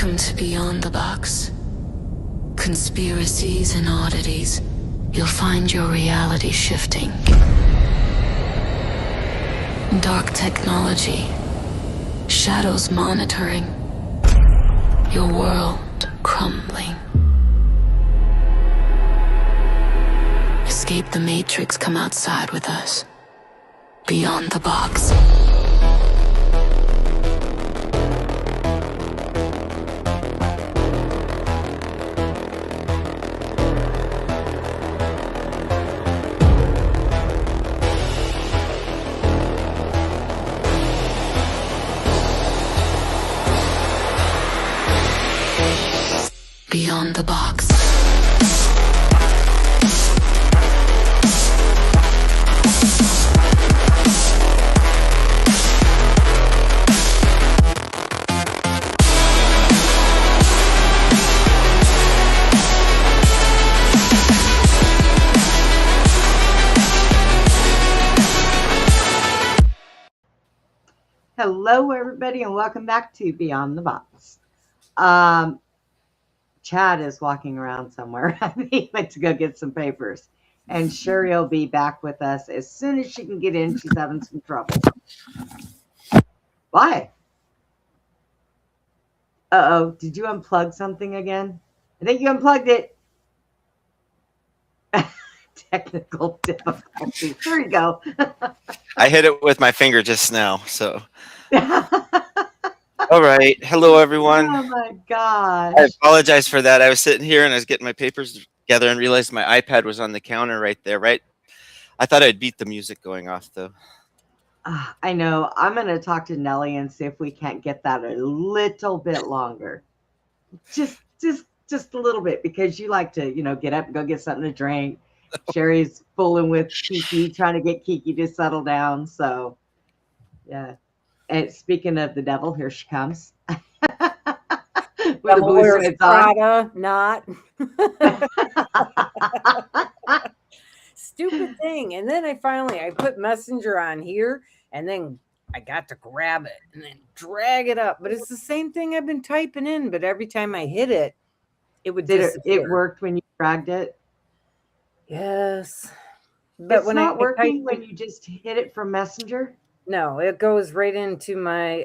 Welcome to Beyond the Box. Conspiracies and oddities. You'll find your reality shifting. Dark technology. Shadows monitoring. Your world crumbling. Escape the Matrix, come outside with us. Beyond the Box. Beyond the Box. Hello, everybody, and welcome back to Beyond the Box. Chad is walking around somewhere. He went to go get some papers. And Sherry will be back with us as soon as she can get in. She's having some trouble. Why? Uh-oh. Did you unplug something again? I think you unplugged it. Technical difficulty. There you go. I hit it with my finger just now, so. All right. Hello, everyone. Oh, my gosh. I apologize for that. I was sitting here and I was getting my papers together and realized my iPad was on the counter right there, right? I thought I'd beat the music going off, though. I know. I'm going to talk to Nellie and see if we can't get that a little bit longer. Just a little bit, because you like to, get up and go get something to drink. Sherry's fooling with Kiki, trying to get Kiki to settle down. So, yeah. And speaking of the devil, here she comes. With the blue shades on. Not. Stupid thing. And then I put Messenger on here, and then I got to grab it and then drag it up. But it's the same thing I've been typing in, but every time I hit it, it would disappear. It worked when you dragged it? Yes. But it's when not working when you just hit it from Messenger? No, it goes right into my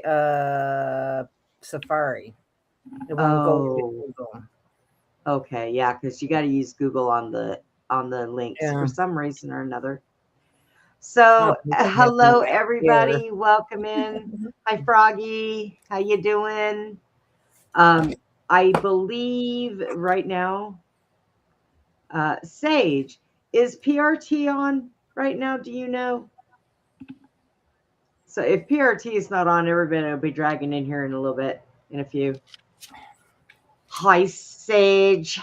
Safari. It won't go to Google. Okay, yeah, because you got to use Google on the links for some reason or another. So, hello everybody, welcome in. Hi Froggy, how you doing? I believe right now, Sage, is PRT on right now? Do you know? So if PRT is not on, everybody will be dragging in here in a little bit, in a few. Hi, Sage.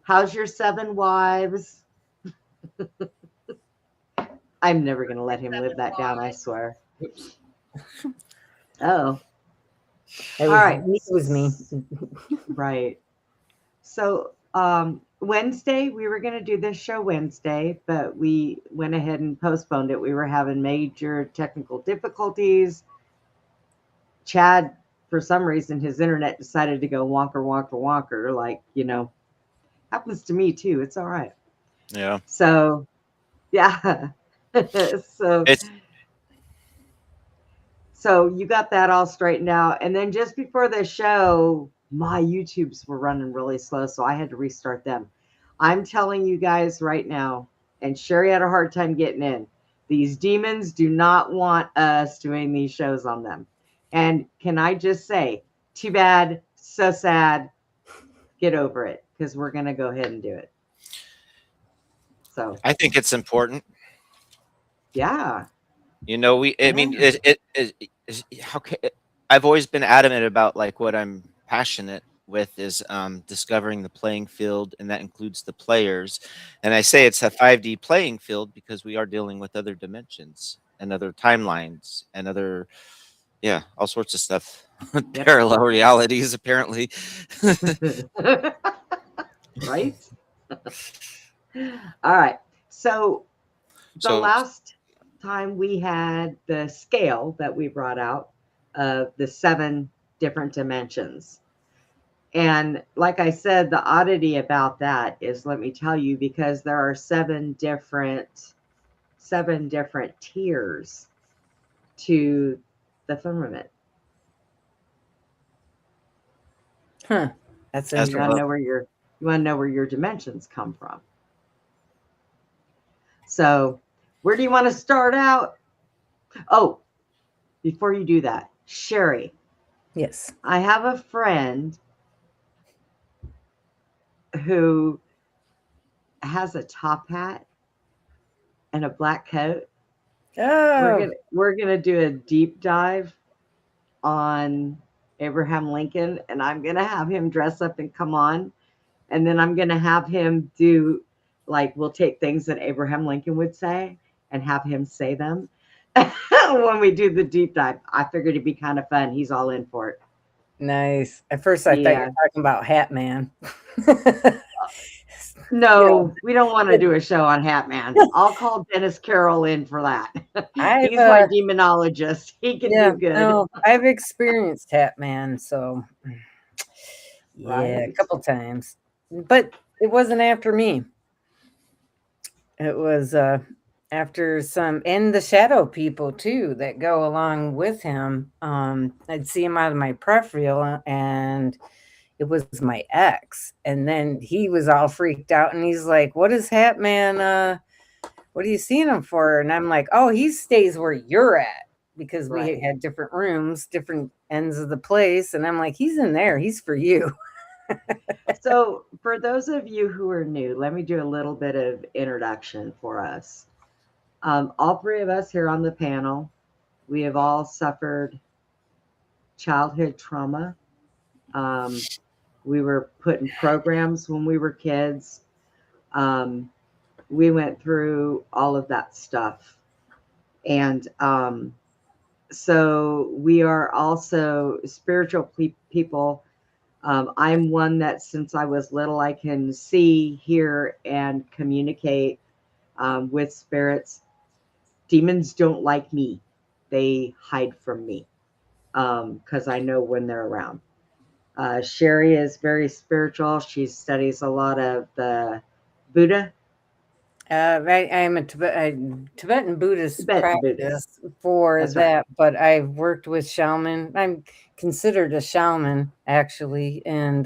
How's your 7 wives? I'm never going to let him live that down, I swear. Oh. All right. It was me. Right. So Wednesday, we were going to do this show Wednesday, but we went ahead and postponed it. We were having major technical difficulties. Chad, for some reason, his internet decided to go wonker, like, happens to me too. It's all right. Yeah. So, yeah. So you got that all straightened out. And then just before the show, my YouTubes were running really slow, so I had to restart them. I'm telling you guys right now, and Sherry had a hard time getting in. These demons do not want us doing these shows on them. And can I just say, too bad, so sad, get over it, because we're going to go ahead and do it. So I think it's important. Yeah. I've always been adamant about, like, what I'm passionate with is discovering the playing field, and that includes the players. And I say it's a 5D playing field because we are dealing with other dimensions and other timelines and other, all sorts of stuff. Parallel realities, apparently. Right? All right. So the last time we had the scale that we brought out of the 7 different dimensions. And like I said, the oddity about that is, let me tell you, because there are seven different tiers to the firmament. Huh. That's As You want interesting. to know where your dimensions come from. So, where do you want to start out? Oh, before you do that, Sherry, Yes. I have a friend who has a top hat and a black coat. Oh, We're gonna do a deep dive on Abraham Lincoln, and I'm gonna have him dress up and come on, and then I'm gonna have him do, like, we'll take things that Abraham Lincoln would say and have him say them when we do the deep dive. I figured it'd be kind of fun. He's all in for it. nice. At first, I thought you Yeah. were talking about Hat Man. No, we don't want to do a show on Hat Man. I'll call Dennis Carroll in for that. I've He's my demonologist. He can yeah, do good. no, I've experienced Hat Man, so yeah, a Right. couple times, but it wasn't after me. It was after some, and the shadow people too that go along with him. I'd see him out of my peripheral, and it was my ex, and then he was all freaked out, and he's like, "What is Hat Man? What are you seeing him for?" And I'm like, "Oh, he stays where you're at." Because we Right. had different rooms, different ends of the place. And I'm like, "He's in there. He's for you." So, for those of you who are new, let me do a little bit of introduction for us. All three of us here on the panel, we have all suffered childhood trauma. We were put in programs when we were kids. We went through all of that stuff. And so we are also spiritual people. I'm one that since I was little, I can see, hear, and communicate with spirits. Demons don't like me. They hide from me because I know when they're around. Sherry is very spiritual. She studies a lot of the Buddha. I'm a Tibetan Buddhist Tibetan practice Buddhist. for That's right. that, but I've worked with shaman. I'm considered a shaman actually, and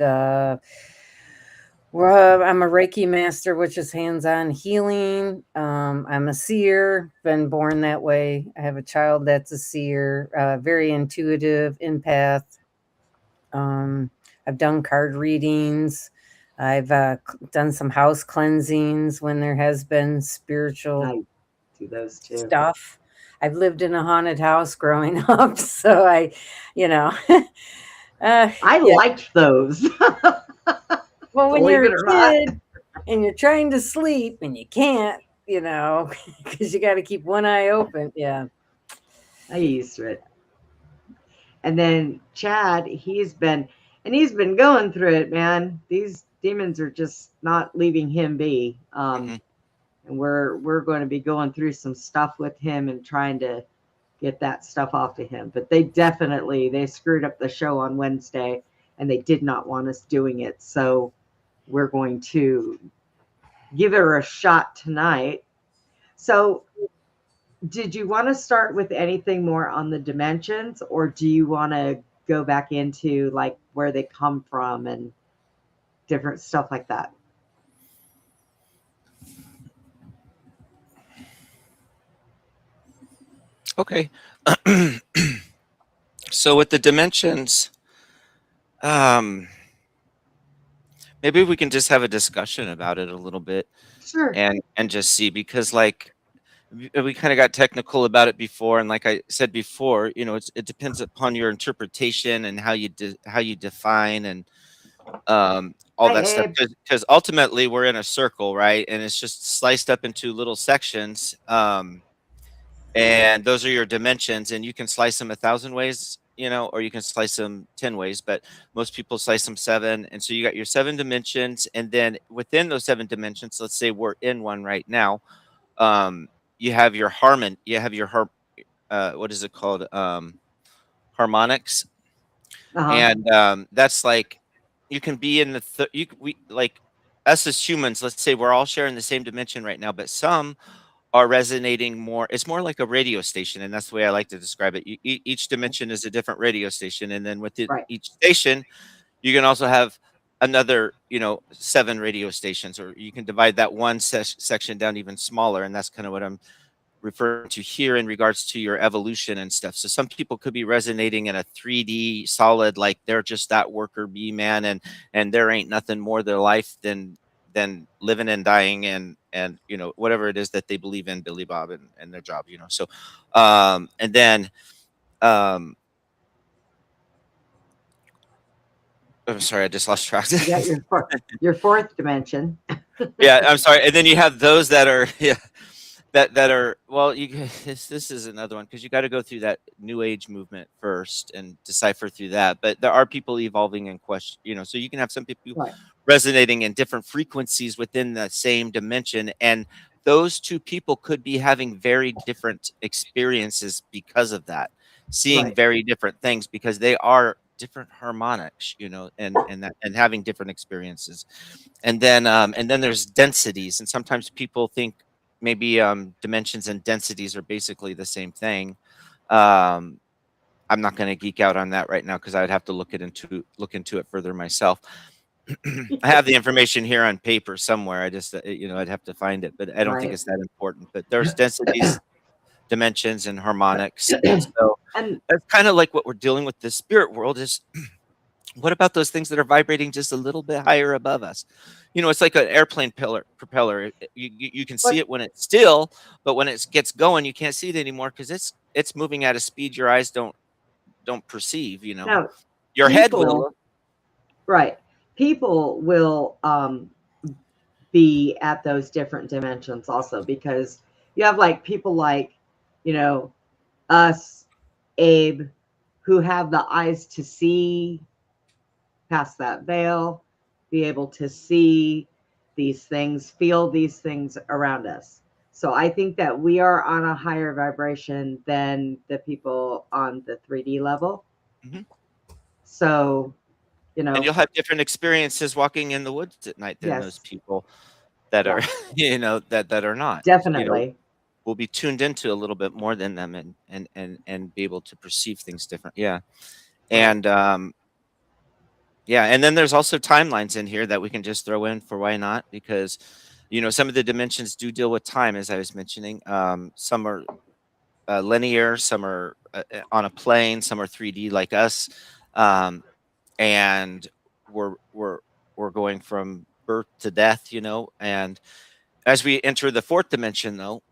well, I'm a Reiki master, which is hands-on healing. I'm a seer, been born that way. I have a child that's a seer, very intuitive, empath. I've done card readings. I've done some house cleansings when there has been spiritual I do those too. stuff. I've lived in a haunted house growing up, so you know. I Yeah. liked those. Well, when Believe you're it a or not. kid and you're trying to sleep and you can't, because you got to keep one eye open. Yeah. I used to it. And then Chad, he's been going through it, man. These demons are just not leaving him be. Mhm. And we're going to be going through some stuff with him and trying to get that stuff off of him. But they screwed up the show on Wednesday and they did not want us doing it. So we're going to give it a shot tonight. So did you want to start with anything more on the dimensions, or do you want to go back into like where they come from and different stuff like that? Okay. So with the dimensions, maybe we can just have a discussion about it a little bit Sure. and just see, because like we kind of got technical about it before, and like I said before, it depends upon your interpretation and how you define and all Hi, that stuff, Abe. because ultimately we're in a circle, right? And it's just sliced up into little sections, and those are your dimensions, and you can slice them 1,000 ways, or you can slice them 10 ways, but most people slice them 7. And so you got your 7 dimensions, and then within those 7 dimensions, let's say we're in one right now, you have your what is it called, harmonics. Uh-huh. And that's like you can be in the we like us as humans. Let's say we're all sharing the same dimension right now, but some are resonating more. It's more like a radio station, and that's the way I like to describe it. Each dimension is a different radio station, and then within Right. each station, you can also have another, 7 radio stations, or you can divide that one section down even smaller, and that's kind of what I'm referring to here in regards to your evolution and stuff. So some people could be resonating in a 3D solid, like they're just that worker bee man, and there ain't nothing more to their life than living and dying and whatever it is that they believe in, Billy Bob and their job. So and then I'm sorry, I just lost track. You got your fourth dimension. Yeah, I'm sorry. And then you have those that are that are, well, this is another one, because you got to go through that new age movement first and decipher through that. But there are people evolving in question, so you can have some people Right. resonating in different frequencies within the same dimension, and those two people could be having very different experiences because of that, seeing Right. very different things because they are different harmonics, and having different experiences. And then there's densities, and sometimes people think maybe dimensions and densities are basically the same thing. I'm not going to geek out on that right now because I would have to look into it further myself. I have the information here on paper somewhere. I just I'd have to find it, but I don't think Right. it's that important. But there's densities, dimensions, and harmonics. And so And that's kind of like what we're dealing with. The spirit world is, what about those things that are vibrating just a little bit higher above us? It's like an airplane propeller. You can see But- it when it's still, but when it gets going, you can't see it anymore because it's moving at a speed your eyes don't perceive. no, Your head people- will. right. People will be at those different dimensions also, because you have like people like, us, Abe, who have the eyes to see past that veil, be able to see these things, feel these things around us. So I think that we are on a higher vibration than the people on the 3D level. Mhm. So, And you'll have different experiences walking in the woods at night than those Yes. people that are, that are not. definitely. We'll be tuned into a little bit more than them, and be able to perceive things different. Yeah. And yeah, and then there's also timelines in here that we can just throw in for why not, because some of the dimensions do deal with time, as I was mentioning. Some are linear, some are on a plane, some are 3D like us, and we're going from birth to death, and as we enter the fourth dimension, though,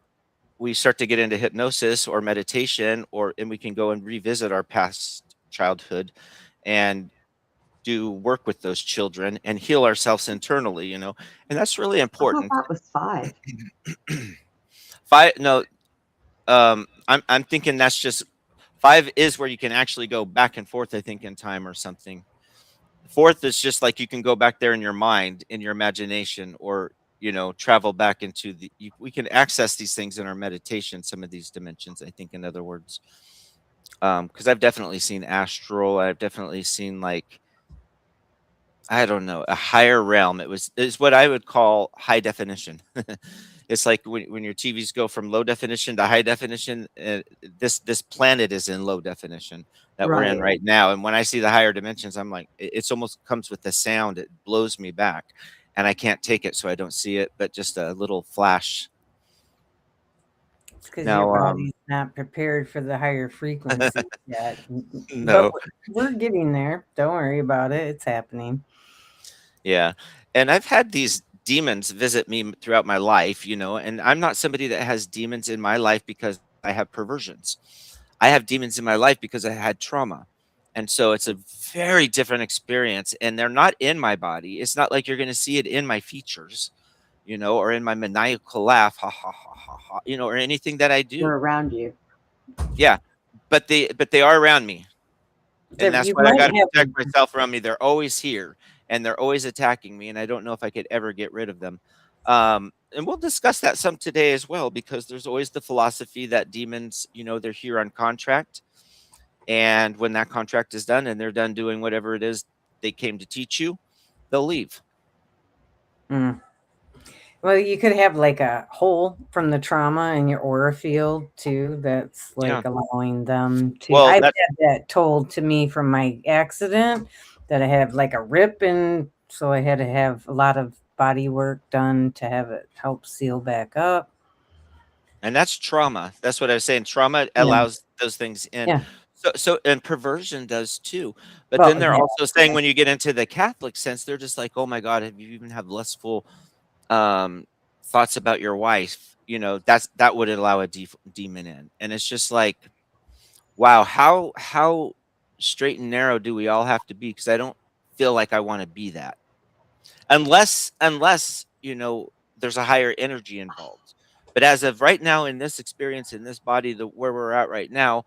we start to get into hypnosis or meditation, and we can go and revisit our past childhood and do work with those children and heal ourselves internally, and that's really I important. thought that was 5. 5, no, I'm thinking that's just 5 is where you can actually go back and forth, I think, in time or something. 4th is just like you can go back there in your mind, in your imagination, or travel back into we can access these things in our meditation, some of these dimensions, I think, in other words. Because I've definitely seen astral, I've definitely seen, like, I don't know, a higher realm. It's what I would call high definition. It's like when your TVs go from low definition to high definition. This planet is in low definition that we're in Right. right now. And when I see the higher dimensions, I'm like, it's almost comes with the sound. It blows me back, and I can't take it, so I don't see it, but just a little flash. It's because Now, your body's not prepared for the higher frequency yet. No. But we're getting there. Don't worry about it. It's happening. Yeah. And I've had these demons visit me throughout my life, and I'm not somebody that has demons in my life because I have perversions. I have demons in my life because I had trauma. And so it's a very different experience, and they're not in my body. It's not like you're going to see it in my features, or in my maniacal laugh, ha ha ha ha ha, or anything that I do. We're around you. But they are around me. And that's You why I might got to have- protect myself around me. They're always here, and they're always attacking me, and I don't know if I could ever get rid of them. And we'll discuss that some today as well, because there's always the philosophy that demons, they're here on contract, and when that contract is done and they're done doing whatever it is they came to teach you, they'll leave. Mm. Well, you could have like a hole from the trauma in your aura field too. That's like allowing them to. Well, I've had that told to me from my accident that I have like a rip, and so I had to have a lot of body work done to have it help seal back up. And that's trauma. That's what I was saying. Trauma allows those things in. Yeah. So and perversion does too. But Well, then they're yeah. also saying when you get into the Catholic sense, they're just like, oh my God, have you even have lustful thoughts about your wife? You know, that would allow a demon in. And it's just like, wow, how straight and narrow do we all have to be? Because I don't feel like I want to be that. Unless, you know, there's a higher energy involved. But as of right now, in this experience, in this body, where we're at right now,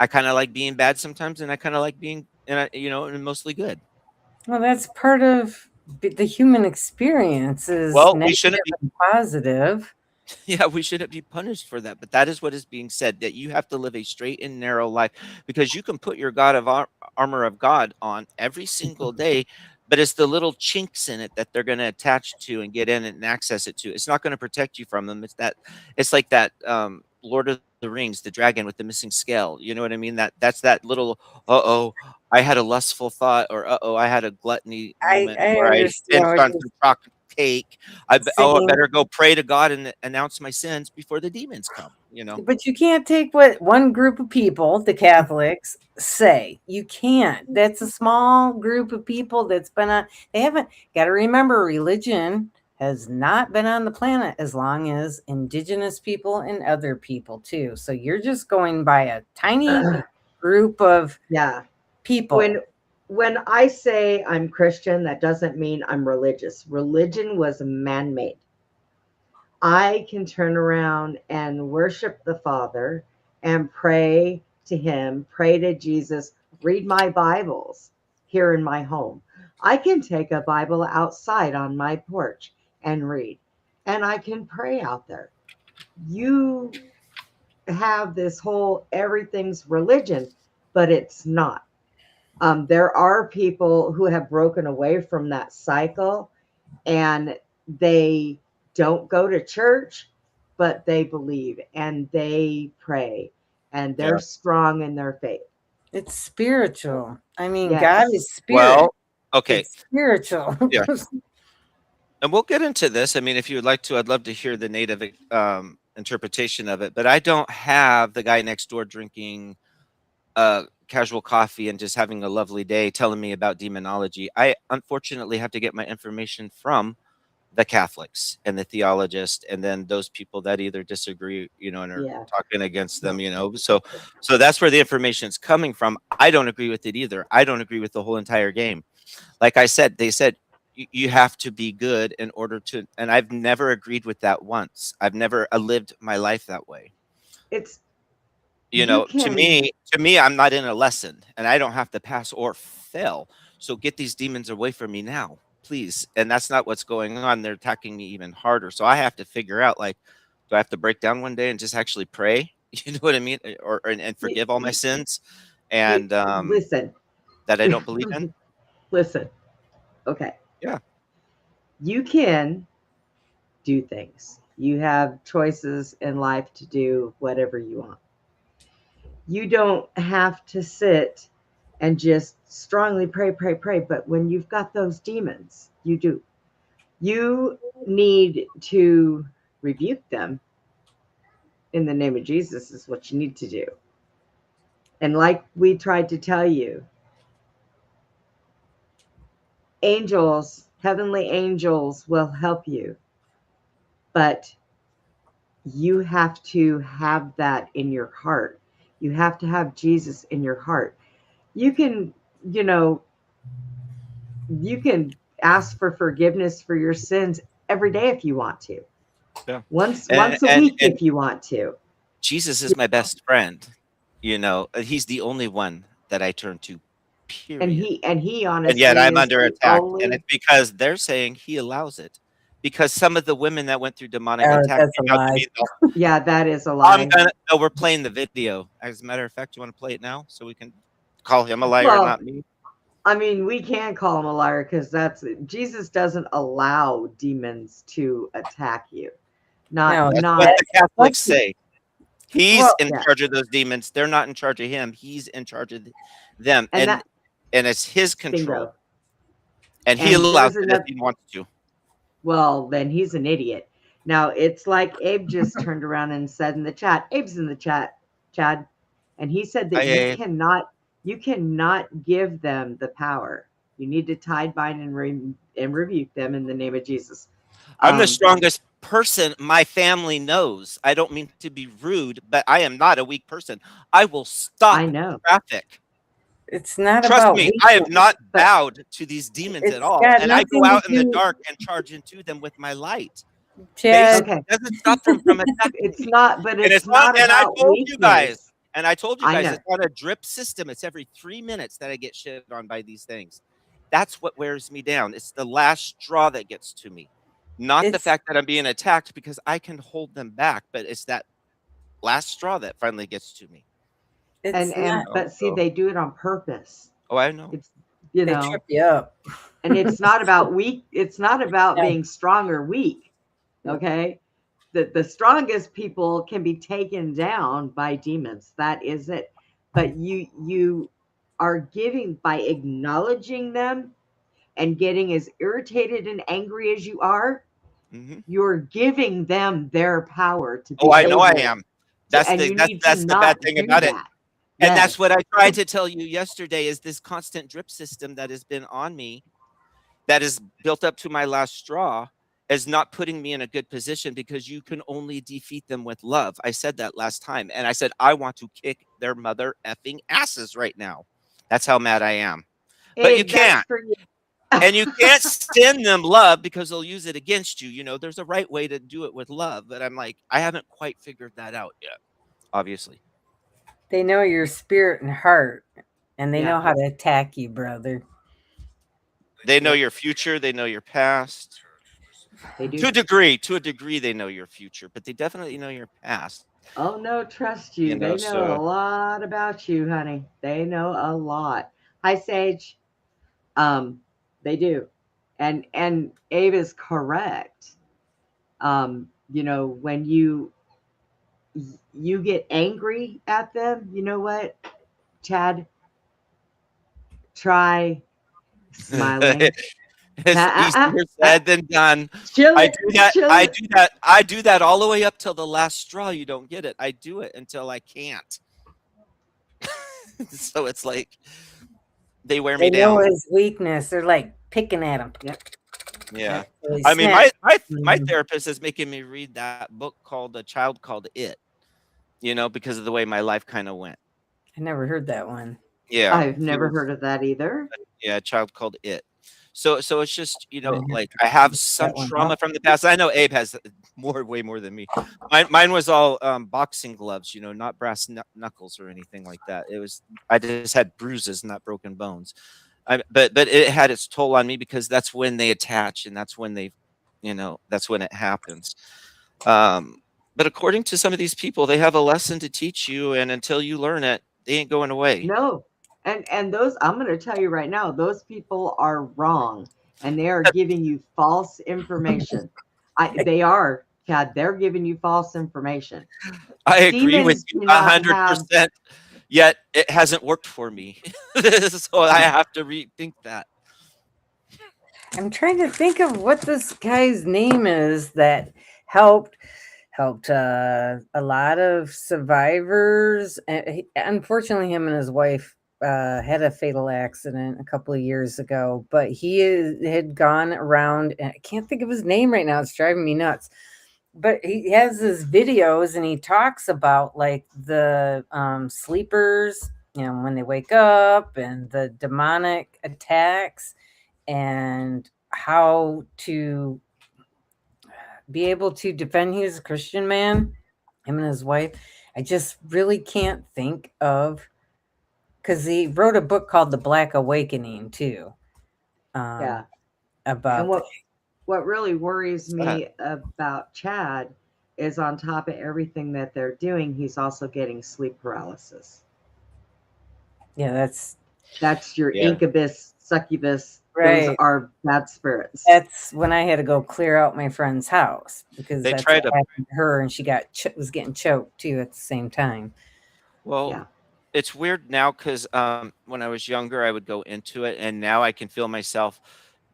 I kind of like being bad sometimes, and I kind of like being, and mostly good. Well, that's part of the human experience. Is Well, we negative shouldn't be. and positive. Yeah, we shouldn't be punished for that. But that is what is being said, that you have to live a straight and narrow life, because you can put your God of armor of God on every single day, but it's the little chinks in it that they're going to attach to and get in it and access it to. It's not going to protect you from them. It's like that Lord of the Rings, the dragon with the missing scale. You know what I mean? That's that little, I had a lustful thought, or I had a gluttony moment where I understand spent what on you're some chocolate cake. I saying. better go pray to God and announce my sins before the demons come, you know. But you can't take what one group of people, the Catholics, say. You can't. That's a small group of people that's been on. They haven't got to remember, religion has not been on the planet as long as indigenous people and other people too. So you're just going by a tiny group of people. When I say I'm Christian, that doesn't mean I'm religious. Religion was man-made. I can turn around and worship the Father and pray to him, pray to Jesus, read my Bibles here in my home. I can take a Bible outside on my porch and read, and I can pray out there. You have this whole everything's religion, but it's not. There are people who have broken away from that cycle, and they don't go to church, but they believe and they pray, and they're strong in their faith. It's spiritual. I mean, Yes. God is spirit. Well, okay. It's spiritual. Yeah. And we'll get into this. I mean, if you would like to, I'd love to hear the native interpretation of it. But I don't have the guy next door drinking casual coffee and just having a lovely day telling me about demonology. I unfortunately have to get my information from the Catholics and the theologists, and then those people that either disagree, and are talking against them, So that's where the information is coming from. I don't agree with it either. I don't agree with the whole entire game. Like I said, they said you have to be good in order to, and I've never agreed with that once. I've never lived my life that way. It's to me, I'm not in a lesson, and I don't have to pass or fail. So get these demons away from me now, please. And that's not what's going on. They're attacking me even harder. So I have to figure out, like, do I have to break down one day and just actually pray? You know what I mean? And forgive all my sins, and listen, that I don't believe in. Listen, okay. Yeah. You can do things. You have choices in life to do whatever you want. You don't have to sit and just strongly pray. But when you've got those demons, you do. You need to rebuke them in the name of Jesus is what you need to do. And like we tried to tell you, angels, heavenly angels will help you. But you have to have that in your heart. You have to have Jesus in your heart. You can, you can ask for forgiveness for your sins every day if you want to. Yeah. Once a week if you want to. Jesus is my best friend. He's the only one that I turn to. Period. And he honestly, and yet I'm under attack, and it's because they're saying he allows it. Because some of the women that went through demonic attack came out to me, yeah, that is a lie. We're playing the video. As a matter of fact, you want to play it now so we can call him a liar, not me? I mean, we can call him a liar because Jesus doesn't allow demons to attack you. No, That's Not what the Catholics Well, say. He's well, in yeah. charge of those demons. They're not in charge of him. He's in charge of them, And and that it's his control, bingo. and he And allows there's it if another. he wants to. Well, then he's an idiot. Now it's like Abe just turned around and said in the chat. Abe's in the chat, Chad, and he said that I, you cannot give them the power. You need to tie, bind, and rebuke them in the name of Jesus. I'm the strongest person my family knows. I don't mean to be rude, but I am not a weak person. I will stop I know. traffic. it's not Trust about me, I have weakness. not bowed to these demons It's at all. got And I go nothing to out in the do- dark and charge into them with my light. Chad, Okay. It doesn't stop them from attacking. It's not, but And it's not and I about told weakness. you guys, and I told you I guys, know. it's not a drip system. It's every 3 minutes that I get shit on by these things. That's what wears me down. It's the last straw that gets to me. Not the It's- fact that I'm being attacked, because I can hold them back, but it's that last straw that finally gets to me. it's And not, but see, they do it on purpose. Oh, I know. It's they trip you up. and it's not about weak. It's not about No. being strong or weak. Okay, the strongest people can be taken down by demons. That is it. But you are giving by acknowledging them and getting as irritated and angry as you are. Mhm. You're giving them their power to be. Oh, I know I able am. to- That's and the you that's, need that's to the bad not thing do about it. that. And Yes. that's what I tried to tell you yesterday, is this constant drip system that has been on me, that is built up to my last straw, is not putting me in a good position, because you can only defeat them with love. I said that last time. And I said, I want to kick their mother effing asses right now. That's how mad I am. But you Abe, that's can't. for you. And you can't send them love, because they'll use it against you. You know, there's a right way to do it with love. But I'm like, I haven't quite figured that out yet, obviously. They know your spirit and heart, and they Yeah. know how to attack you, brother. They know your future. They know your past. They do. To a degree, they know your future, but they definitely know your past. Oh no, trust you. You know, They know a so- lot about you, honey. They know a lot. Hi, Sage. They do, and Abe is correct. You know, when you get angry at them, you know what, Chad? Try smiling. It's easier said than done. Chill I it, do that. chill I it. do that. I do that all the way up till the last straw. You don't get it. I do it until I can't. So it's like they wear me They know down. his weakness. They're like picking at him. Yeah. So he I mean, snaps. my Mhm. therapist is making me read that book called A Child Called It. You know, because of the way my life kind of went. I never heard that one. Yeah. I've never heard of that either. Yeah, A Child Called It. So it's just, you know, Mhm. like I have some That one, trauma huh? from the past. I know Abe has way more than me. Mine was all boxing gloves, you know, not brass knuckles or anything like that. I just had bruises, not broken bones. But it had its toll on me, because that's when they attach, and that's when they, you know, that's when it happens. But according to some of these people, they have a lesson to teach you, and until you learn it, they ain't going away. No. And those, I'm going to tell you right now, those people are wrong, and they are giving you false information. They are, Chad. They're giving you false information. I agree with Demons you do not 100%. Yet it hasn't worked for me, so I have to rethink that. I'm trying to think of what this guy's name is that helped a lot of survivors. Unfortunately, him and his wife had a fatal accident a couple of years ago, but he had gone around, and I can't think of his name right now. It's driving me nuts. But he has his videos, and he talks about like the sleepers, you know, when they wake up, and the demonic attacks, and how to be able to defend. He was a Christian man, him and his wife. I just really can't think of, because he wrote a book called The Black Awakening too. Yeah. About And what really worries What's me about Chad is, on top of everything that they're doing, he's also getting sleep paralysis. yeah, that's That's your Yeah. incubus succubus. Right. Those are bad spirits. That's when I had to go clear out my friend's house because They that's tried what to- happened to her, and she was getting choked too at the same time. Well, Yeah. it's weird now because when I was younger, I would go into it, and now I can feel myself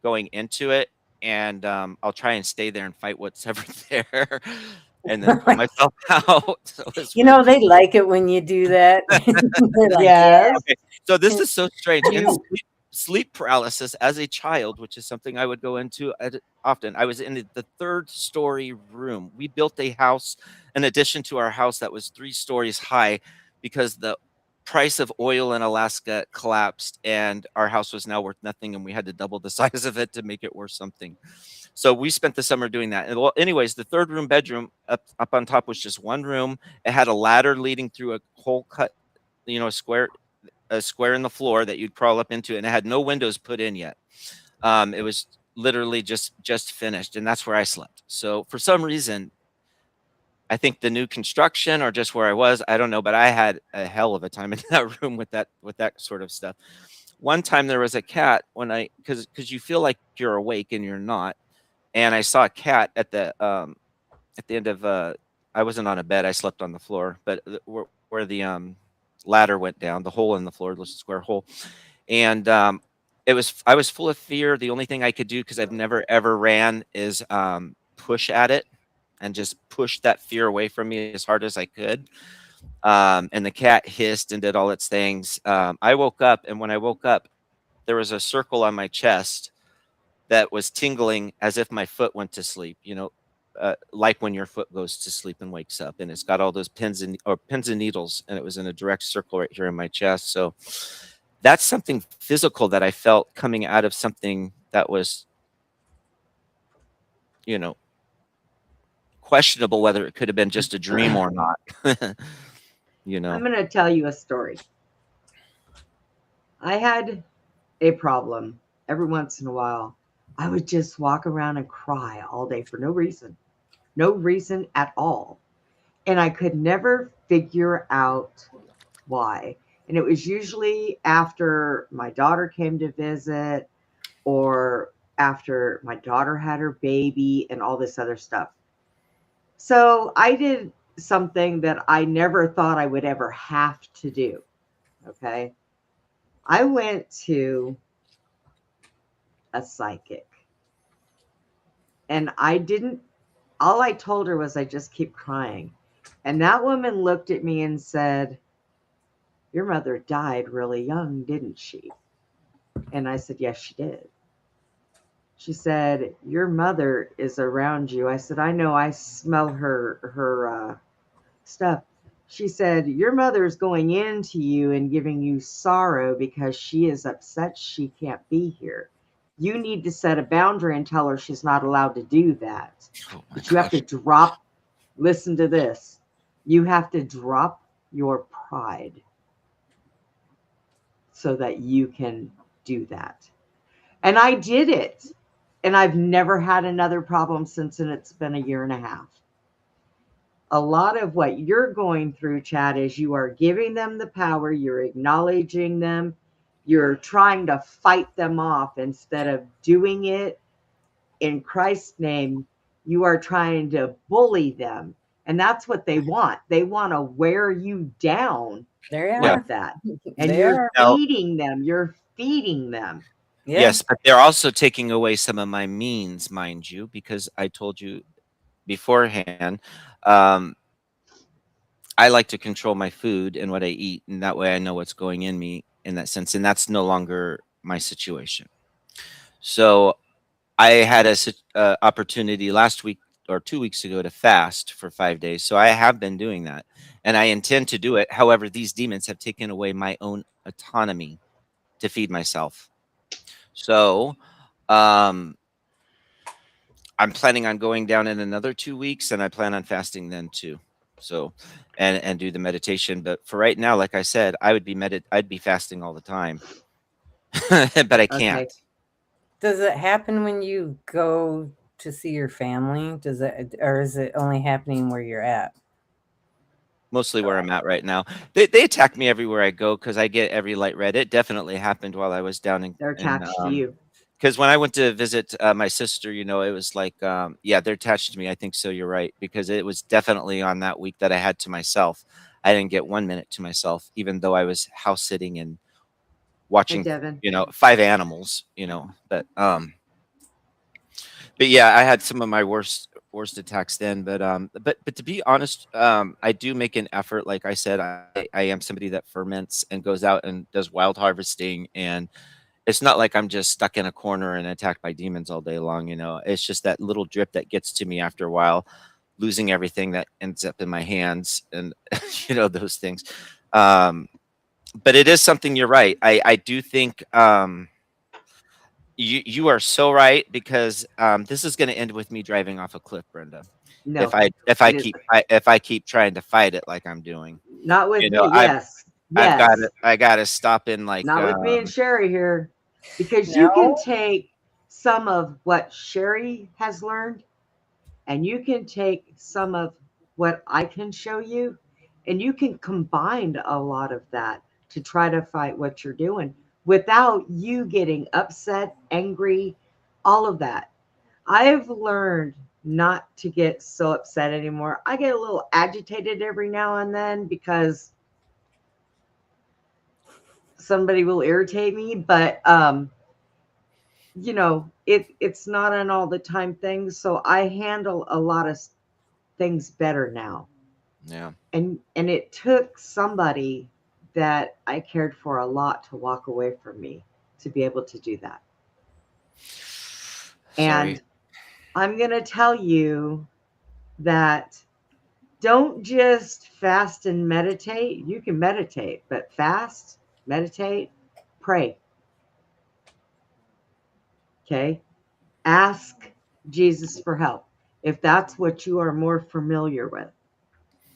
going into it, and I'll try and stay there and fight what's ever there, and then pull myself out. So it's You weird. know, they like it when you do that. They're like, Yes. Okay, so this is so strange. In You- sleep paralysis as a child, which is something I would go into often. I was in the third story room. We built a house, in addition to our house, that was 3 stories high because the price of oil in Alaska collapsed and our house was now worth nothing and we had to double the size of it to make it worth something. So we spent the summer doing that. And well, anyways, the 3rd room bedroom up on top was just one room. It had a ladder leading through a hole cut, a square in the floor that you'd crawl up into, and it had no windows put in yet. It was literally just finished, and that's where I slept. So for some reason, I think the new construction or just where I was, I don't know, but I had a hell of a time in that room with that sort of stuff. One time there was a cat because you feel like you're awake and you're not, and I saw a cat at the end of I wasn't on a bed, I slept on the floor, but where the ladder went down, the hole in the floor, the square hole, and I was full of fear. The only thing I could do, because I've never ever ran, is push at it and just push that fear away from me as hard as I could. And the cat hissed and did all its things. I woke up, and when I woke up, there was a circle on my chest that was tingling as if my foot went to sleep. Like when your foot goes to sleep and wakes up, and it's got all those pins and needles, and it was in a direct circle right here in my chest. So that's something physical that I felt coming out of something that was, questionable whether it could have been just a dream or not. I'm going to tell you a story. I had a problem every once in a while. I would just walk around and cry all day for no reason at all. And I could never figure out why. And it was usually after my daughter came to visit or after my daughter had her baby and all this other stuff. So I did something that I never thought I would ever have to do. Okay. I went to a psychic, and all I told her was I just keep crying. And that woman looked at me and said, "Your mother died really young, didn't she?" And I said, "Yes, she did." She said, "Your mother is around you." I said, "I know, I smell her stuff." She said, "Your mother's going into you and giving you sorrow because she is upset she can't be here. You need to set a boundary and tell her she's not allowed to do that. But you have to listen to this. You have to drop your pride so that you can do that." And I did it. And I've never had another problem since, and it's been a year and a half. A lot of what you're going through, Chad, is you are giving them the power, you're acknowledging them, you're trying to fight them off instead of doing it in Christ's name. You are trying to bully them, and that's what they want. They want to wear you down like that, and you're feeding them. You're feeding them. Yeah. Yes, but they're also taking away some of my means, mind you, because I told you beforehand, I like to control my food and what I eat, and that way I know what's going in me in that sense, and that's no longer my situation. So I had a opportunity last week or 2 weeks ago to fast for 5 days. So I have been doing that, and I intend to do it. However, these demons have taken away my own autonomy to feed myself. So I'm planning on going down in another 2 weeks, and I plan on fasting then too. So, and do the meditation. But for right now, like I said, I'd be fasting all the time, but I can't. Okay. Does it happen when you go to see your family? Or is it only happening where you're at? mostly where I'm at right now. They attack me everywhere I go because I get every light red. It definitely happened while I was down They're attached to you. because when I went to visit my sister, it was like, yeah, they're attached to me. I think so. You're right, because it was definitely on that week that I had to myself. I didn't get 1 minute to myself, even though I was house sitting and Hey, watching, Devin. 5 animals, but yeah, I had some of my worst attacks then. But to be honest, I do make an effort. Like I said, I am somebody that ferments and goes out and does wild harvesting, and it's not like I'm just stuck in a corner and attacked by demons all day long. It's just that little drip that gets to me after a while, losing everything that ends up in my hands, and those things. But it is something. You're right. I do think. You are so right, because this is going to end with me driving off a cliff, Brenda. No, If I it keep isn't. if I keep trying to fight it like I'm doing, Not with me. I've Yes. I've got Yes. to I got to stop in like Not with me and Sherry here. Because you can No. take some of what Sherry has learned, and you can take some of what I can show you, and you can combine a lot of that to try to fight what you're doing without you getting upset, angry, all of that. I've learned not to get so upset anymore. I get a little agitated every now and then because somebody will irritate me, but it's not an all the time thing. So I handle a lot of things better now. yeah. And it took somebody that I cared for a lot to walk away from me to be able to do that. Sorry. And I'm going to tell you that don't just fast and meditate. You can meditate, but fast, meditate, pray. Okay? Ask Jesus for help if that's what you are more familiar with.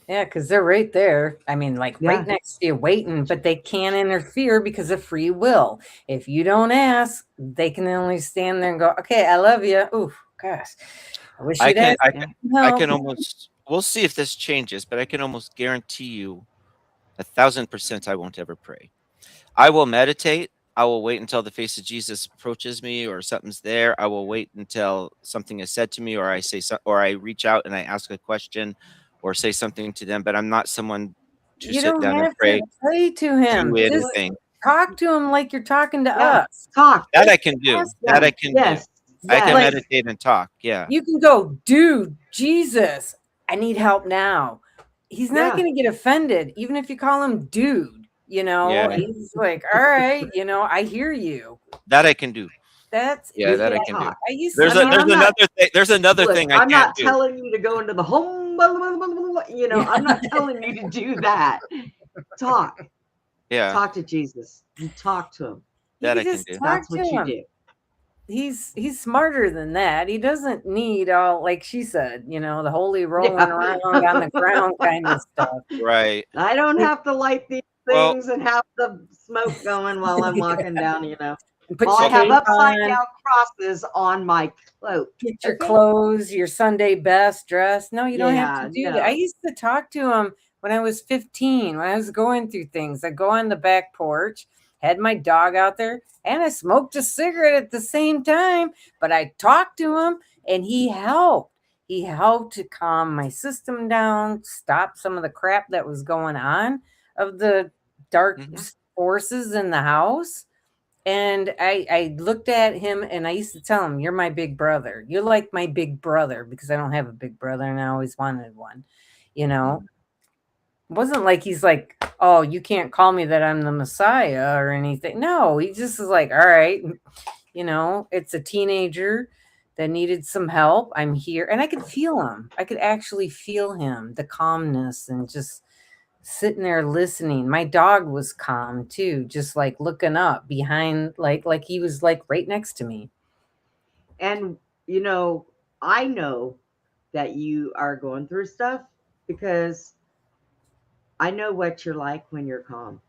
Yeah, because they're right there. I mean, like Yeah. right next to you, waiting, but they can't interfere because of free will. If you don't ask, they can only stand there and go, "Okay, I love you." Ooh, gosh, I wish I you'd can ask. I, No. I can almost. We'll see if this changes, but I can almost guarantee you 1,000% I won't ever pray. I will meditate. I will wait until the face of Jesus approaches me or something's there. I will wait until something is said to me, or or I reach out and I ask a question or say something to them. But I'm not someone to You sit don't down and have to pray to him. do Just anything. talk to him like you're talking to Yeah. us. Talk. That I can do. Ask That I them. can Yes. do. I can Like- meditate and talk. Yeah. You can go, dude, Jesus, I need help now. He's not Yeah. going to get offended, even if you call him dude. Yeah. He's like, all right, I hear you. That I can do. That's Yeah, that I can can do. I used There's to, I'm not- another thing. There's another Look, thing I I'm can't not do. telling you to go into the home. I'm not telling you to do that. Talk. Yeah, Talk to Jesus. You talk to him. that you I can just do. talk That's to what you him. do. He's smarter than that. He doesn't need all, like she said, the holy rolling Yeah. around on the ground kind of stuff. Right. I don't have to light these Well- things and have the smoke going while I'm walking down, Put Well, I your have cape upside on, down crosses on my cloak. get your Okay. clothes, your Sunday best dress. No, you don't have Yeah, to do no. that. I used to talk to him when I was 15, when I was going through things. I'd go on the back porch, had my dog out there, and I smoked a cigarette at the same time. But I talked to him, and he helped. He helped to calm my system down, stop some of the crap that was going on of the dark forces in the house. And I looked at him and I used to tell him, "You're my big brother. You're like my big brother," because I don't have a big brother and I always wanted one. It wasn't like he's like, "Oh, you can't call me that I'm the Messiah or anything." No, he just is like, "All right, it's a teenager that needed some help. I'm here." And I could feel him. I could actually feel him, the calmness, and just sitting there listening. My dog was calm too, just like looking up behind, like he was like right next to me. And I know that you are going through stuff because I know what you're like when you're calm.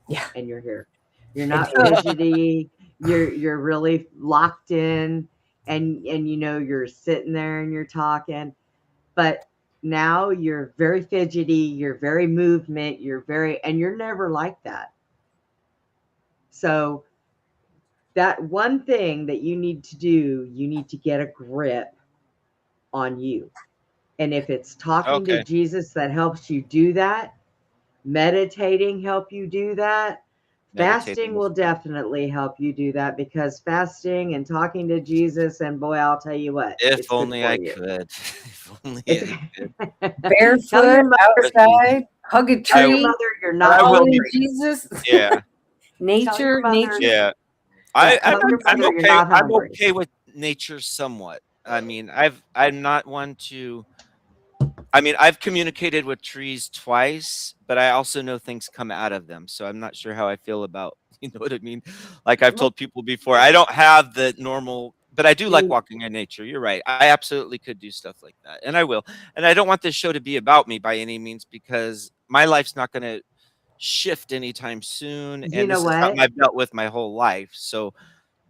Yeah. And you're here. You're not fidgety. You're really locked in, and you're sitting there and you're talking. But now you're very fidgety, you're very movement, and you're never like that. So that one thing that you need to do, you need to get a grip on you. And if it's talking to Okay. Jesus that helps you do that, meditating help you do that, fasting Meditating is will definitely help you do that, because fasting and talking to Jesus, and boy, I'll tell you what, if it's good only for I you. could. If only It's I could. tell your Barefoot, mother, outside, hug a tell your tree, mother you're But not I will following be. hungry. Jesus. Yeah. Tell your Nature, mother, nature. Yeah. yeah, I'm tell your I'm mother you're okay. not I'm hungry. okay with nature somewhat. I mean, I'm not one to. I mean, I've communicated with trees twice, but I also know things come out of them. So I'm not sure how I feel about, you know what I mean? Like I've told people before, I don't have the normal, but I do like See, walking in nature. You're right. I absolutely could do stuff like that. And I will. And I don't want this show to be about me by any means, because my life's not going to shift anytime soon. you And know this is something what? I've dealt with my whole life. So,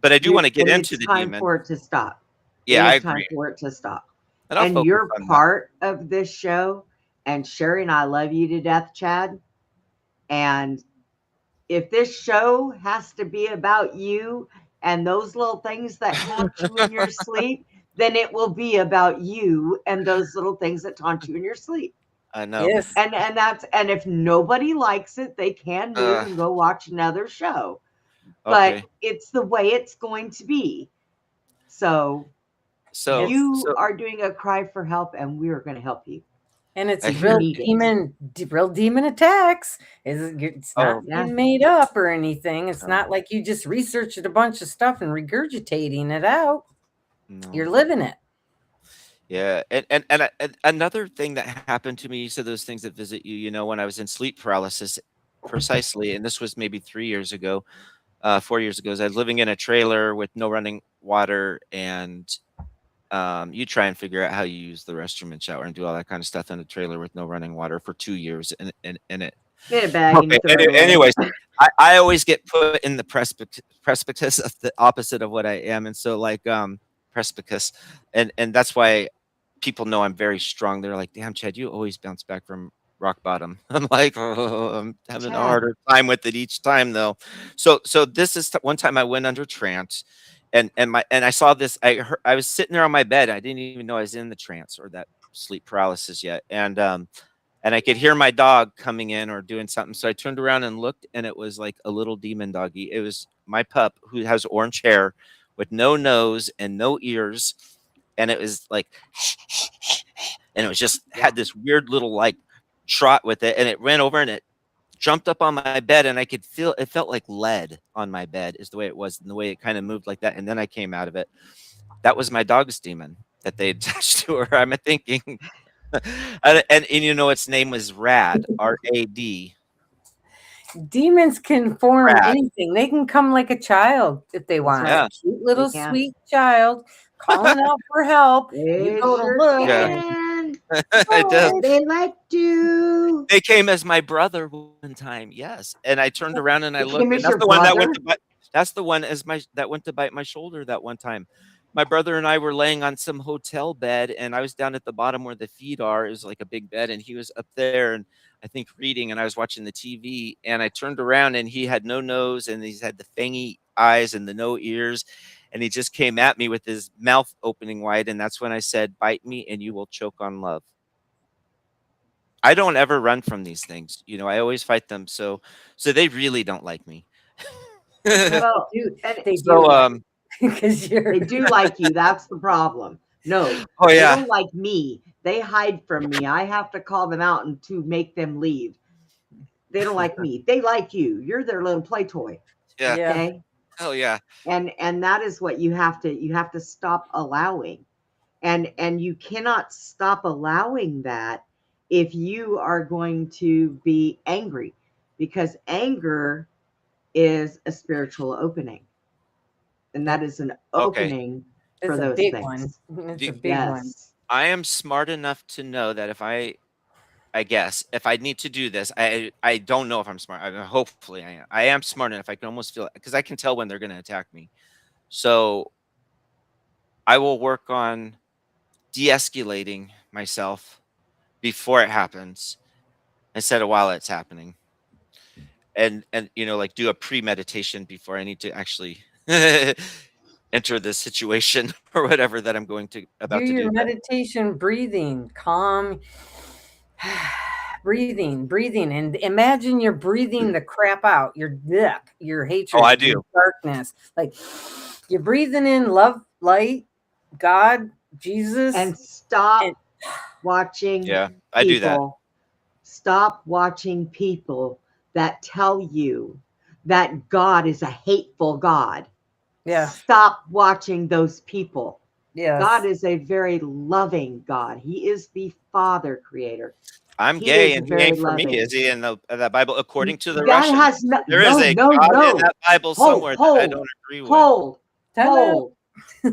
but I do You want to get and into it's the time demon. for it to stop. It Yeah, I is time agree. for it to stop. And I'll And focus you're on that. part of this show. And Sherry and I love you to death, Chad. And if this show has to be about you and those little things that haunt you in your sleep, then it will be about you and those little things that taunt you in your sleep. I know. Yes. And if nobody likes it, they can move Uh, and go watch another show. But okay. it's the way it's going to be. So So, It's you so are doing a cry for help, and we are going to help you and it's I because you hear. need it. real demon attacks. It's not Oh, Yeah. being made up or anything. It's no, not like you just researched a bunch of stuff and regurgitating it out. no. You're living it. Yeah, and another thing that happened to me, you said those things that visit you, you know, when I was in sleep paralysis, precisely, and this was maybe 3 years ago, 4 years ago, is I was living in a trailer with no running water, and you try and figure out how you use the restroom and shower and do all that kind of stuff in a trailer with no running water for 2 years, and it. Get a bag and you Okay. throw it away. Anyways, I always get put in the precipice of the opposite of what I am, and so like precipice, and that's why people know I'm very strong. They're like, "Damn, Chad, you always bounce back from rock bottom." I'm like, "Oh, I'm having a Chad, harder time with it each time, though." So this is one time I went under trance, and I saw this. I was sitting there on my bed. I didn't even know I was in the trance or that sleep paralysis yet, and I could hear my dog coming in or doing something. So I turned around and looked, and it was like a little demon doggy. It was my pup who has orange hair with no nose and no ears. And it was like, and it was just had this weird little like trot with it. And it ran over and it jumped up on my bed. And I could feel it felt like lead on my bed, is the way it was, and the way it kind of moved like that. And then I came out of it. That was my dog's demon that they attached to her. I'm thinking. And you know, its name was Rad, R-A-D. Demons can form Rad. anything. They can come like a child if they want. right. Yeah. Cute little They can. sweet child calling out for help. They You go to sure look. Yeah. And, can. It does. They like to. They came as my brother one time, yes. And I turned around and I They looked, came and as that's your the one that went brother. to bite. That's the one that went to bite my shoulder that one time. My brother and I were laying on some hotel bed, and I was down at the bottom where the feet are. It was like a big bed, and he was up there, and I think reading, and I was watching the TV. And I turned around, and he had no nose, and he had the fangy eyes and the no ears, and he just came at me with his mouth opening wide. And that's when I said, "Bite me, and you will choke on love." I don't ever run from these things. You know, I always fight them. So they really don't like me. Well, dude, and they So, do because you're they do like you. That's the problem. No, oh they yeah, don't like me. They hide from me. I have to call them out and to make them leave. They don't like me. They like you. You're their little play toy. yeah, yeah. Okay. hell yeah, And that is what you have to stop allowing. And you cannot stop allowing that if you are going to be angry, because anger is a spiritual opening, and that is an okay. opening for It's a those big things. one. It's Do- a big one. Yes. I am smart enough to know that if I guess if I need to do this, I don't know if I'm smart. Hopefully, I am. I am smart enough. I can almost feel it because I can tell when they're going to attack me. So I will work on de-escalating myself before it happens instead of while it's happening. And like do a premeditation before I need to actually enter the situation or whatever that I'm Do about to do. your meditation, breathing, calm, breathing, and imagine you're breathing the crap out, your hatred, I do. your darkness. Like you're breathing in love, light, God, Jesus, And stop and- watching Yeah, I do that. people. Stop watching people that tell you that God is a hateful God. yeah, Stop watching those people. yes. God is a very loving God. He is the Father creator. I'm He gay is and he very ain't for me, loving. is he? In the Bible, according to the That Russians, has no, there is a God in that Bible somewhere that I don't agree with. Hold. Ta-da.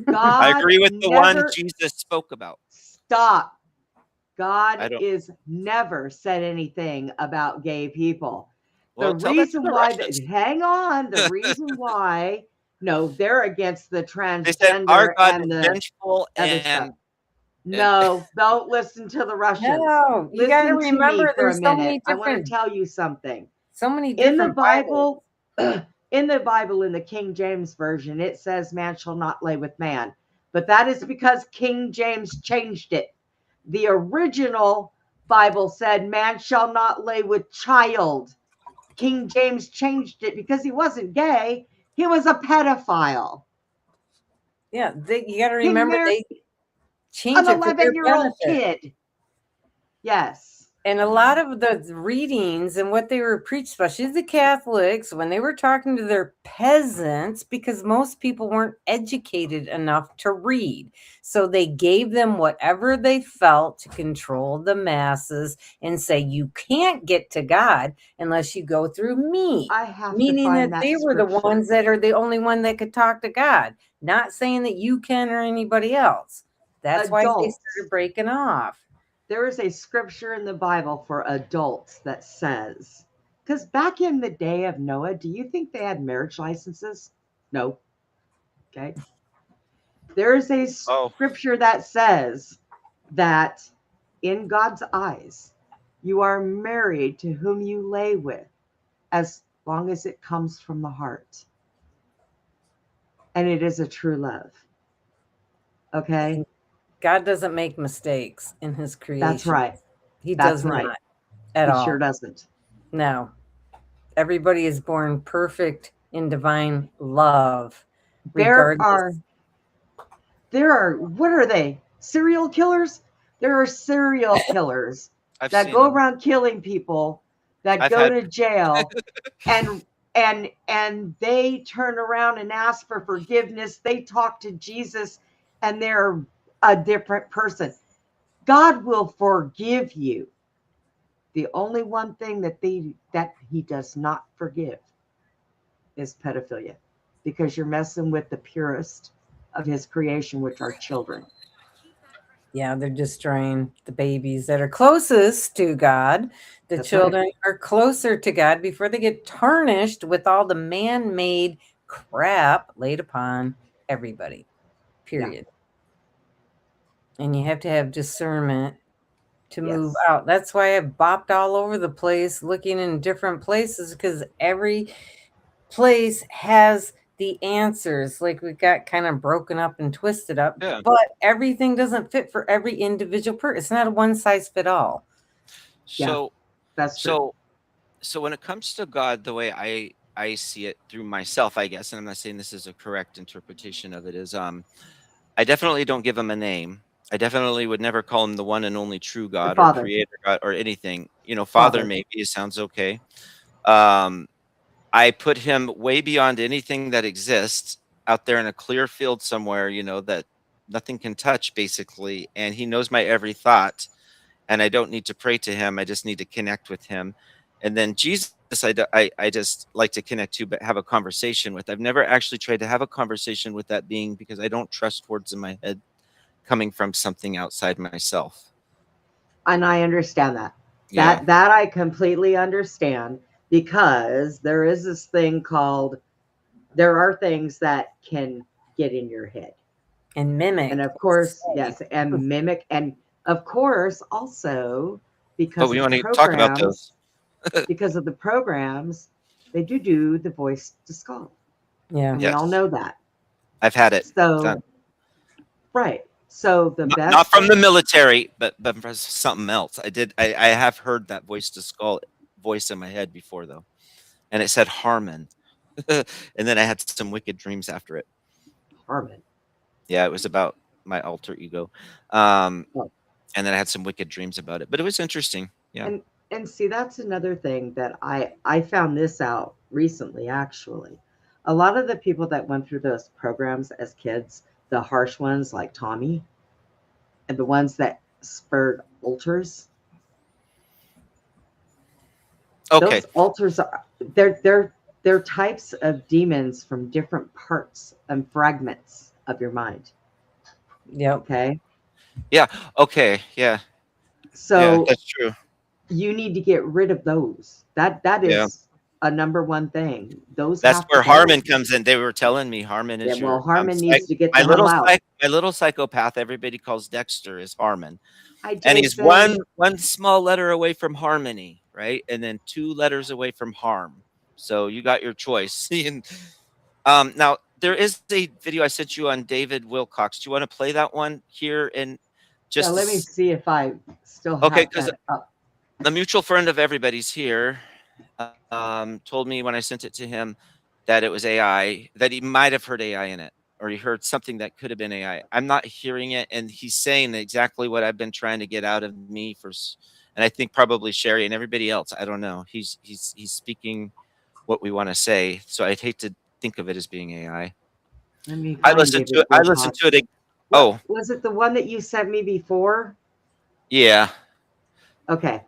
God I agree with the one never- Jesus spoke about. Stop. I God don't- is never said anything about gay people. Well, The tell that to reason the why, Russians. hang on, the reason why, no, they're against the They said our transgender God and is the vengeful other stuff. and No, don't listen to the Russians. No, you got to Listen to me remember for a there's so many minute. I want to different, tell you something. so many In the different Bibles. Bible, in the King James Version, it says man shall not lay with man. But that is because King James changed it. The original Bible said man shall not lay with child. King James changed it because he wasn't gay. He was a pedophile. Yeah, you got to He remember married they changed an it for their 11-year-old benefit. kid. Yes. And a lot of the readings and what they were preached, especially the Catholics, when they were talking to their peasants, because most people weren't educated enough to read. So they gave them whatever they felt to control the masses and say, you can't get to God unless you go through me. I have Meaning to find that they were the scripture. ones that are the only one that could talk to God, not saying that you can or anybody else. That's why they Adults. started breaking off. There is a scripture in the Bible for adults that says, because back in the day of Noah, do you think they had marriage licenses? No. Okay. There is a scripture that says that in God's eyes, you are married to whom you lay with as long as it comes from the heart. And it is a true love. Okay. God doesn't make mistakes in his creation. That's right. He That's does right. not at He all. sure doesn't. No. Everybody is born perfect in divine love. There Regardless. are, what are they? Serial killers? There are serial killers I've that seen go them. around killing people, that I've go had- to jail, and they turn around and ask for forgiveness. They talk to Jesus, and they're a different person. God will forgive you. The only one thing that he does not forgive is pedophilia, because you're messing with the purest of his creation, which are children. Yeah, they're destroying the babies that are closest to God. The That's children are closer to God before they get tarnished with all the man-made crap laid upon everybody. Period. And you have to have discernment to move Yes. out. That's why I bopped all over the place looking in different places, because every place has the answers. Like we got kind of broken up and twisted up, Yeah. but everything doesn't fit for every individual person. It's not a one size fit all. So That's true. so when it comes to God, the way I see it through myself, I guess, and I'm not saying this is a correct interpretation of it, is I definitely don't give him a name. I definitely would never call him the one and only true God or Father. creator God or anything. Father, Father. maybe it sounds okay. I put him way beyond anything that exists out there in a clear field somewhere, that nothing can touch basically. And he knows my every thought, and I don't need to pray to him. I just need to connect with him. And then Jesus, I just like to connect to, but have a conversation with. I've never actually tried to have a conversation with that being because I don't trust words in my head coming from something outside myself. And I understand that. Yeah. That I completely understand, because there is this thing called, there are things that can get in your head. And mimic. And of course, yes, and mimic. And of course, also because But we of want the to talk about programs, those. because of the programs, they do the voice to skull, Yeah. and we all Yes. know that. I've had it So, done. right. So the Not best from the thing, military, but for something else. I have heard that voice to skull voice in my head before though, and it said Harmon, and then I had some wicked dreams after it. Harmon. Yeah, it was about my alter ego, and Oh. then I had some wicked dreams about it. But it was interesting. Yeah. And see, that's another thing that I found this out recently. Actually, a lot of the people that went through those programs as kids, the harsh ones like Tommy, and the ones that spurred alters, Okay. those alters are they're types of demons from different parts and fragments of your mind. Yep. Okay, Okay. Yeah. so That's true. you need to get rid of those. That Yeah. is a number one thing. Those That's have to where go. Harmon comes in. They were telling me Harmon Yeah, is well, your Harmon psych- needs to get the my little hell out. my little psychopath. Everybody calls Dexter is Harmon, I and he's Jason, one small letter away from harmony, right? And then 2 letters away from harm. So you got your choice. And now there is a video I sent you on David Wilcox. Do you want to play that one here? And Yeah, just let me see if I still have Okay, 'cause that up. the mutual friend of everybody's here told me when I sent it to him that it was AI, that he might have heard AI in it, or he heard something that could have been AI. I'm not hearing it, and he's saying exactly what I've been trying to get out of me and I think probably Sherry and everybody else. I don't know. He's speaking what we want to say, so I'd hate to think of it as being AI. Let me I find listened to David it. I listened Wilcox. to it. What- Oh, was it the one that you sent me before? yeah. Okay.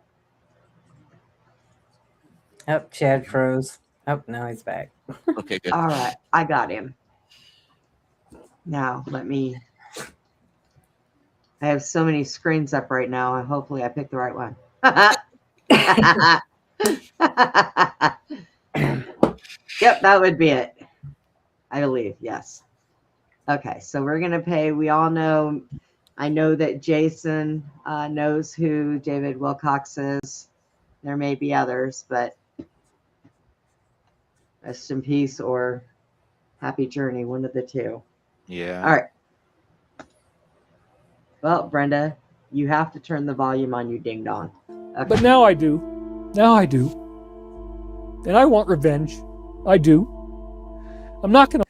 Oh, Chad froze. Oh, now he's back. Okay, good. All right. I got him. Now, let me. I have so many screens up right now, and hopefully I picked the right one. Yep, that would be it. I believe, yes. Okay, so we're going to pay. We all know, I know that Jason knows who David Wilcox is. There may be others, but rest in peace or happy journey, one of the two. Yeah. All right. Well, Brenda, you have to turn the volume on, you ding dong. Okay. But now I do. Now I do. And I want revenge. I do. I'm not gonna.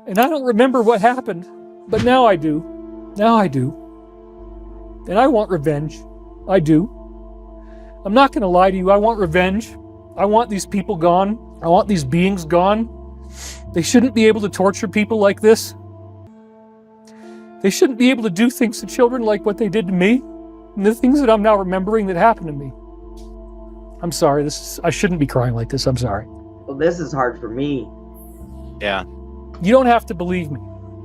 And I don't remember what happened. But now I do. Now I do. And I want revenge. I do. I'm not gonna lie to you. I want revenge. I want these people gone. I want these beings gone. They shouldn't be able to torture people like this. They shouldn't be able to do things to children like what they did to me. And the things that I'm now remembering that happened to me. I'm sorry. I shouldn't be crying like this. I'm sorry. Well, this is hard for me. Yeah. You don't have to believe me.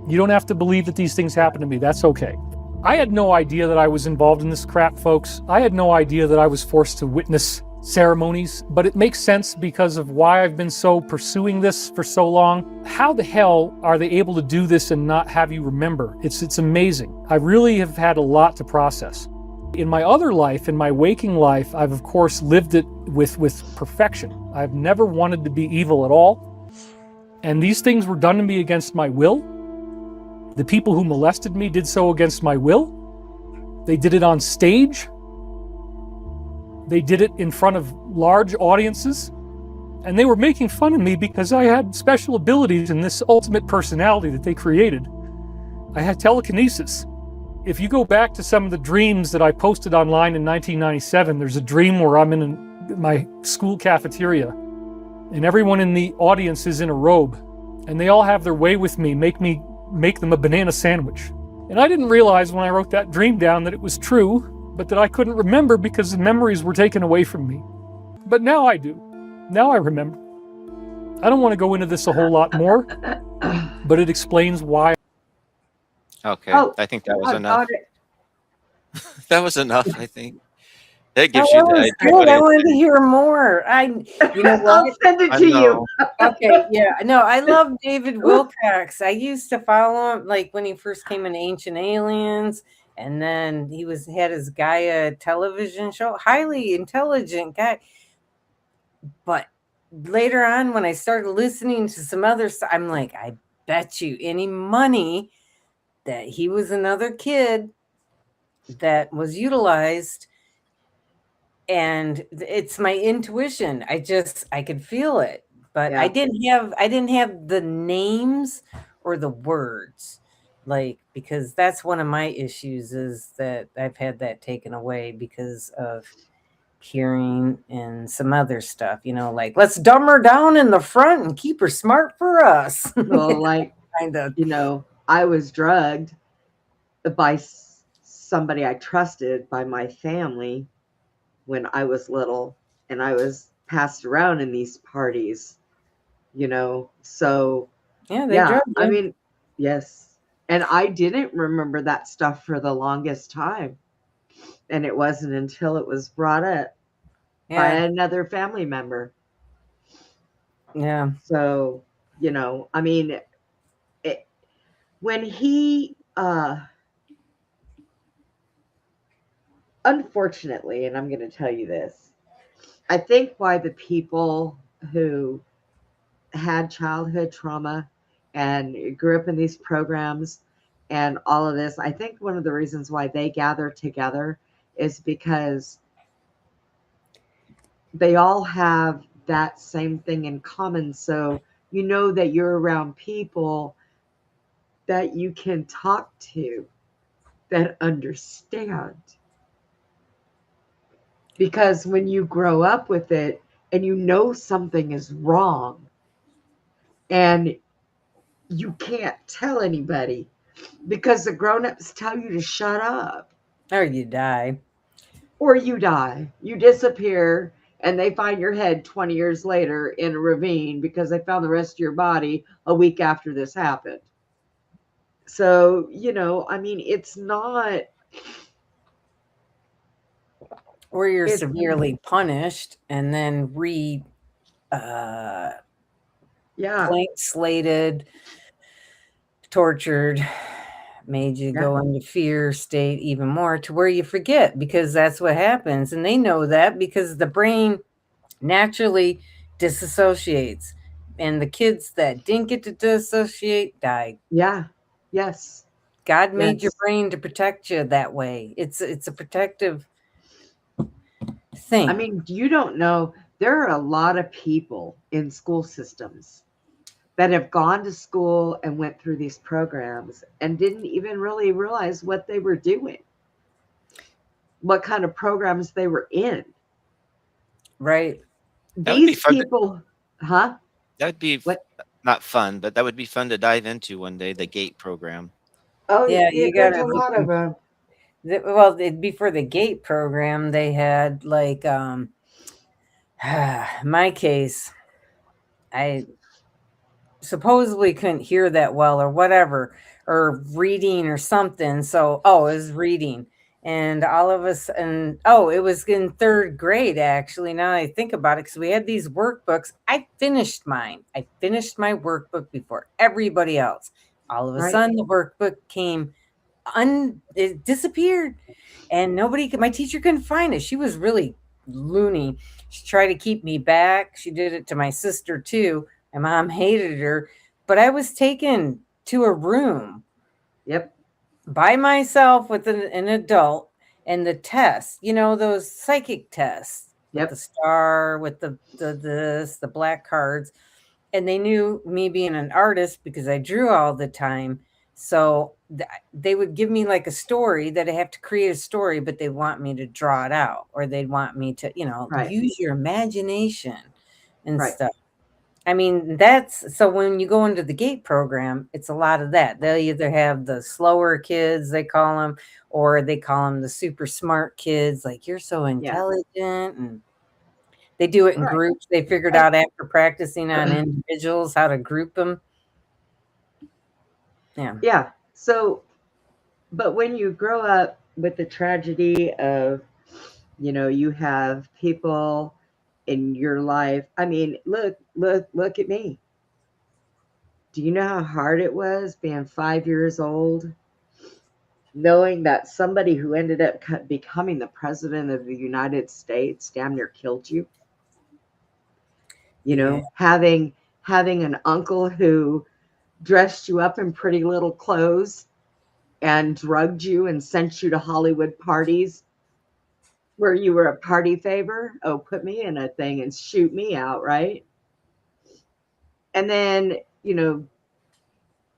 You don't have to believe that these things happen to me. That's okay. I had no idea that I was involved in this crap, folks. I had no idea that I was forced to witness ceremonies, but it makes sense because of why I've been so pursuing this for so long. How the hell are they able to do this and not have you remember? It's amazing. I really have had a lot to process. In my other life, in my waking life, I've of course lived it with perfection. I've never wanted to be evil at all. And these things were done to me against my will. The people who molested me did so against my will. They did it on stage. They did it in front of large audiences. And they were making fun of me because I had special abilities in this ultimate personality that they created. I had telekinesis. If you go back to some of the dreams that I posted online in 1997, there's a dream where I'm in my school cafeteria and everyone in the audience is in a robe and they all have their way with me, make them a banana sandwich. And I didn't realize when I wrote that dream down that it was true, but that I couldn't remember because the memories were taken away from me. But now I do. Now I remember. I don't want to go into this a whole lot more, but it explains why. Okay. Oh, I think that was I enough. got it. That was enough, I think. That That gives you was the good. I idea. wanted to hear more. You know I'll what? send it I to you. know. Okay, yeah, no, I love David Wilcox. I used to follow him like when he first came in Ancient Aliens, And then he had his Gaia television show, highly intelligent guy. But later on, when I started listening to some other stuff, I'm like, I bet you any money that he was another kid that was utilized. And it's my intuition. I could feel it, but Yeah. I didn't have the names or the words, like, because that's one of my issues, is that I've had that taken away because of hearing and some other stuff, like, let's dumb her down in the front and keep her smart for us. Well, like, Kind of. I was drugged by somebody I trusted, by my family, when I was little, and I was passed around in these parties, so Yeah, they yeah, drugged I you. mean, yes. And I didn't remember that stuff for the longest time. And it wasn't until it was brought up by Yeah, another family member. yeah, So, I mean, when he, unfortunately, and I'm going to tell you this, I think why the people who had childhood trauma and grew up in these programs and all of this, I think one of the reasons why they gather together is because they all have that same thing in common. So you know that you're around people that you can talk to, that understand. Because when you grow up with it and you know something is wrong and you can't tell anybody because the grown-ups tell you to shut up, or you die. or you die, you disappear, and they find your head 20 years later in a ravine because they found the rest of your body a week after this happened. So, I mean, it's not. Or you're It's severely punished and then yeah, blank slated, tortured, made you yeah, go into fear state even more, to where you forget, because that's what happens. And they know that because the brain naturally disassociates. And the kids that didn't get to dissociate died. yeah, yes, God made your yes. brain to protect you that way. It's a protective thing. I mean, you don't know. There are a lot of people in school systems that have gone to school and went through these programs and didn't even really realize what they were doing, what kind of programs they were in. Right. That would be These fun. people, huh? That would be What? not fun, but that would be fun to dive into one day. The GATE program. Oh, Yeah, yeah, you there's a gotta lot of them. well, before the GATE program, they had like my case, I supposedly couldn't hear that well or whatever, or reading or something. So, it was reading. And all of us, and it was in third grade, actually. Now I think about it, because we had these workbooks. I finished mine. I finished my workbook before everybody else. All of a Right. sudden, the workbook came, it disappeared, and my teacher couldn't find it. She was really loony. She tried to keep me back. She did it to my sister too. My mom hated her, but I was taken to a room Yep. by myself with an adult, and the tests, those psychic tests with the Yep. star, with the black cards. And they knew me being an artist because I drew all the time. So they would give me like a story that I have to create a story, but they want me to draw it out, or they'd want me to, Right. use your imagination and Right. stuff. I mean, so when you go into the GATE program, it's a lot of that. They'll either have the slower kids, they call them, or they call them the super smart kids. Like, you're so intelligent. And they do it in Right. groups. They figured out after practicing on individuals how to group them. Yeah. Yeah. So, but when you grow up with the tragedy of, you have people in your life. I mean, look at me. Do you know how hard it was being 5 years old knowing that somebody who ended up becoming the president of the United States damn near killed you. You know, having an uncle who dressed you up in pretty little clothes and drugged you and sent you to Hollywood parties where you were a party favor. Oh, put me in a thing and shoot me out, right? And then, you know,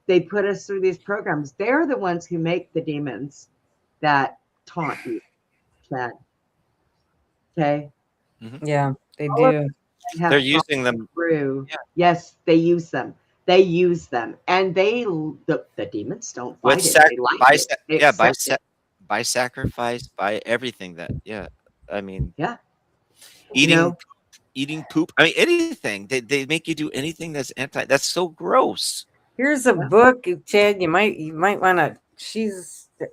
they put us through these programs. They're the ones who make the demons that taunt you, Chad. Okay? Yeah, they All of do. They're using them. Through. Yeah. Yes, they use them. They use them. And the demons don't fight With it. They like it. They accept it. by sacrifice, by everything that, I mean, Yeah. eating You know, eating poop. I mean, anything. They make you do anything that's that's so gross. Here's a book, Chad. You might want to.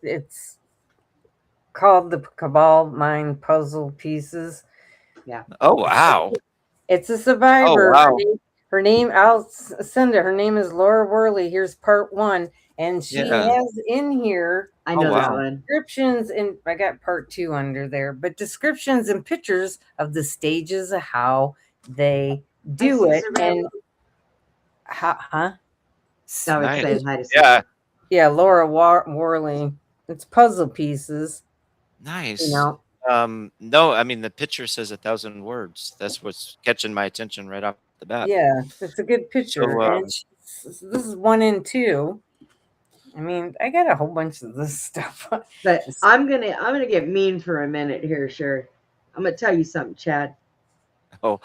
It's called The Cabal Mind Puzzle Pieces. yeah. Oh wow. It's a survivor. Oh, wow. Her name, I'll send it. Her name is Laura Worley. Here's part 1. And she has in here I know that wow. one. descriptions, and I got part 2 under there, but descriptions and pictures of the stages of how they do it. And how, I was Nice. saying hi to Yeah. yeah, Laura Worley. It's puzzle pieces. Nice. You know, No, I mean the picture says 1,000 words. That's what's catching my attention right off the bat. yeah, it's a good picture. So, And this is 1 and 2. I mean, I got a whole bunch of this stuff. But I'm gonna get mean for a minute here, sure. I'm gonna tell you something, Chad. Oh,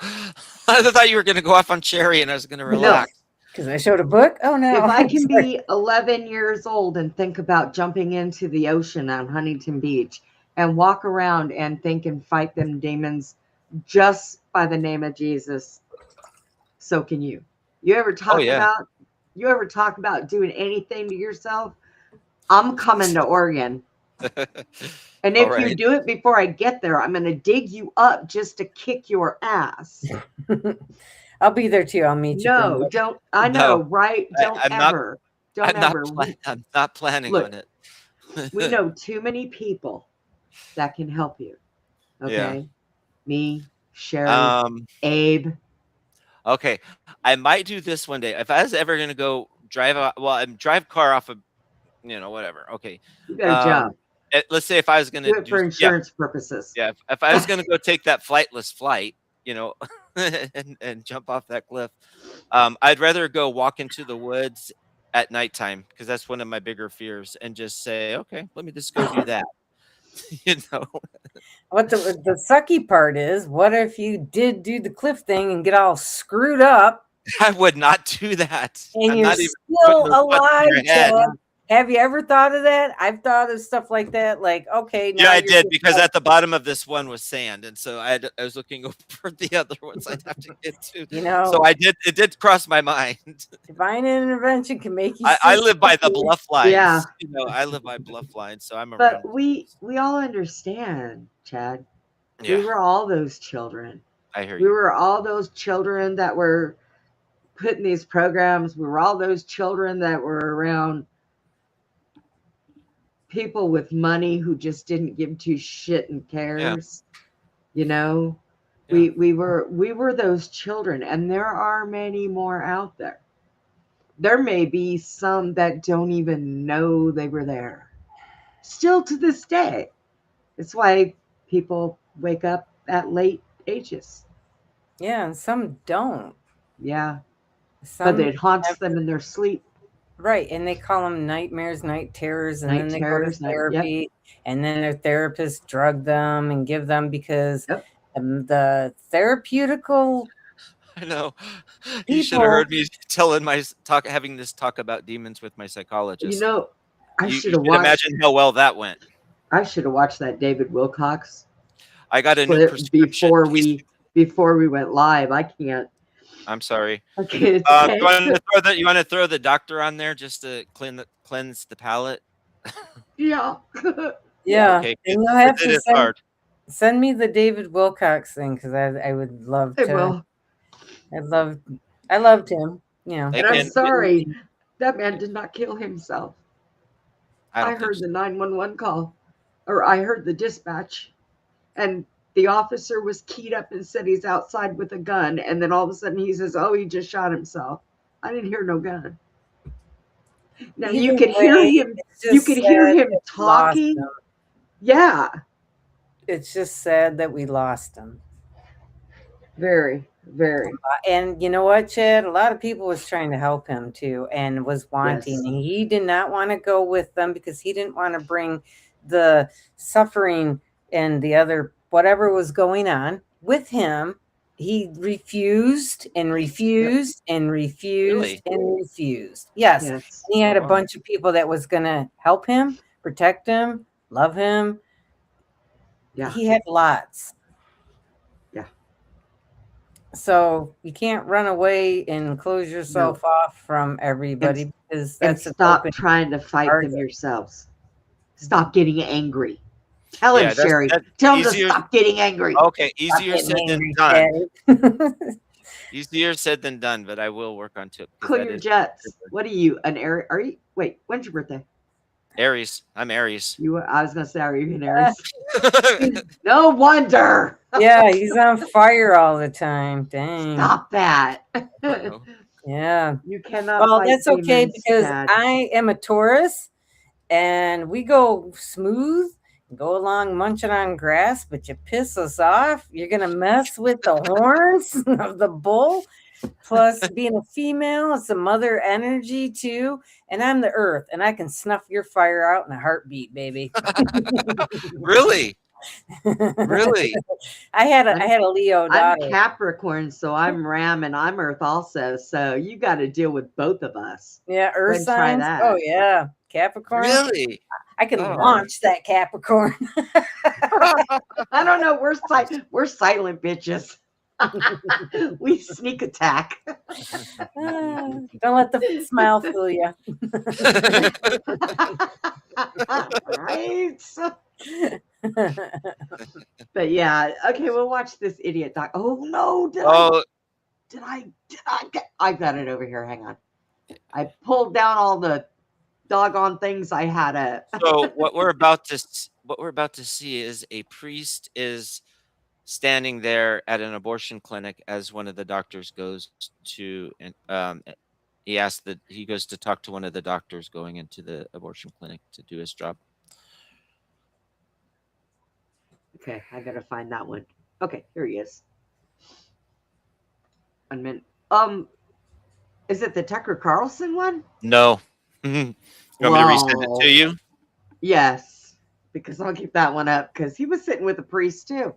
I thought you were going to go off on Cherry, and I was going to relax. Because I showed a book. Oh no! If I can be 11 years old and think about jumping into the ocean on Huntington Beach and walk around and think and fight them demons just by the name of Jesus, so can you. You ever talk about doing anything to yourself? I'm coming to Oregon. And if you do it before I get there, I'm going to dig you up just to kick your ass. I'll be there too. I'll meet you. No, don't. I know, right? Don't ever. I'm not planning on it. We know too many people that can help you. Okay. Yeah. Me, Sherry, Abe. Okay. I might do this one day. If I was ever going to go drive car off of, whatever. Okay. You got a job. Let's say if I was going to do it for insurance purposes. Yeah. If I was going to go take that flightless flight, and jump off that cliff, I'd rather go walk into the woods at nighttime, because that's one of my bigger fears, and just say, okay, let me just go do that. What the sucky part is, what if you did do the cliff thing and get all screwed up? I would not do that. And I'm you're not even still alive, Chad. Have you ever thought of that? I've thought of stuff like that. Like, okay, now I did, because at the bottom of this one was sand, and so I was looking over the other ones I'd have to get to. So it did cross my mind. Divine intervention can make you. I live by the bluff lines. Yeah, I live by bluff lines, so I'm around. But we all understand, Chad. Yeah. We were all those children. I hear you. We were all those children that were put in these programs. We were all those children that were around people with money who just didn't give two shit and cares. Yeah. We were those children, and there are many more out there. There may be some that don't even know they were there still to this day. It's why people wake up at late ages. Yeah, and some don't. Yeah, but it haunts them in their sleep. Right, and they call them nightmares, night terrors, and then they go to therapy, and then their therapist drug them and give them, because the therapeutical. I know. You should have heard me having this talk about demons with my psychologist. I should have watched. Imagine how well that went. I should have watched that David Wilcox. I got a new prescription before we went live. I can't. I'm sorry. Okay. You want to throw the doctor on there just to cleanse the palate? Yeah. Yeah. Okay. And you'll have to send me the David Wilcox thing, because I would love to. I will. I loved him. And I'm sorry, that man did not kill himself. I I don't think heard so. the 911 call, or I heard the dispatch, and the officer was keyed up and said he's outside with a gun. And then all of a sudden he says, "Oh, he just shot himself." I didn't hear no gun. Now you Either could hear way, him. it's You just could hear sad him that we lost talking. him. Yeah, It's just sad that we lost him. very, very. And you know what, Chad? A lot of people was trying to help him too, and was wanting. Yes. And he did not want to go with them because he didn't want to bring the suffering and the other whatever was going on with him. He refused and refused and refused Really? and refused. Yes, Yes. he had a Wow. bunch of people that was going to help him, protect him, love him. Yeah. He had lots. Yeah. So you can't run away and close yourself off from everybody because And that's an stop open trying to fight target. them yourselves. Stop getting angry. Tell him, Yeah, that's- Sherry. that's Tell him to easier- stop getting angry. Okay, Stop easier getting said than angry, done. Chad. Easier said than done, but I will work on it. Cool your jets. What are you? An Aries? Are you? Wait, when's your birthday? Aries. I'm Aries. I was gonna say, are you an Aries? No wonder. Yeah, he's on fire all the time. Dang. Stop that. Yeah. You cannot. Well, fight that's okay demons, because Dad. I am a Taurus and we go smooth, go along munching on grass, but you piss us off. You're going to mess with the horns of the bull. Plus, being a female, it's a mother energy too. And I'm the earth and I can snuff your fire out in a heartbeat, baby. Really? Really? I had a Leo I'm daughter. Capricorn, so I'm Ram and I'm Earth also. So you got to deal with both of us. Yeah, earth Then try signs. that. Oh yeah, Capricorn. Really? I can Oh. launch that Capricorn. I don't know. We're silent bitches. We sneak attack. Don't let the smile fool you. Right. But yeah, okay, we'll watch this idiot doc. Oh no, I got it over here. Hang on. I pulled down all the doggone things I had So what we're about to see is a priest is standing there at an abortion clinic as one of the doctors goes to, and he goes to talk to one of the doctors going into the abortion clinic to do his job. Okay, I gotta find that one. Okay, here he is. 1 minute. Is it the Tucker Carlson one? No. You want me to resend it to you? Yes, because I'll keep that one up because he was sitting with a priest too.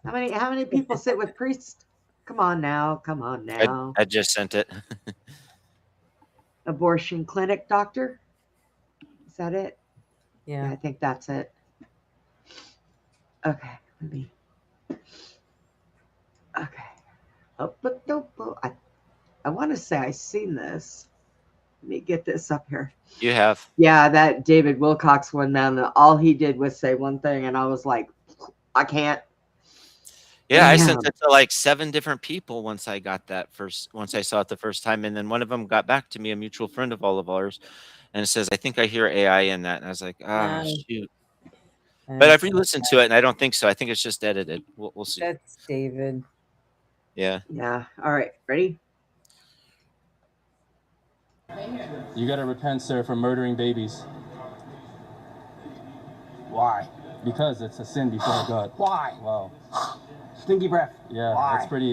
How many people sit with priests? Come on now. I just sent it. Abortion clinic doctor. Is that it? Yeah. I think that's it. Okay, let me. Okay. I want to say I seen this. Let me get this up here. You have. Yeah, that David Wilcox one, man. All he did was say one thing, and I was like, I can't. Yeah, I Damn. sent it to like 7 different people once I saw it the first time. And then one of them got back to me, a mutual friend of all of ours, and it says, I think I hear AI in that. And I was like, shoot. But I've re-listened to it and I don't think so. I think it's just edited. We'll see. That's David. Yeah. Yeah. All right. Ready? You gotta repent, sir, for murdering babies. Why? Because it's a sin before God. Why? Wow. Stinky breath. Yeah, Why? that's pretty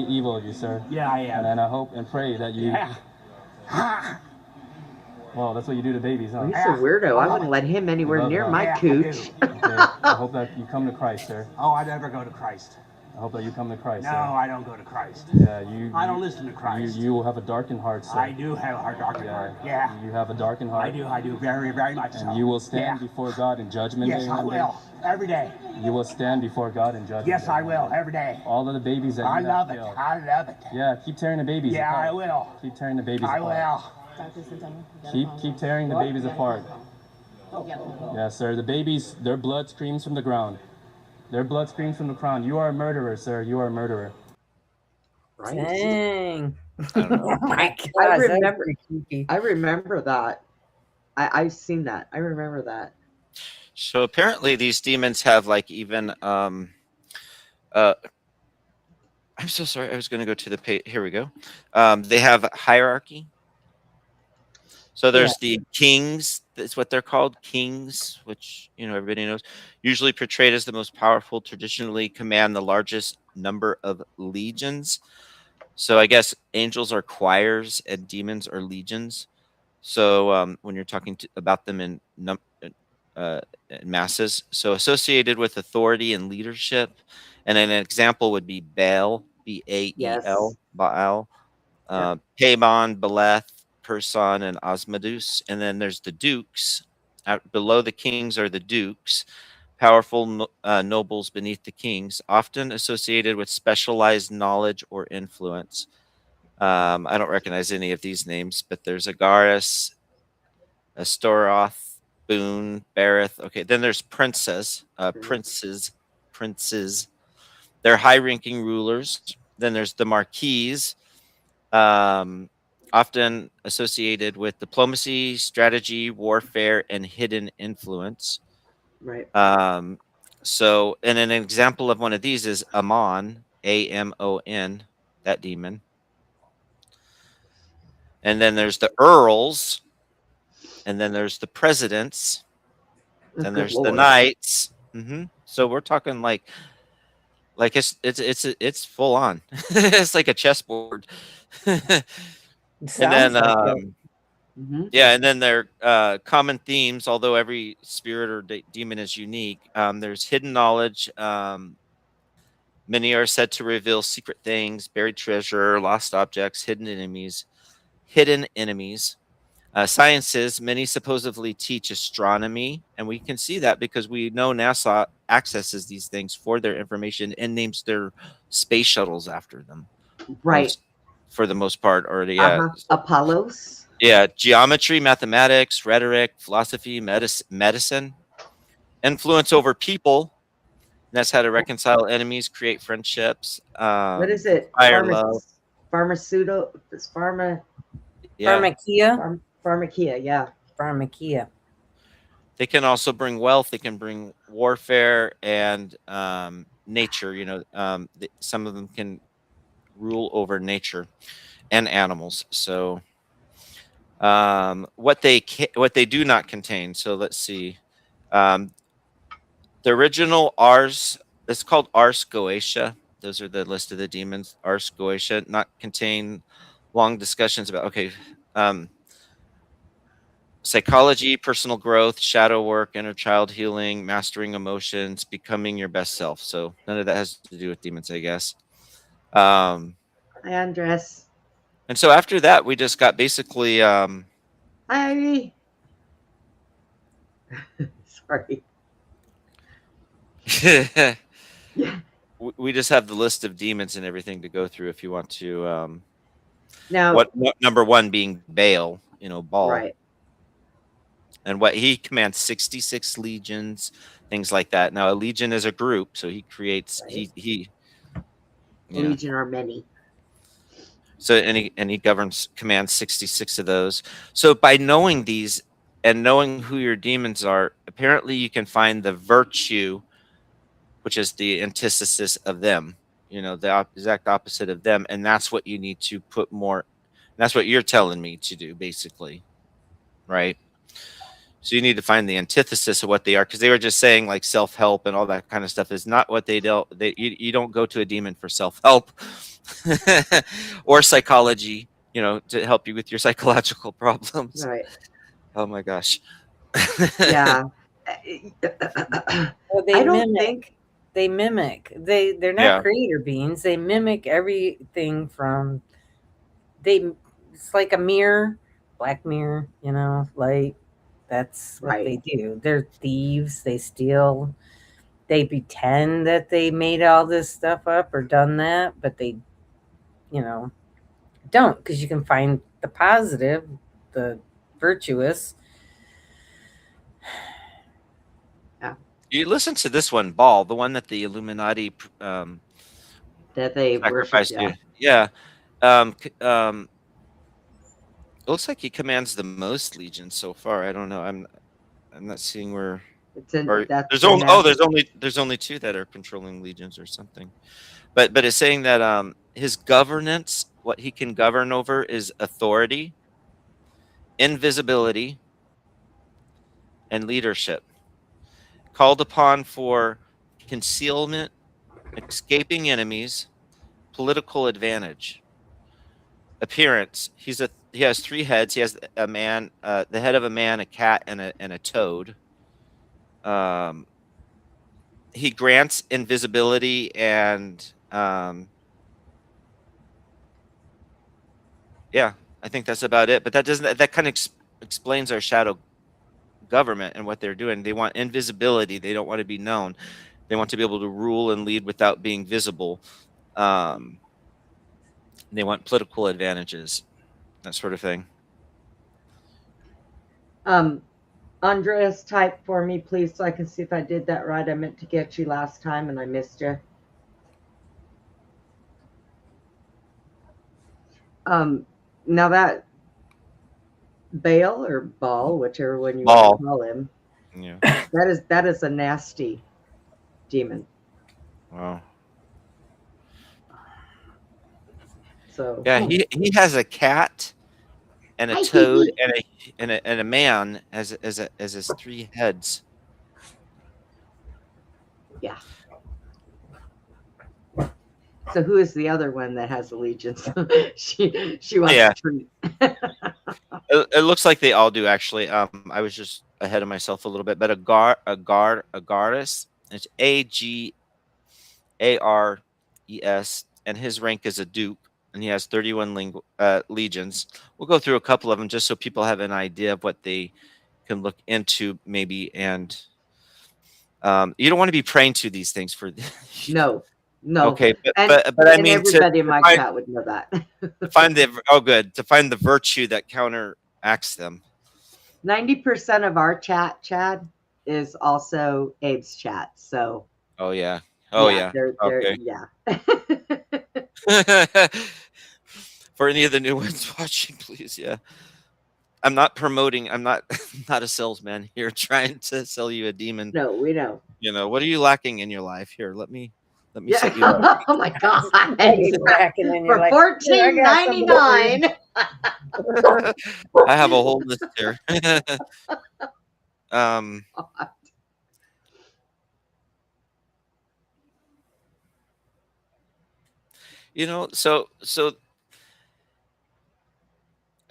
evil of you, sir. Yeah, I am. And I hope and pray that you. Yeah. Well, that's what you do to babies, huh? He's a weirdo. I wouldn't let him anywhere Love near that. my Yeah, I cooch. do. Okay. I hope that you come to Christ, sir. Oh, I never go to Christ. I hope that you come to Christ, No, sir. I don't go to Christ. Yeah, you. I don't listen to Christ. You will have a darkened heart, sir. I do have a heart, darkened heart. Yeah. You have a darkened heart. I do very, very much so. And you will stand Yeah. before God in judgment Yes, day I one day. will. Every day. You will stand before God in judgment Yes, day I one will. day. Every day. All of the babies that I you love have it. killed. I love it. Yeah, keep tearing the babies Yeah, apart. I will. Keep tearing the babies I apart. will. Keep tearing the babies apart. Yeah, sir. The babies, their blood screams from the ground. Their blood screams from the ground. You are a murderer, sir. You are a murderer. Right? Dang. I don't know. Oh my gosh, I that's remember. pretty creepy. I remember that. I've seen that. I remember that. So apparently these demons have like even I'm so sorry. I was going to go to the page. Here we go. They have hierarchy. So there's the kings. That's what they're called, kings, which everybody knows. Usually portrayed as the most powerful, traditionally command the largest number of legions. So I guess angels are choirs and demons are legions. So when you're talking about them in masses, so associated with authority and leadership, and an example would be Baal, Bael, Yes. Baal, Pabon, Beleth, Person, and Osmodeus. And then there's the dukes. Out below the kings are the dukes, powerful nobles beneath the kings, often associated with specialized knowledge or influence. I don't recognize any of these names, but there's Agaris, Astoroth, Boone, Bareth. Okay, then there's princes. They're high-ranking rulers. Then there's the marquis, often associated with diplomacy, strategy, warfare, and hidden influence. Right. So, and an example of one of these is Amon, Amon, that demon. And then there's the earls, and then there's the presidents, and Good there's the Lord. knights. So we're talking like it's full on. It's like a chessboard. And then Sounds like it. Mhm. yeah, and then there common themes. Although every spirit or demon is unique, there's hidden knowledge. Many are said to reveal secret things, buried treasure, lost objects, hidden enemies. Sciences, many supposedly teach astronomy, and we can see that because we know NASA accesses these things for their information and names their space shuttles after them. Right. For the most part, already. Apollos. Yeah, geometry, mathematics, rhetoric, philosophy, medicine, influence over people. That's how to reconcile enemies, create friendships. What is it? Fire love. Pharmaceutical. It's pharma. Yeah. Pharmakia. Yeah. Pharmakia. They can also bring wealth. They can bring warfare and nature. Some of them can rule over nature and animals. So what they do not contain. So let's see. The original Ars, it's called Ars Goetia. Those are the list of the demons. Ars Goetia not contain long discussions about psychology, personal growth, shadow work, inner child healing, mastering emotions, becoming your best self. So none of that has to do with demons, I guess. Hi, Andres. And so after that, we just got basically Hi, Ivy. Sorry. Yeah. We just have the list of demons and everything to go through if you want to. Now, what number one being Baal, Baal. Right. And what he commands 66 legions, things like that. Now a legion is a group, so he creates Legion are many. So and he commands 66 of those. So by knowing these and knowing who your demons are, apparently you can find the virtue, which is the antithesis of them, the exact opposite of them. And that's what you need to put more. That's what you're telling me to do, basically. Right. So you need to find the antithesis of what they are, because they were just saying like self-help and all that kind of stuff is not what they do. You don't go to a demon for self-help or psychology, to help you with your psychological problems. Right. Oh my gosh. Yeah. Well, they I don't mimic. think They mimic. They're not creator beings. They mimic everything from. It's like a mirror, black mirror. Like. That's what they do. They're thieves. They steal. They pretend that they made all this stuff up or done that, but they, don't, because you can find the positive, the virtuous. Yeah. You listen to this one, Baal, the one that the Illuminati that they sacrificed. Worship, yeah. It looks like he commands the most legions so far. I don't know. I'm not seeing where. It's in Or that's there's the only nav- there's only 2 that are controlling legions or something. But it's saying that his governance, what he can govern over, is authority, invisibility, and leadership. Called upon for concealment, escaping enemies, political advantage. Appearance. He has 3 heads. He has a man, the head of a man, a cat, and a toad. He grants invisibility and yeah, I think that's about it. But that kind of explains our shadow government and what they're doing. They want invisibility. They don't want to be known. They want to be able to rule and lead without being visible. They want political advantages, that sort of thing. Andreas, type for me, please, so I can see if I did that right. I meant to get you last time and I missed you. Now that Baal or Baal, whichever one you want to call him, Yeah. that is a nasty demon. Wow. So Yeah, he has a cat and a toad and a man as his 3 heads. Yeah. So who is the other one that has allegiance? she wants Yeah. to treat. It looks like they all do actually. I was just ahead of myself a little bit, but Agares, it's Agares, and his rank is a duke, and he has 31 legions. We'll go through a couple of them just so people have an idea of what they can look into, maybe. And you don't want to be praying to these things for. No. Okay, but I and mean, everybody in my chat would know that. to find the virtue that counteracts them. 90% of our chat, Chad, is also Abe's chat. So Oh yeah. they're Okay. yeah. For any of the new ones watching, please, yeah. I'm not promoting. I'm not a salesman here trying to sell you a demon. No, we know. You know, what are you lacking in your life? Here, let me set you Yeah. up. Oh my god. For For $14.99. I have a whole list here. You know, so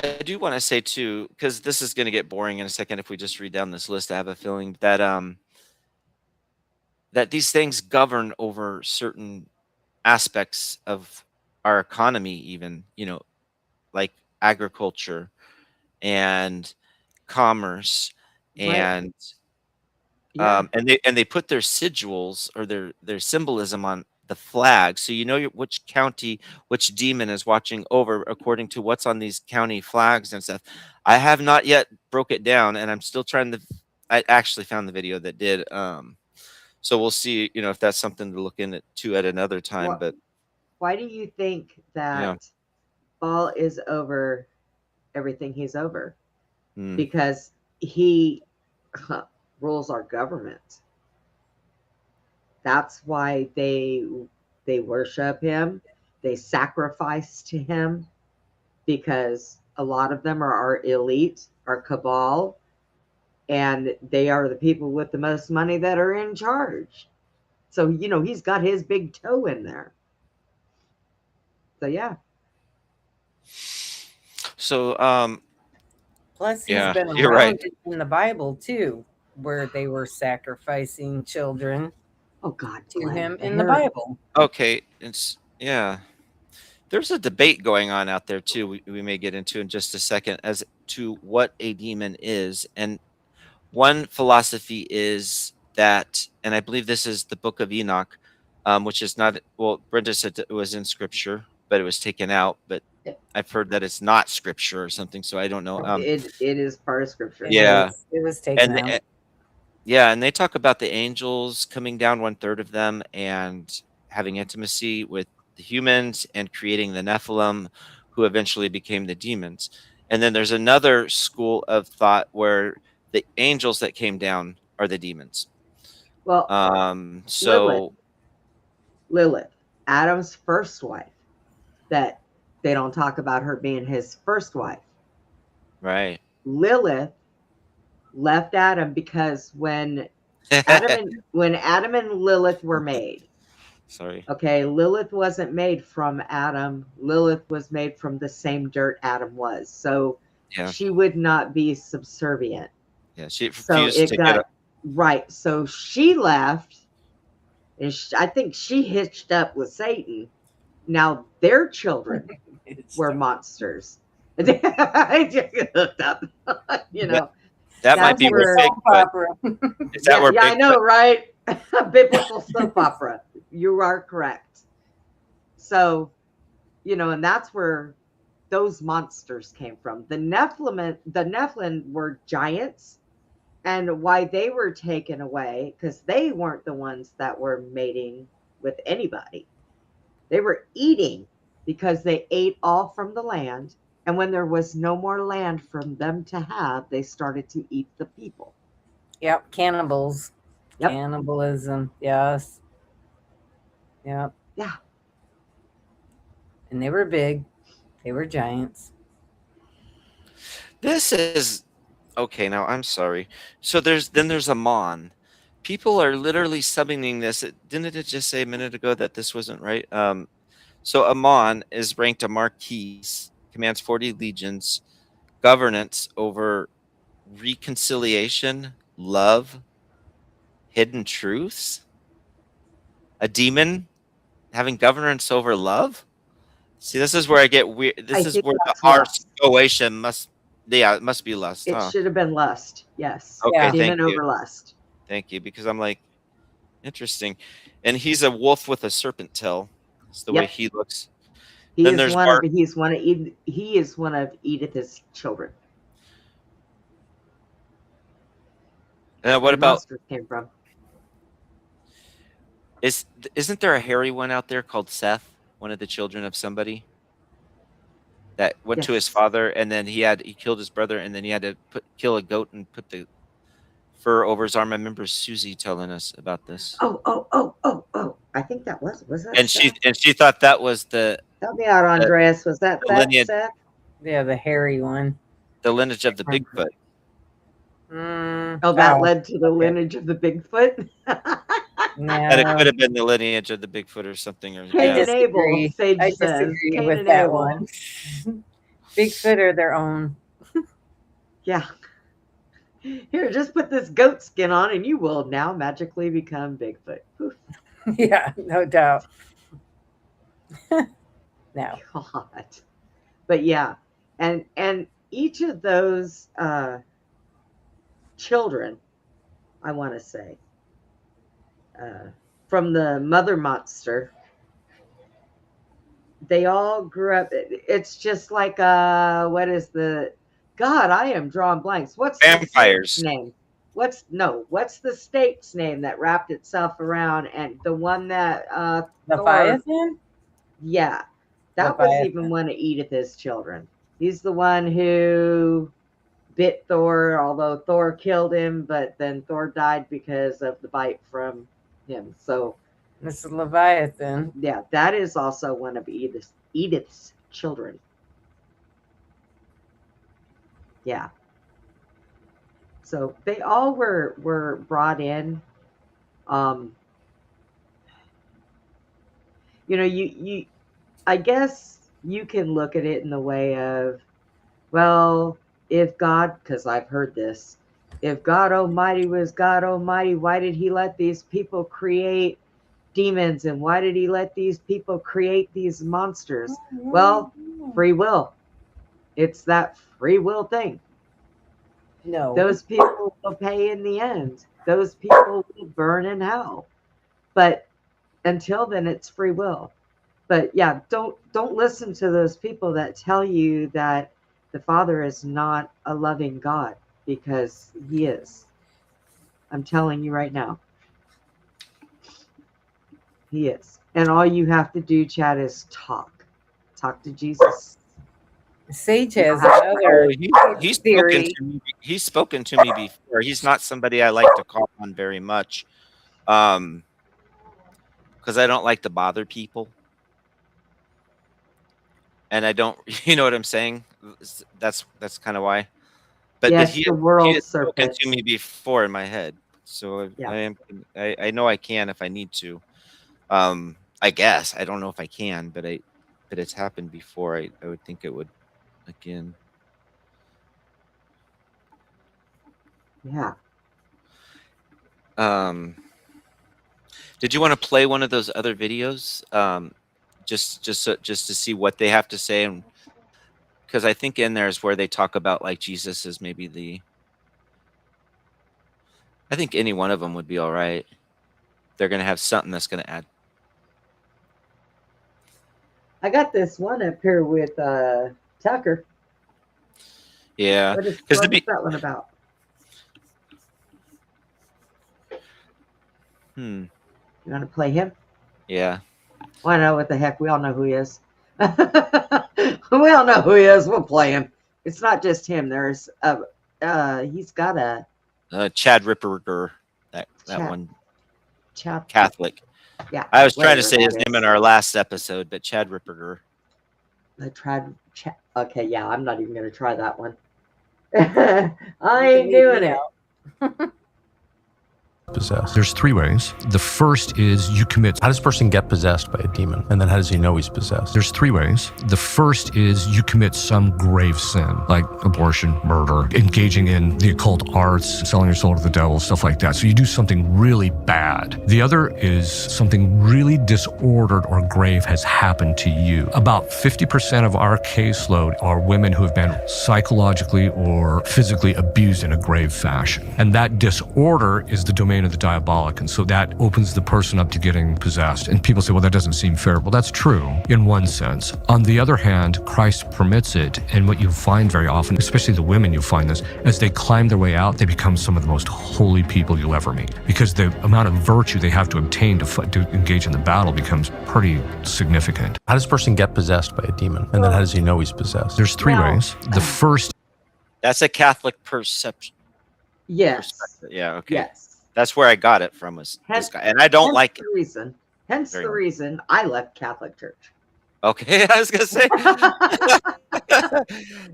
I do want to say too, because this is going to get boring in a second if we just read down this list. I have a feeling that that these things govern over certain aspects of our economy, even, you know, like agriculture and commerce, and Yeah. and they put their sigils or their symbolism on the flag, so you know which county, which demon is watching over according to what's on these county flags and stuff. I have not yet broke it down, and I'm still trying to. I actually found the video that did. So we'll see, you know, if that's something to look into at another time. Well, but why do you think that Baal is over everything he's over? Because he rules our government. That's why they worship him. They sacrifice to him, because a lot of them are our elite, our cabal, and they are the people with the most money that are in charge. So, you know, he's got his big toe in there. So yeah. So Plus, he's yeah, been you're around right. in the Bible too, where they were sacrificing children to him in the Bible. Okay, it's there's a debate going on out there too. We may get into in just a second as to what a demon is, and one philosophy is that, and I believe this is the Book of Enoch, which is not, well, Brenda said it was in Scripture, but it was taken out. But I've heard that it's not Scripture or something, so I don't know. It is part of Scripture. Yeah, it was taken out. Yeah, and they talk about the angels coming down, 1/3 of them, and having intimacy with the humans and creating the Nephilim, who eventually became the demons. And then there's another school of thought where the angels that came down are the demons. Well, So Lilith, Adam's first wife, that they don't talk about her being his first wife. right. Lilith left Adam because when Adam and Lilith were made, Sorry. okay, Lilith wasn't made from Adam. Lilith was made from the same dirt Adam was. So Yeah. she would not be subservient. Yeah, she So refused it to got get up. right. So she left, and I think she hitched up with Satan. Now their children were monsters. I just hooked up, you know. That might That's be where- where Soap opera. Is that where yeah, I Bigfoot- know, right? Biblical soap opera. You are correct. So, you know, and that's where those monsters came from. The Nephilim were giants, and why they were taken away, because they weren't the ones that were mating with anybody. They were eating because they ate all from the land. And when there was no more land for them to have, they started to eat the people. Yep, cannibals. Yep. Cannibalism. Yes. Yep. Yeah. And they were big. They were giants. This is okay. Now I'm sorry. So there's Amon. People are literally summoning this. Didn't it just say a minute ago that this wasn't right? So Amon is ranked a marquis, commands 40 legions, governance over reconciliation, love, hidden truths. A demon having governance over love. See, this is where I get weird. This is think where the that's R lust. situation must. Yeah, it must be lust. It Huh? should have been lust. Yes. Okay, Yeah. Demon thank you. over lust. Thank you, because I'm like, interesting. And he's a wolf with a serpent tail. That's the way Yep. he looks. He Then is there's one Mark. of he is one of Edith's children. What Where about monsters came from? isn't there a hairy one out there called Seth, one of the children of somebody that went to his Yes. father, and then he killed his brother, and then he had to kill a goat and put the fur over his arm. I remember Susie telling us about this, Oh. I think that was that and Seth? she thought that was the Help me out, Andreas. Was that the lineage- Seth? Yeah, the hairy one. lineage of the Bigfoot. Oh, that Oh, led to the okay. lineage of the Bigfoot. And it No, could have been the lineage of the Bigfoot or something. Or Cain I and Abel, disagree. Sage I says. disagree Cain with and that Abel. one. Bigfoot are their own. Yeah. Here, just put this goat skin on and you will now magically become Bigfoot. Poof. Yeah, no doubt. No. God. But yeah. And each of those children, I want to say, from the mother monster, they all grew up. It's just like what is the God? I am drawing blanks. What's Vampires. the snake's name? What's the snake's name that wrapped itself around, and the one that Leviathan? yeah, that was Leviathan. even one of Edith's children. He's the one who bit Thor, although Thor killed him, but then Thor died because of the bite from him. So This is Leviathan. yeah, that is also one of Edith's children. Yeah. So they all were brought in. You know, you I guess you can look at it in the way of, well, if God, because I've heard this, if God Almighty was God Almighty, why did he let these people create demons, and why did he let these people create these monsters? Well, free will. It's that free will thing. No. Those people will pay in the end. Those people will burn in hell. But until then, it's free will. But yeah, don't listen to those people that tell you that the Father is not a loving God, because he is. I'm telling you right now. He is. And all you have to do, Chad, is talk. Talk to Jesus. Sage has Oh, another he's spoken theory. to me. He's spoken to me before. He's not somebody I like to call on very much, because I don't like to bother people, and I don't. You know what I'm saying? That's kind of why. But Yes, he the world has spoken serpent. to me before in my head, so Yeah. I know I can if I need to. I guess I don't know if I can, but it's happened before. I would think it would again. Yeah. Did you want to play one of those other videos? Just to see what they have to say, and because I think in there is where they talk about like Jesus is maybe the. I think any one of them would be all right. They're gonna have something that's gonna add. I got this one up here with Tucker. Yeah, What is that one about? Hmm. You want to play him? Yeah. Well, I know what the heck. We all know who he is. We all know who he is. We'll play him. It's not just him. There's he's got a Chad Ripperger, that Chad- one Chad. Catholic. Yeah. I was trying to whatever say his that name is. in our last episode, but Chad Ripperger. Okay, yeah, I'm not even gonna try that one. I ain't doing it. Possessed. There's three ways. The first is you commit. How does a person get possessed by a demon? And then how does he know he's possessed? There's three ways. The first is you commit some grave sin, like abortion, murder, engaging in the occult arts, selling your soul to the devil, stuff like that. So you do something really bad. The other is something really disordered or grave has happened to you. About 50% of our caseload are women who have been psychologically or physically abused in a grave fashion. And that disorder is the domain of the diabolic, and so that opens the person up to getting possessed. And people say, well, that doesn't seem fair. Well, that's true in one sense. On the other hand, Christ permits it, and what you find very often, especially the women, you find this, as they climb their way out, they become some of the most holy people you'll ever meet, because the amount of virtue they have to obtain to engage in the battle becomes pretty significant. How does a person get possessed by a demon? And then how does he know he's possessed? There's three ways. The first. That's a Catholic perception. Yes. Perspective. Yeah. Okay. Yes. That's where I got it from. Was this guy, and I don't like it. Hence the reason I left Catholic Church. Okay, I was gonna say.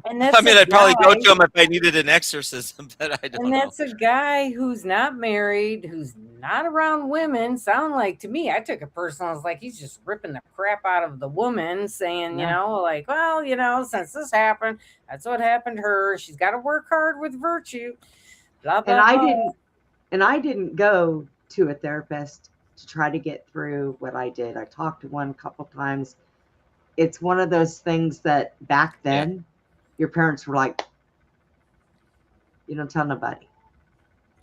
And that's I mean, I'd probably go guy- to him if I needed an exorcism, but I don't And know. that's a guy who's not married, who's not around women. Sound like to me, I took it personal. I was like, he's just ripping the crap out of the woman, saying, you know, like, well, you know, since this happened, that's what happened to her. She's got to work hard with virtue. Blah, blah, And I didn't go to a therapist to try to get through what I did. I talked to one a couple times. It's one of those things that back then, your parents were like, you don't tell nobody.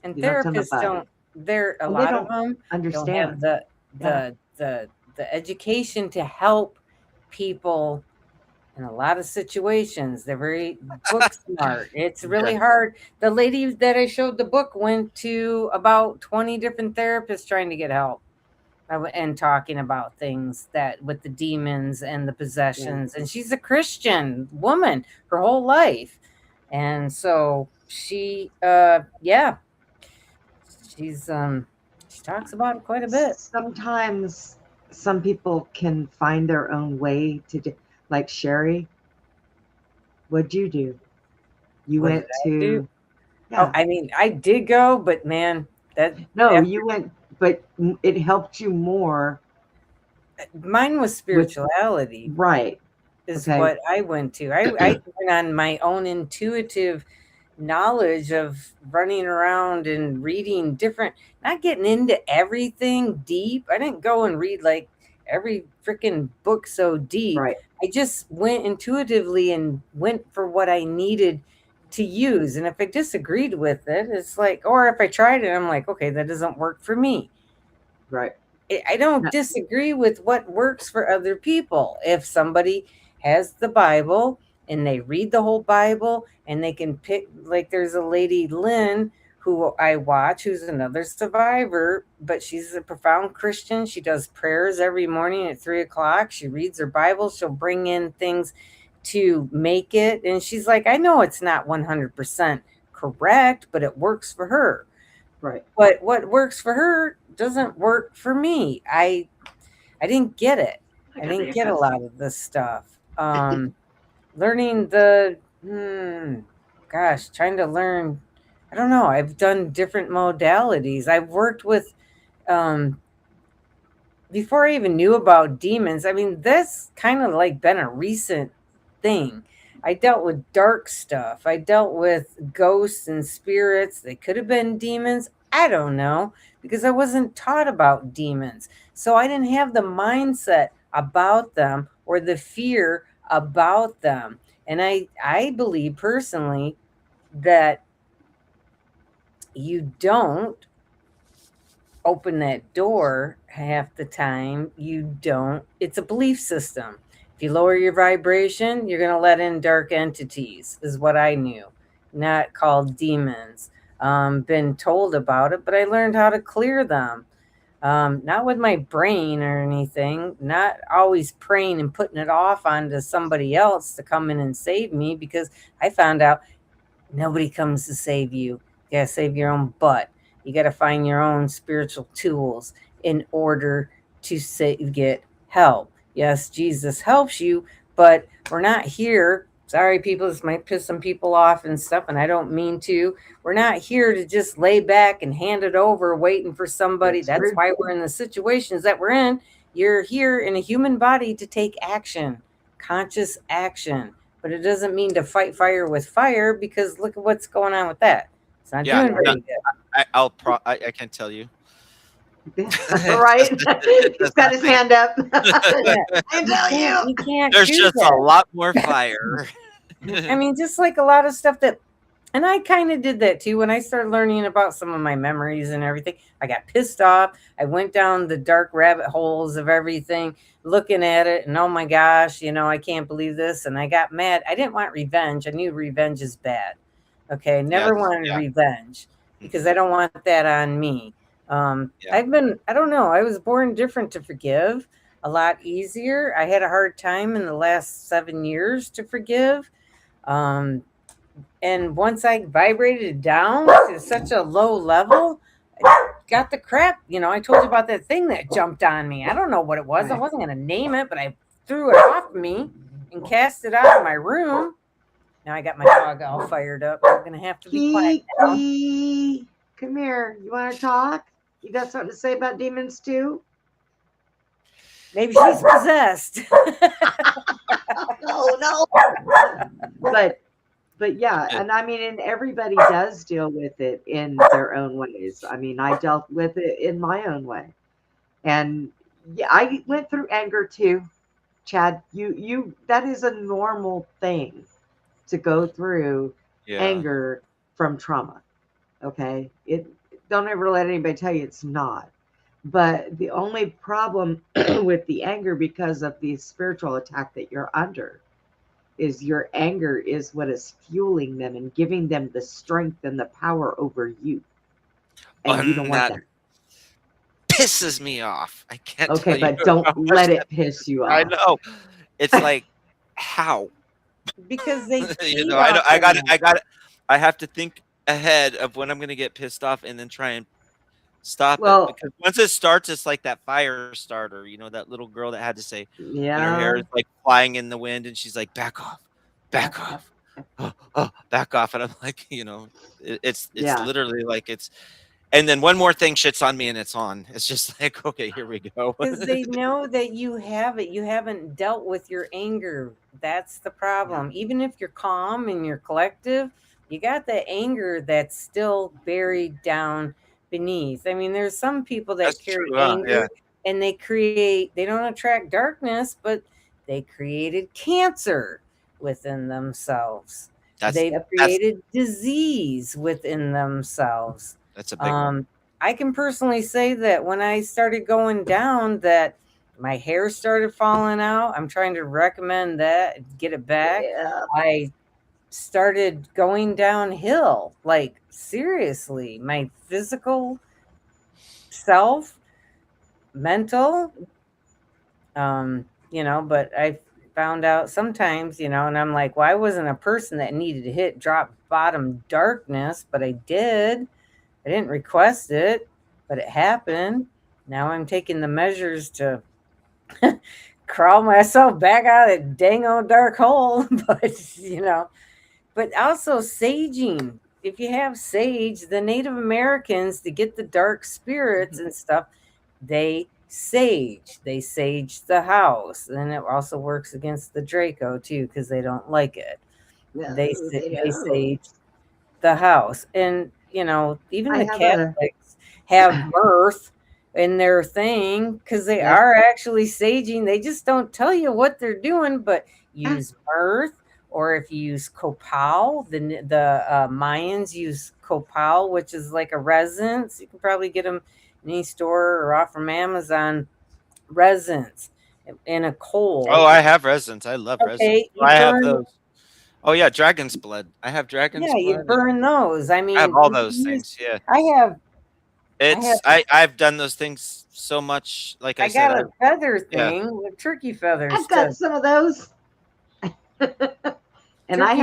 And You don't tell therapists nobody. don't. There a And they lot of don't them understand. don't have the education to help people in a lot of situations. They're very book smart. It's really hard. The lady that I showed the book went to about 20 different therapists trying to get help and talking about things that with the demons and the possessions. And she's a Christian woman her whole life. And so she, she talks about it quite a bit. Sometimes some people can find their own way to do, like Sherry. What'd you do? You What went did I do? to. Yeah. Oh, I mean, I did go, but man, you went, but it helped you more. Mine was spirituality, right? Is Okay. what I went to. I went on my own intuitive knowledge of running around and reading different, not getting into everything deep. I didn't go and read like every freaking book so deep. Right. I just went intuitively and went for what I needed to use. And if I disagreed with it, it's like, or if I tried it, I'm like, okay, that doesn't work for me. Right. I don't disagree with what works for other people. If somebody has the Bible and they read the whole Bible and they can pick, like there's a lady, Lynn, who I watch, who's another survivor, but she's a profound Christian. She does prayers every morning at 3:00. She reads her Bible. She'll bring in things to make it. And she's like, I know it's not 100% correct, but it works for her. Right. But what works for her doesn't work for me. I didn't get it. I didn't get a lot of this stuff. Learning the, trying to learn, I don't know. I've done different modalities. I've worked with, before I even knew about demons, I mean, that's kind of like been a recent thing. I dealt with dark stuff. I dealt with ghosts and spirits. They could have been demons. I don't know, because I wasn't taught about demons. So I didn't have the mindset about them or the fear about them. And I believe personally that you don't open that door half the time. You don't. It's a belief system. If you lower your vibration, you're going to let in dark entities, is what I knew, not called demons. Been told about it, but I learned how to clear them. Not with my brain or anything, not always praying and putting it off onto somebody else to come in and save me, because I found out nobody comes to save you. You got to save your own butt. You got to find your own spiritual tools in order to get help. Yes, Jesus helps you, but we're not here. Sorry, people, this might piss some people off and stuff, and I don't mean to. We're not here to just lay back and hand it over waiting for somebody. That's why we're in the situations that we're in. You're here in a human body to take action, conscious action. But it doesn't mean to fight fire with fire, because look at what's going on with that. It's not doing very good. I can tell you. Right? He's got his hand up. I tell you. You can't. There's just a lot more fire. I mean, just like a lot of stuff that, and I kind of did that too when I started learning about some of my memories and everything. I got pissed off. I went down the dark rabbit holes of everything, looking at it, and oh my gosh, I can't believe this. And I got mad. I didn't want revenge. I knew revenge is bad. Okay, never wanted revenge, because I don't want that on me. I don't know. I was born different to forgive, a lot easier. I had a hard time in the last 7 years to forgive. And once I vibrated down to such a low level, I got the crap. I told you about that thing that jumped on me. I don't know what it was. I wasn't going to name it, but I threw it off me and cast it out of my room. Now I got my dog all fired up. I'm going to have to be quiet now. Kiki, come here. You want to talk? You got something to say about demons too? Maybe she's possessed. No. But yeah, and I mean, and everybody does deal with it in their own ways. I mean, I dealt with it in my own way. And yeah, I went through anger too. Chad, you that is a normal thing to go through, anger from trauma. Okay? Don't ever let anybody tell you it's not. But the only problem with the anger, because of the spiritual attack that you're under, is your anger is what is fueling them and giving them the strength and the power over you. And you don't want that. Pisses me off. I can't. Okay, but don't let it piss you off. I know. It's like, how? Because they I got it. I have to think ahead of when I'm going to get pissed off and then try and stop it, because once it starts, it's like that fire starter, that little girl that had to say, and her hair is like flying in the wind, and she's like, back off, back off. And I'm like, it's literally like and then one more thing shits on me and it's on. It's just like, okay, here we go. Because they know that you have it. You haven't dealt with your anger. That's the problem. Even if you're calm and you're collective, you got the anger that's still buried down beneath. I mean, there's some people that carry anger and they don't attract darkness, but they created cancer within themselves. They've created disease within themselves. That's a big one. I can personally say that when I started going down, that my hair started falling out. I'm trying to recommend that, get it back. I started going downhill, like seriously, my physical self, mental, but found out sometimes, and I'm like, well, I wasn't a person that needed to hit drop bottom darkness, but I did. I didn't request it, but it happened. Now I'm taking the measures to crawl myself back out of that dang old dark hole. But also saging. If you have sage, the Native Americans, to get the dark spirits and stuff, they sage. They sage the house. And it also works against the Draco too, because they don't like it. Yeah, They don't. sage the house. And even I the have Catholics have mirth in their thing, because they are actually saging. They just don't tell you what they're doing, but use mirth. Or if you use copal, the Mayans use copal, which is like a resins. You can probably get them in any store or off from Amazon. Resins in a coal. Oh, I have resins. I love resins. I have those. Oh yeah, dragon's blood. I have dragon's blood. Yeah, you burn those. I mean, I have all those things. Yeah, I've done those things so much. Like I said, got a feather thing with turkey feathers. I've got some of those. And I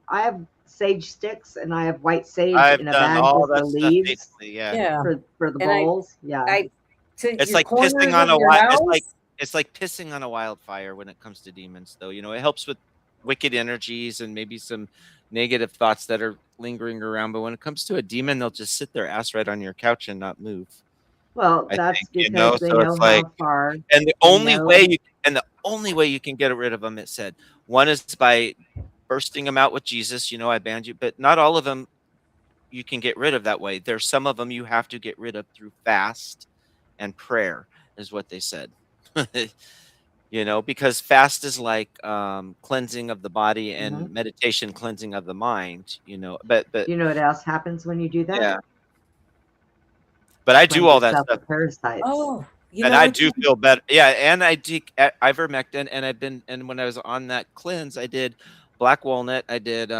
have sage sticks, and I have white sage in a bag with the leaves. For the bowls. It's like pissing on a it's like pissing on a wildfire when it comes to demons, though. It helps with wicked energies and maybe some negative thoughts that are lingering around. But when it comes to a demon, they'll just sit their ass right on your couch and not move. Well, that's because they know how far. And the only way you can get rid of them, it said, one is by bursting them out with Jesus. I banned you, but not all of them you can get rid of that way. There's some of them you have to get rid of through fast and prayer, is what they said. Because fast is like cleansing of the body, and meditation cleansing of the mind. But you know what else happens when you do that? Yeah. But I do all that stuff. Parasites. Oh. And I do feel better. Yeah, and I take ivermectin, and when I was on that cleanse, I did black walnut, I did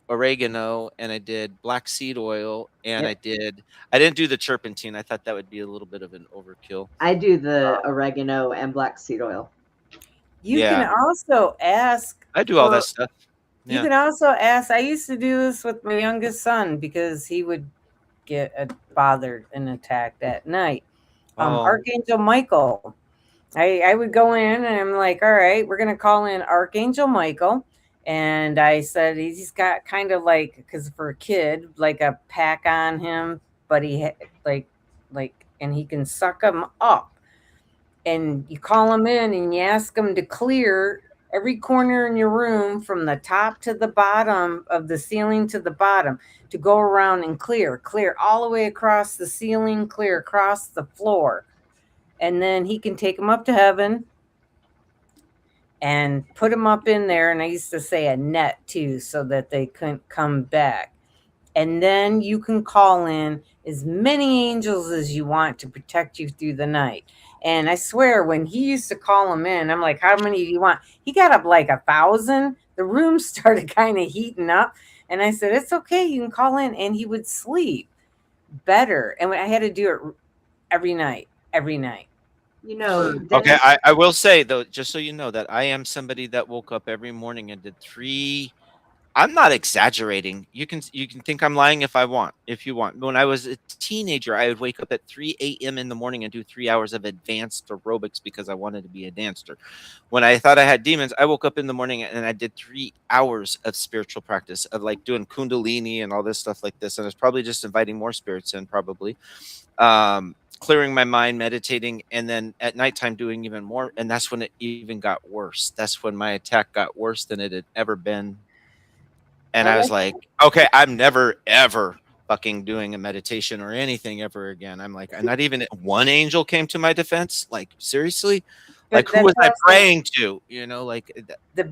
oregano, and I did black seed oil, and I didn't do the turpentine. I thought that would be a little bit of an overkill. I do the oregano and black seed oil. You can also ask. I do all that stuff. You can also ask. I used to do this with my youngest son because he would get bothered and attacked at night. Archangel Michael. I would go in and I'm like, all right, we're going to call in Archangel Michael. And I said, he's got kind of like, because for a kid, like a pack on him, but he and he can suck him up. And you call him in and you ask him to clear every corner in your room from the top to the bottom of the ceiling to the bottom, to go around and clear all the way across the ceiling, clear across the floor. And then he can take them up to heaven and put them up in there. And I used to say a net too, so that they couldn't come back. And then you can call in as many angels as you want to protect you through the night. And I swear, when he used to call them in, I'm like, how many do you want? He got up like 1,000. The room started kind of heating up. And I said, it's okay. You can call in. And he would sleep better. And I had to do it every night. Okay, I will say, though, just so you know, that I am somebody that woke up every morning and did 3. I'm not exaggerating. You can think I'm lying if you want. When I was a teenager, I would wake up at 3 a.m. in the morning and do 3 hours of advanced aerobics because I wanted to be a dancer. When I thought I had demons, I woke up in the morning and I did 3 hours of spiritual practice, of like doing Kundalini and all this stuff like this. And I was probably just inviting more spirits in, probably. Clearing my mind, meditating, and then at nighttime doing even more. And that's when it even got worse. That's when my attack got worse than it had ever been. And I was like, okay, I'm never, ever fucking doing a meditation or anything ever again. I'm like, not even one angel came to my defense. Like, seriously? Like, who was I praying to? Like the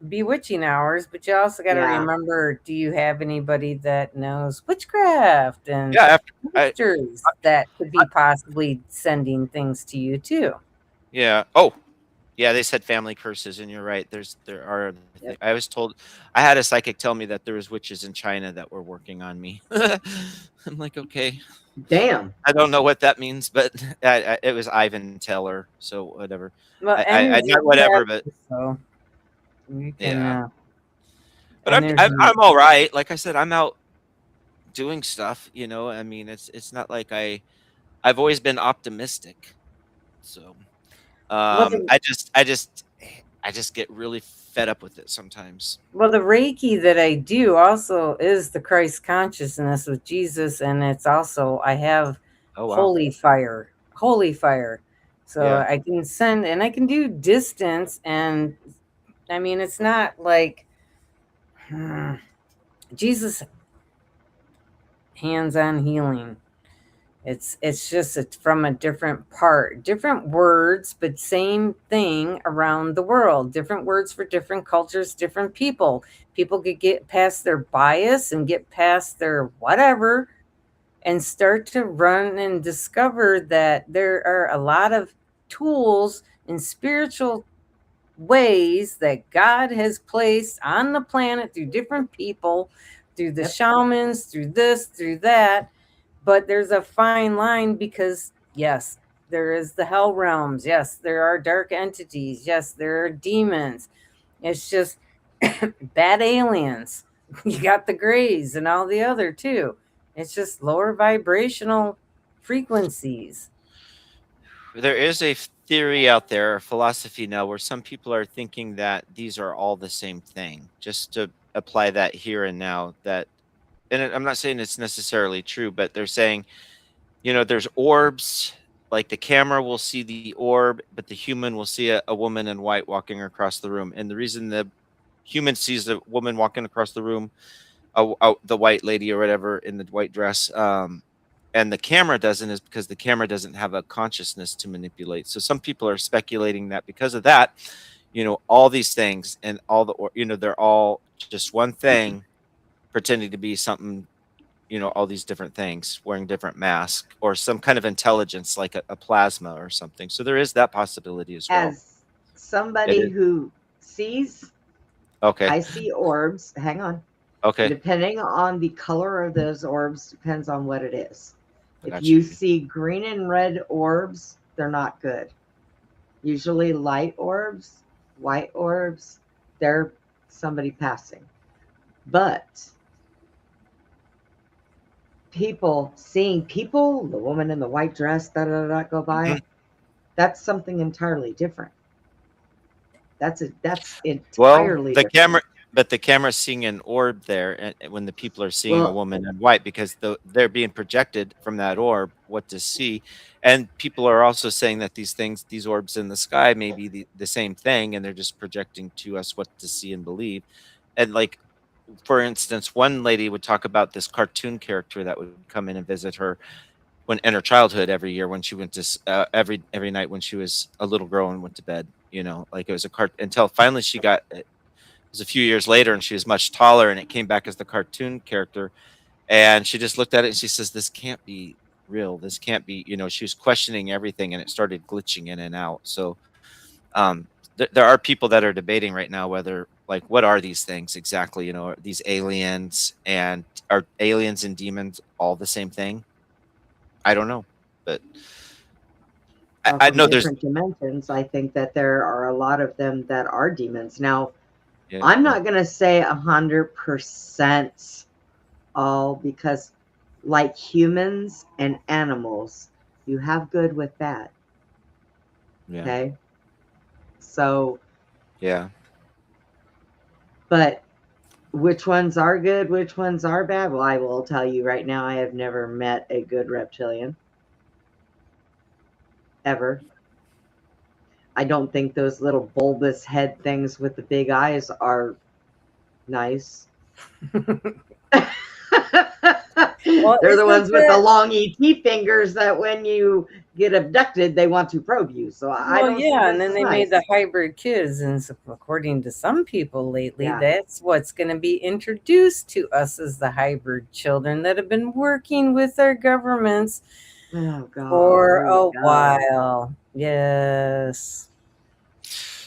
bewitching hours. But you also got to remember, do you have anybody that knows witchcraft and witchers that could be possibly sending things to you too? Yeah. Oh, Yeah, they said family curses, and you're right. There are. Yep. I was told, I had a psychic tell me that there was witches in China that were working on me. I'm like, okay, Damn. I don't know what that means, but it was Ivan Teller, so whatever. Well, I not energy whatever, but happens, so we can. yeah. But And there's I'm all right. Like I said, I'm out doing stuff. You know, I mean, it's not like I've always been optimistic. So well, the, I just get really fed up with it sometimes. well, the Reiki that I do also is the Christ consciousness with Jesus, and it's also I have Oh wow. holy fire. So Yeah. I can send and I can do distance, and I mean it's not like Jesus hands-on healing. It's just from a different part, different words, but same thing around the world. Different words for different cultures, different people. People could get past their bias and get past their whatever and start to run and discover that there are a lot of tools and spiritual ways that God has placed on the planet through different people, through the shamans, through this, through that. But there's a fine line because, yes, there is the hell realms. Yes, there are dark entities. Yes, there are demons. It's just bad aliens. You got the grays and all the other too. It's just lower vibrational frequencies. There is a theory out there, a philosophy now, where some people are thinking that these are all the same thing. Just to apply that here and now, that, and I'm not saying it's necessarily true, but they're saying, you know, there's orbs. Like the camera will see the orb, but the human will see a woman in white walking across the room. And the reason the human sees the woman walking across the room, the white lady or whatever in the white dress, and the camera doesn't, is because the camera doesn't have a consciousness to manipulate. So some people are speculating that because of that, you know, all these things and all the, you know, they're all just one thing pretending to be something, you know, all these different things, wearing different masks or some kind of intelligence like a plasma or something. So there is that possibility as well. As somebody who sees, Okay. I see orbs. Hang on. Okay. Depending on the color of those orbs, depends on what it is. If Gotcha. you see green and red orbs, they're not good. Usually light orbs, white orbs, they're somebody passing. But people seeing people, the woman in the white dress, go by, that's something entirely different. That's entirely the different. camera, but the camera's seeing an orb there, and when the people are seeing a woman in white, because they're being projected from that orb what to see. And people are also saying that these things, these orbs in the sky, may be the same thing, and they're just projecting to us what to see and believe. And like, for instance, one lady would talk about this cartoon character that would come in and visit her in her childhood every year when she went to every night when she was a little girl and went to bed. You know, like it was a until finally she got. It was a few years later, and she was much taller, and it came back as the cartoon character. And she just looked at it and she says, "This can't be real. This can't be." You know, she was questioning everything, and it started glitching in and out. So, there are people that are debating right now whether, like, what are these things exactly? You know, are these aliens, and are aliens and demons all the same thing? I don't know, but I know there's different dimensions. I think that there are a lot of them that are demons. Now, yeah, I'm not going to say 100% all, because like humans and animals, you have good with bad. Yeah. Okay. So, yeah. But which ones are good, which ones are bad? Well, I will tell you right now, I have never met a good reptilian. Ever. I don't think those little bulbous head things with the big eyes are nice. Well, they're the ones with that, the long ET fingers that when you get abducted, they want to probe you. So I don't. Yeah, and then they made the hybrid kids, and so according to some people lately, that's what's going to be introduced to us as the hybrid children that have been working with our governments for a while. Yes.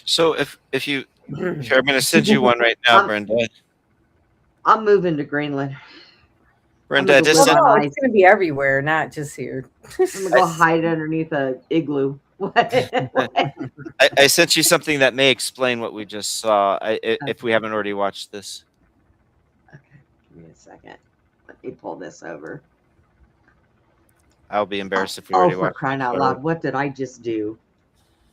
So if here, I'm going to send you one right now, Brenda. I'm moving to Greenland. Brenda, I'm just gonna send, live No, on it's going to be everywhere, not just here. I'm gonna go hide underneath a igloo. What? I sent you something that may explain what we just saw. If we haven't already watched this. Okay, give me a second. Let me pull this over. I'll be embarrassed if we Oh, already for watched. crying this out already. loud! What did I just do?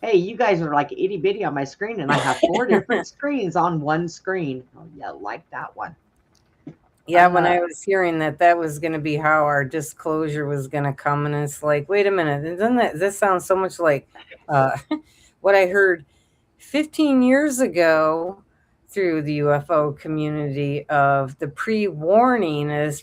Hey, you guys are like itty bitty on my screen, and I have 4 different screens on one screen. Oh, yeah, like that one. Yeah, when I was hearing that was going to be how our disclosure was going to come, and it's like, wait a minute, doesn't this sounds so much like what I heard 15 years ago through the UFO community of the pre-warning is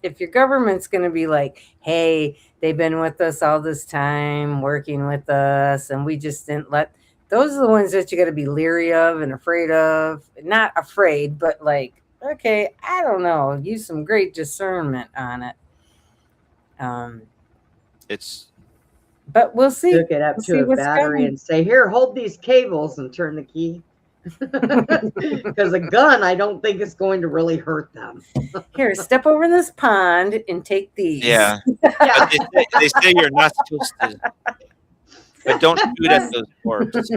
if your government's going to be like, hey, they've been with us all this time, working with us, and we just didn't let. Those are the ones that you got to be leery of and afraid of. Not afraid, but like, okay, I don't know. Use some great discernment on it. But we'll see. Hook it up to a battery and say, "Here, hold these cables," and turn the key. Because a gun, I don't think is going to really hurt them. Here, step over this pond and take these. Yeah. Yeah. They say you're not supposed to, but don't shoot at those orbs.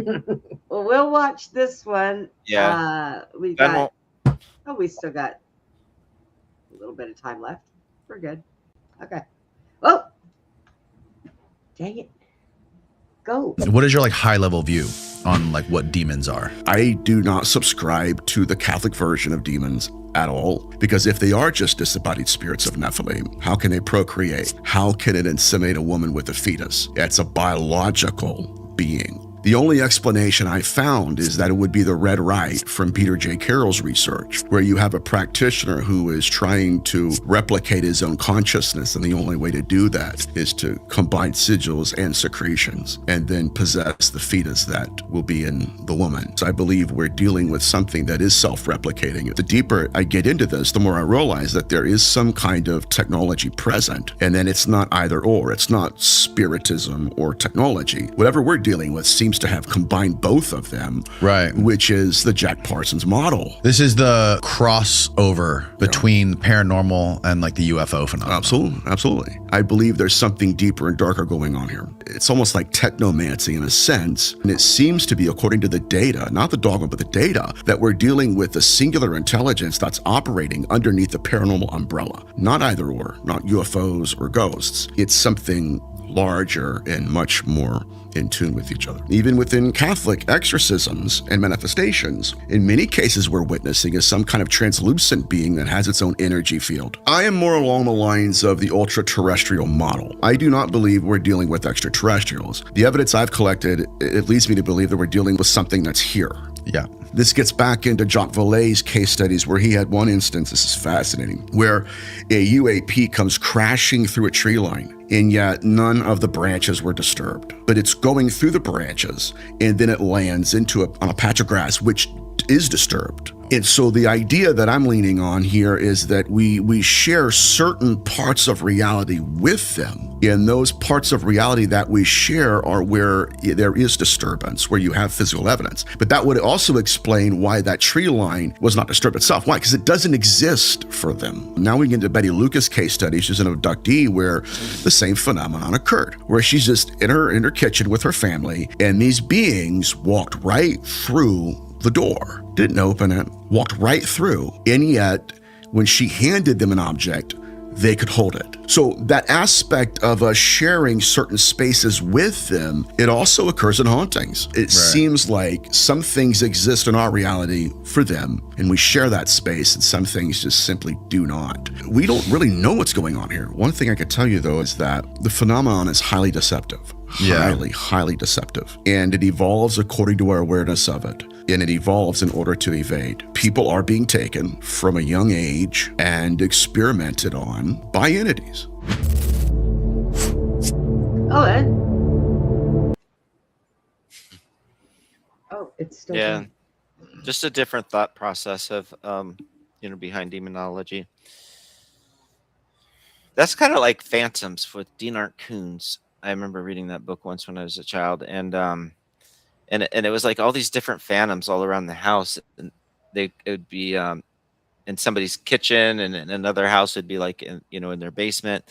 Well, we'll watch this one. Yeah. We Gun got. won't- Oh, we still got a little bit of time left. We're good. Okay. Oh, dang it. Go. What is your like high level view on like what demons are? I do not subscribe to the Catholic version of demons at all, because if they are just disembodied spirits of Nephilim, how can they procreate? How can it inseminate a woman with a fetus? It's a biological being. The only explanation I found is that it would be the red rite from Peter J. Carroll's research, where you have a practitioner who is trying to replicate his own consciousness, and the only way to do that is to combine sigils and secretions and then possess the fetus that will be in the woman. So I believe we're dealing with something that is self-replicating. The deeper I get into this, the more I realize that there is some kind of technology present, and then it's not either or. It's not spiritism or technology. Whatever we're dealing with seems to have combined both of them, right? Which is the Jack Parsons model. This is the crossover between paranormal and like the UFO phenomenon. Absolutely. I believe there's something deeper and darker going on here. It's almost like technomancy in a sense, and it seems to be, according to the data, not the dogma, but the data, that we're dealing with a singular intelligence that's operating underneath the paranormal umbrella. Not either or, not UFOs or ghosts. It's something larger and much more in tune with each other. Even within Catholic exorcisms and manifestations, in many cases we're witnessing is some kind of translucent being that has its own energy field. I am more along the lines of the ultra-terrestrial model. I do not believe we're dealing with extraterrestrials. The evidence I've collected, it leads me to believe that we're dealing with something that's here. Yeah. This gets back into Jacques Vallée's case studies, where he had one instance, this is fascinating, where a UAP comes crashing through a tree line, and yet none of the branches were disturbed. But it's going through the branches, and then it lands on a patch of grass, which is disturbed. And so the idea that I'm leaning on here is that we share certain parts of reality with them. And those parts of reality that we share are where there is disturbance, where you have physical evidence. But that would also explain why that tree line was not disturbed itself. Why? Because it doesn't exist for them. Now we get into Betty Lucas' case study. She's an abductee where the same phenomenon occurred, where she's just in her kitchen with her family, and these beings walked right through the door, didn't open it, walked right through, and yet when she handed them an object, they could hold it. So that aspect of us sharing certain spaces with them, it also occurs in hauntings. It seems like some things exist in our reality for them, and we share that space, and some things just simply do not. We don't really know what's going on here. One thing I could tell you, though, is that the phenomenon is highly deceptive. Highly deceptive. And it evolves according to our awareness of it. And it evolves in order to evade. People are being taken from a young age and experimented on by entities. It's still Yeah. Just a different thought process of behind demonology. That's kind of like Phantoms with Dean Art Coons. I remember reading that book once when I was a child, and and it was like all these different phantoms all around the house, and it would be in somebody's kitchen, and in another house it'd be like in their basement,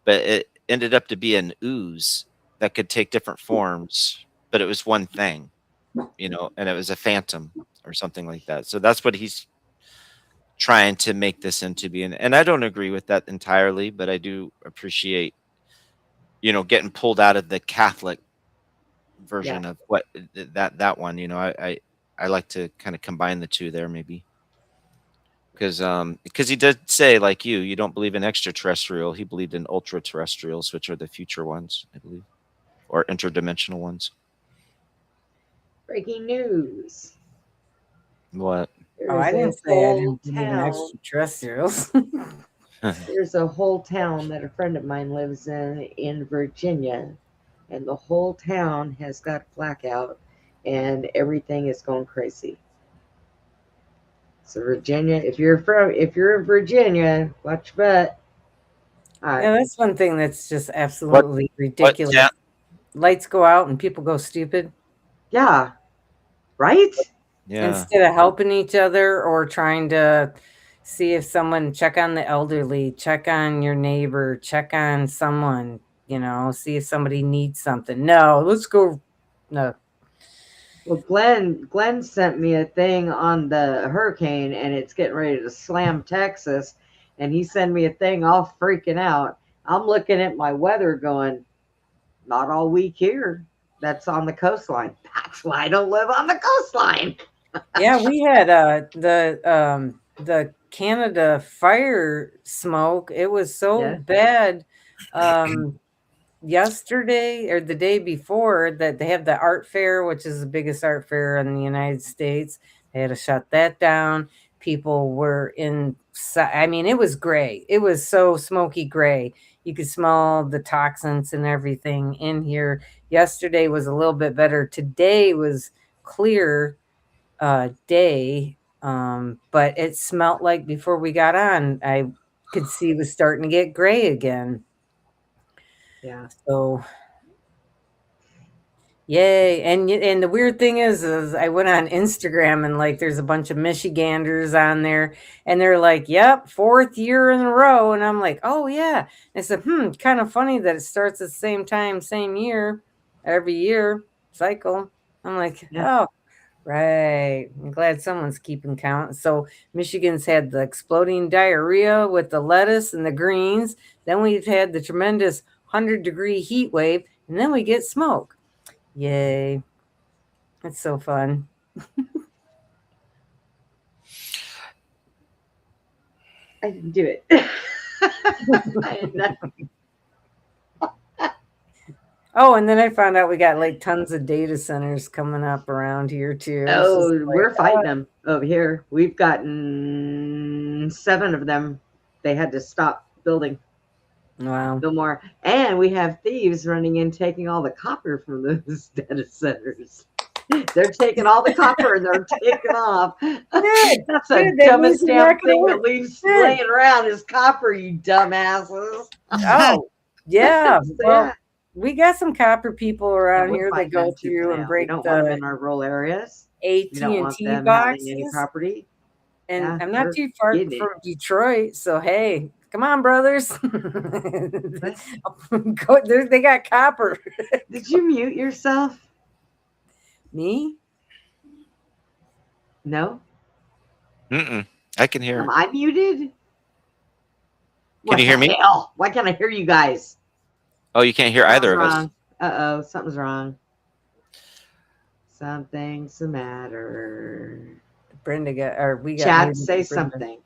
but it ended up to be an ooze that could take different forms, but it was one thing, and it was a phantom or something like that. So that's what he's trying to make this into being. And I don't agree with that entirely, but I do appreciate, getting pulled out of the Catholic version of what that one. I like to kind of combine the two there, maybe. Because he did say, like you don't believe in extraterrestrial. He believed in ultra terrestrials, which are the future ones, I believe, or interdimensional ones. Breaking news. What? I didn't say I didn't believe in extraterrestrials. There's a whole town that a friend of mine lives in Virginia, and the whole town has got blackout, and everything is going crazy. So Virginia, if you're in Virginia, watch your butt. All right. Yeah, that's one thing that's just absolutely ridiculous. Lights go out and people go stupid. Yeah. Right? Yeah. Instead of helping each other or trying to see if someone, check on the elderly, check on your neighbor, check on someone, see if somebody needs something. No, let's go. No. Well, Glenn sent me a thing on the hurricane, and it's getting ready to slam Texas, and he sent me a thing all freaking out. I'm looking at my weather going, not all week here. That's on the coastline. That's why I don't live on the coastline. Yeah, we had the Canada fire smoke. It was so bad yesterday or the day before that they have the art fair, which is the biggest art fair in the United States. They had to shut that down. People were it was gray. It was so smoky gray. You could smell the toxins and everything in here. Yesterday was a little bit better. Today was clear day, but it smelled like before we got on, I could see it was starting to get gray again. Yeah. So, yay! And the weird thing is I went on Instagram and like there's a bunch of Michiganders on there, and they're like, "Yep, 4th year in a row," and I'm like, "Oh yeah." And I said, kind of funny that it starts at the same time, same year, every year cycle. I'm like, oh. Right. I'm glad someone's keeping count. So Michigan's had the exploding diarrhea with the lettuce and the greens. Then we've had the tremendous 100-degree heat wave, and then we get smoke. Yay. It's so fun. I didn't do it. Oh, and then I found out we got like tons of data centers coming up around here too. Oh, we're fighting them over here. We've gotten 7 of them. They had to stop building. Wow. No more. And we have thieves running in, taking all the copper from those data centers. They're taking all the copper and they're taking off. That's the dumbest damn thing that leaves laying around is copper, you dumbasses. Oh, yeah. Well, we got some copper people around here that go through and break want them in our rural areas. AT&T boxes. Any property. And I'm not too far from Detroit, so hey, come on, brothers. They got copper. Did you mute yourself? Me? No. I can hear. Am I muted? Can you hear me? Hell? Why can't I hear you guys? Oh, you can't hear either of us. Uh-oh, something's wrong. Something's the matter. Brenda we got Chat, say something.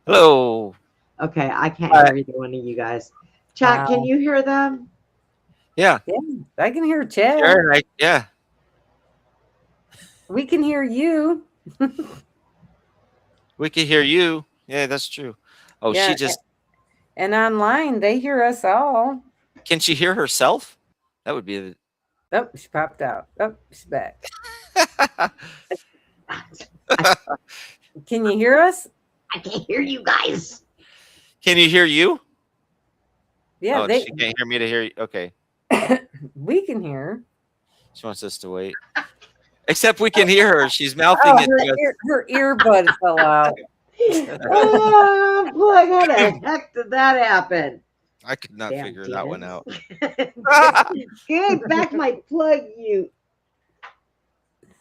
Hello. Okay, I can't hear either one of you guys. Chat, can you hear them? Yeah. Yeah, I can hear Chad. Sure, yeah. We can hear you. We can hear you. Yeah, that's true. Oh, yeah, she just. And online, they hear us all. Can she hear herself? That would be the. Oh, she popped out. Oh, she's back. Can you hear us? I can't hear you guys. Can you hear you? Yeah, she can't hear me to hear you. Okay. We can hear. She wants us to wait. Except we can hear her. She's mouthing Oh, it to us. her earbud fell out. Oh, boy, how the heck did that happen? I could not Damn figure that one demons. out. Give back my plug, you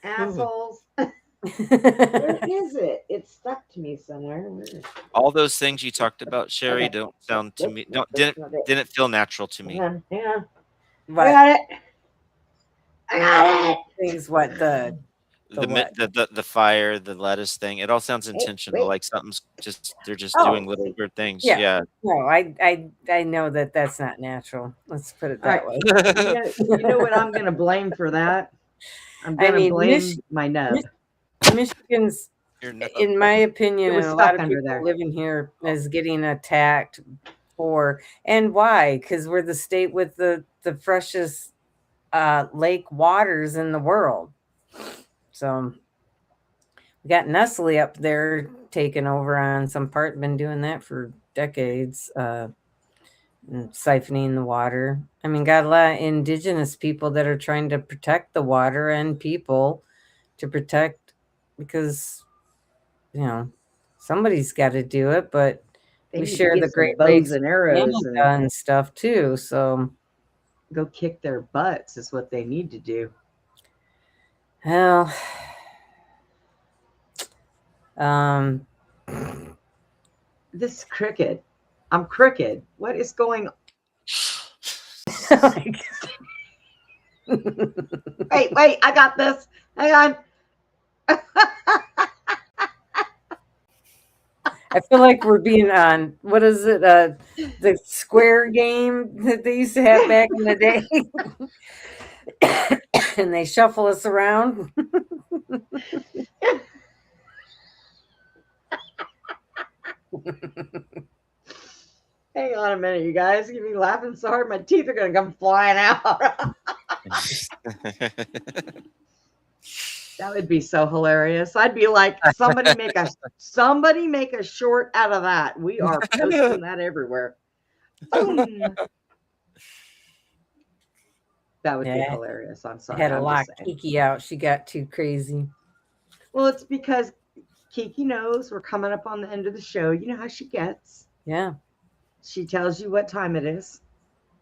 assholes. Where is it? It's stuck to me somewhere. Where is it? All those things you talked about, Sherry, Okay. don't sound to me. Nope, Didn't that's not it. didn't feel natural to me. Hang on, hang on. I What got it. I got it. things? What the what? The fire, the lettuce thing. It all sounds intentional. wait. Like something's just they're just Oh, doing little weird things. yeah. Yeah. No, I know that that's not natural. Let's put it that way. You know what I'm going to blame for that? I'm I going to mean, blame my nub. Michigan's, You're not- in my opinion, It was and a lot stuck of under people there. living here is getting attacked for, and why? Because we're the state with the freshest lake waters in the world. So we got Nestle up there taking over on some part, been doing that for decades, and siphoning the water. I mean, got a lot of indigenous people that are trying to protect the water and people to protect, because, you know, somebody's got to do it, but They we need to share get the some Great bows Lakes and arrows Canada and stuff too. So, go kick their butts is what they need to do. well, This is crooked. I'm crooked. What is going on? Wait, I got this. Hang on. I feel like we're being on, what is it, the square game that they used to have back in the day. And they shuffle us around. Hang on a minute, you guys. Give me laughing so hard my teeth are gonna come flying out. That would be so hilarious. I'd be like, somebody make a short out of that. We are posting that everywhere. Boom. That would be Yeah. hilarious. I'm I sorry. had to I'm lock just saying. Kiki out. She got too crazy. Well, it's because Kiki knows we're coming up on the end of the show. You know how she gets. Yeah. She tells you what time it is.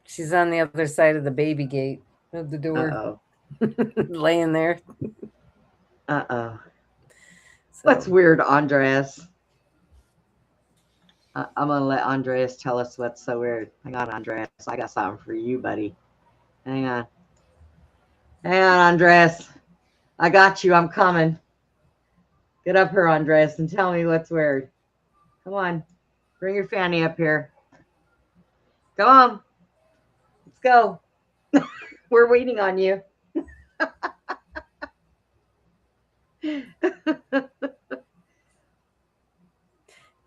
She's on the other side of the baby gate of the door. Uh-oh. Laying there. Uh-oh. So, What's weird, Andreas? I'm going to let Andreas tell us what's so weird. Hang on, Andreas. I got something for you, buddy. Hang on. Hang on, Andreas. I got you. I'm coming. Get up here, Andreas, and tell me what's weird. Come on. Bring your fanny up here. Come on. Let's go. We're waiting on you.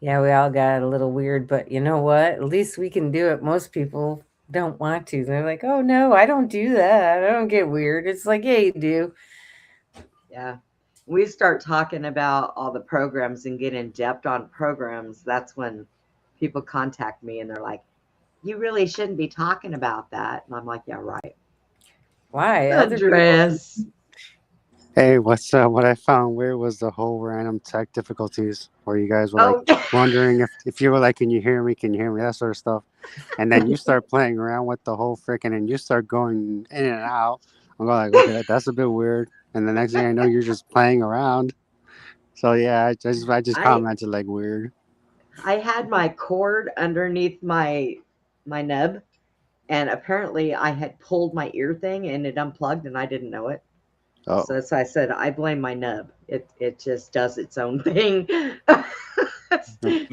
yeah, we all got a little weird, but you know what? At least we can do it. Most people don't want to. They're like, oh, no, I don't do that. I don't get weird. It's like, yeah, you do. Yeah. We start talking about all the programs and get in depth on programs. That's when people contact me and they're like, you really shouldn't be talking about that. And I'm like, yeah, right. Why? Other people- Andreas. Hey, what's up? What I found weird was the whole random tech difficulties where you guys were like wondering if you were like, can you hear me? Can you hear me? That sort of stuff. And then you start playing around with the whole freaking, and you start going in and out. I'm going like, okay, that's a bit weird. And the next thing I know, you're just playing around. So yeah, I just commented like weird. I had my cord underneath my nub, and apparently I had pulled my ear thing and it unplugged and I didn't know it. Oh. So that's why I said I blame my nub. It just does its own thing.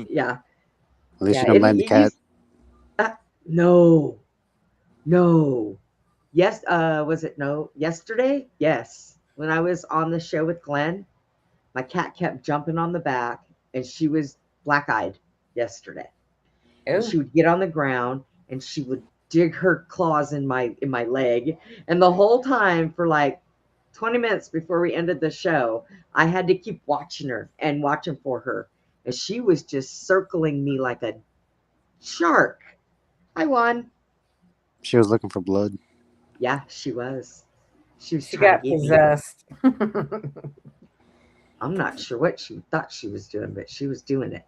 Yeah. At least you don't blame the cat. No. Yes. Was it no? Yesterday? Yes. When I was on the show with Glenn, my cat kept jumping on the back, and she was black-eyed yesterday. And she would get on the ground and she would dig her claws in my leg. And the whole time for like 20 minutes before we ended the show, I had to keep watching her and watching for her. And she was just circling me like a shark. I won. She was looking for blood. Yeah, she was. She was She trying got to get me. possessed. I'm not sure what she thought she was doing, but she was doing it.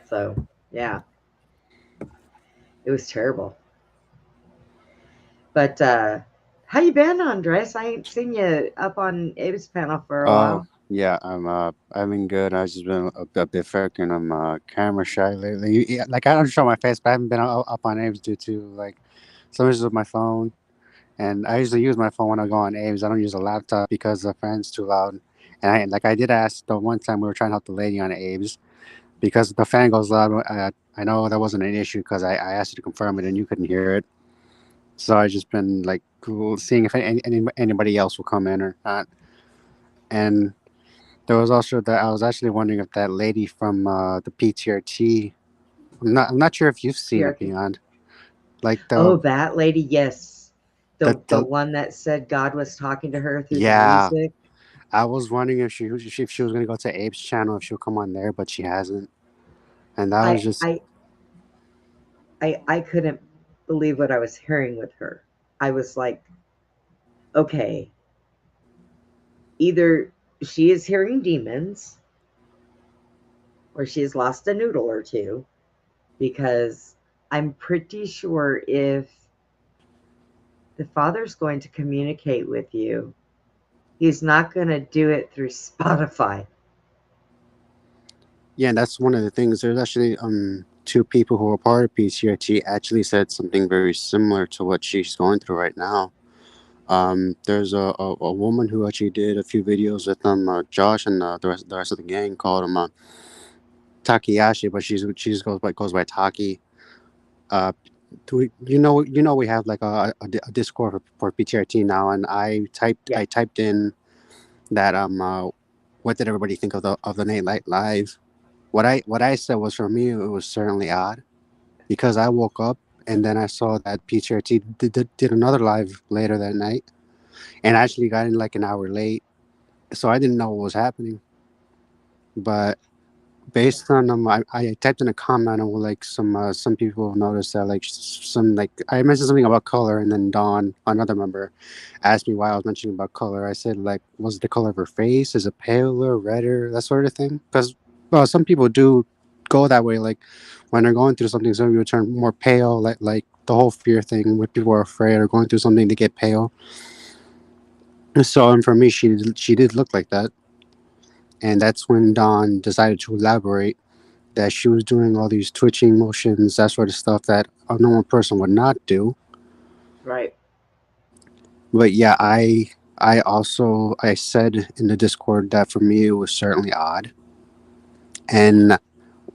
So, yeah. It was terrible. But how you been, Andres? I ain't seen you up on Abe's panel for a while. Yeah, I've been good. I've just been a bit fucking camera shy lately. Yeah, like I don't show my face, but I haven't been up on Abe's due to like some issues with my phone. And I usually use my phone when I go on Abe's. I don't use a laptop because the fan's too loud. And I did ask the one time we were trying to help the lady on Abe's because the fan goes loud. I know that wasn't an issue because I asked you to confirm it and you couldn't hear it. So I just been like seeing if anybody else will come in or not. And there was also that I was actually wondering if that lady from the PTRT. I'm not sure if you've seen it, Beyond. Like that lady, yes. The one that said God was talking to her through the music. I was wondering if she was going to go to Abe's channel, if she'll come on there, but she hasn't. And that was just I couldn't believe what I was hearing with her. I was like, okay, either she is hearing demons or she has lost a noodle or two, because I'm pretty sure if the Father's going to communicate with you, he's not going to do it through Spotify. Yeah, and that's one of the things. There's actually two people who are part of PTRT actually said something very similar to what she's going through right now. There's a woman who actually did a few videos with Josh and the rest of the gang, called him Takeyashi, but she goes by Taki. We have like a Discord for PTRT now, and I typed in that what did everybody think of the Night Live? What I said was, for me, it was certainly odd, because I woke up and then I saw that PTRT did another live later that night, and I actually got in like an hour late, so I didn't know what was happening. But based on I typed in a comment, and like some people noticed that like I mentioned something about color, and then Dawn, another member, asked me why I was mentioning about color. I said, like, was it the color of her face? Is it paler, redder, that sort of thing? Because some people do go that way, like when they're going through something, some people turn more pale, like the whole fear thing, when people are afraid or going through something, to get pale. So, and for me, she did look like that. And that's when Dawn decided to elaborate that she was doing all these twitching motions, that sort of stuff that a normal person would not do. Right. But yeah, I said in the Discord that for me it was certainly odd. And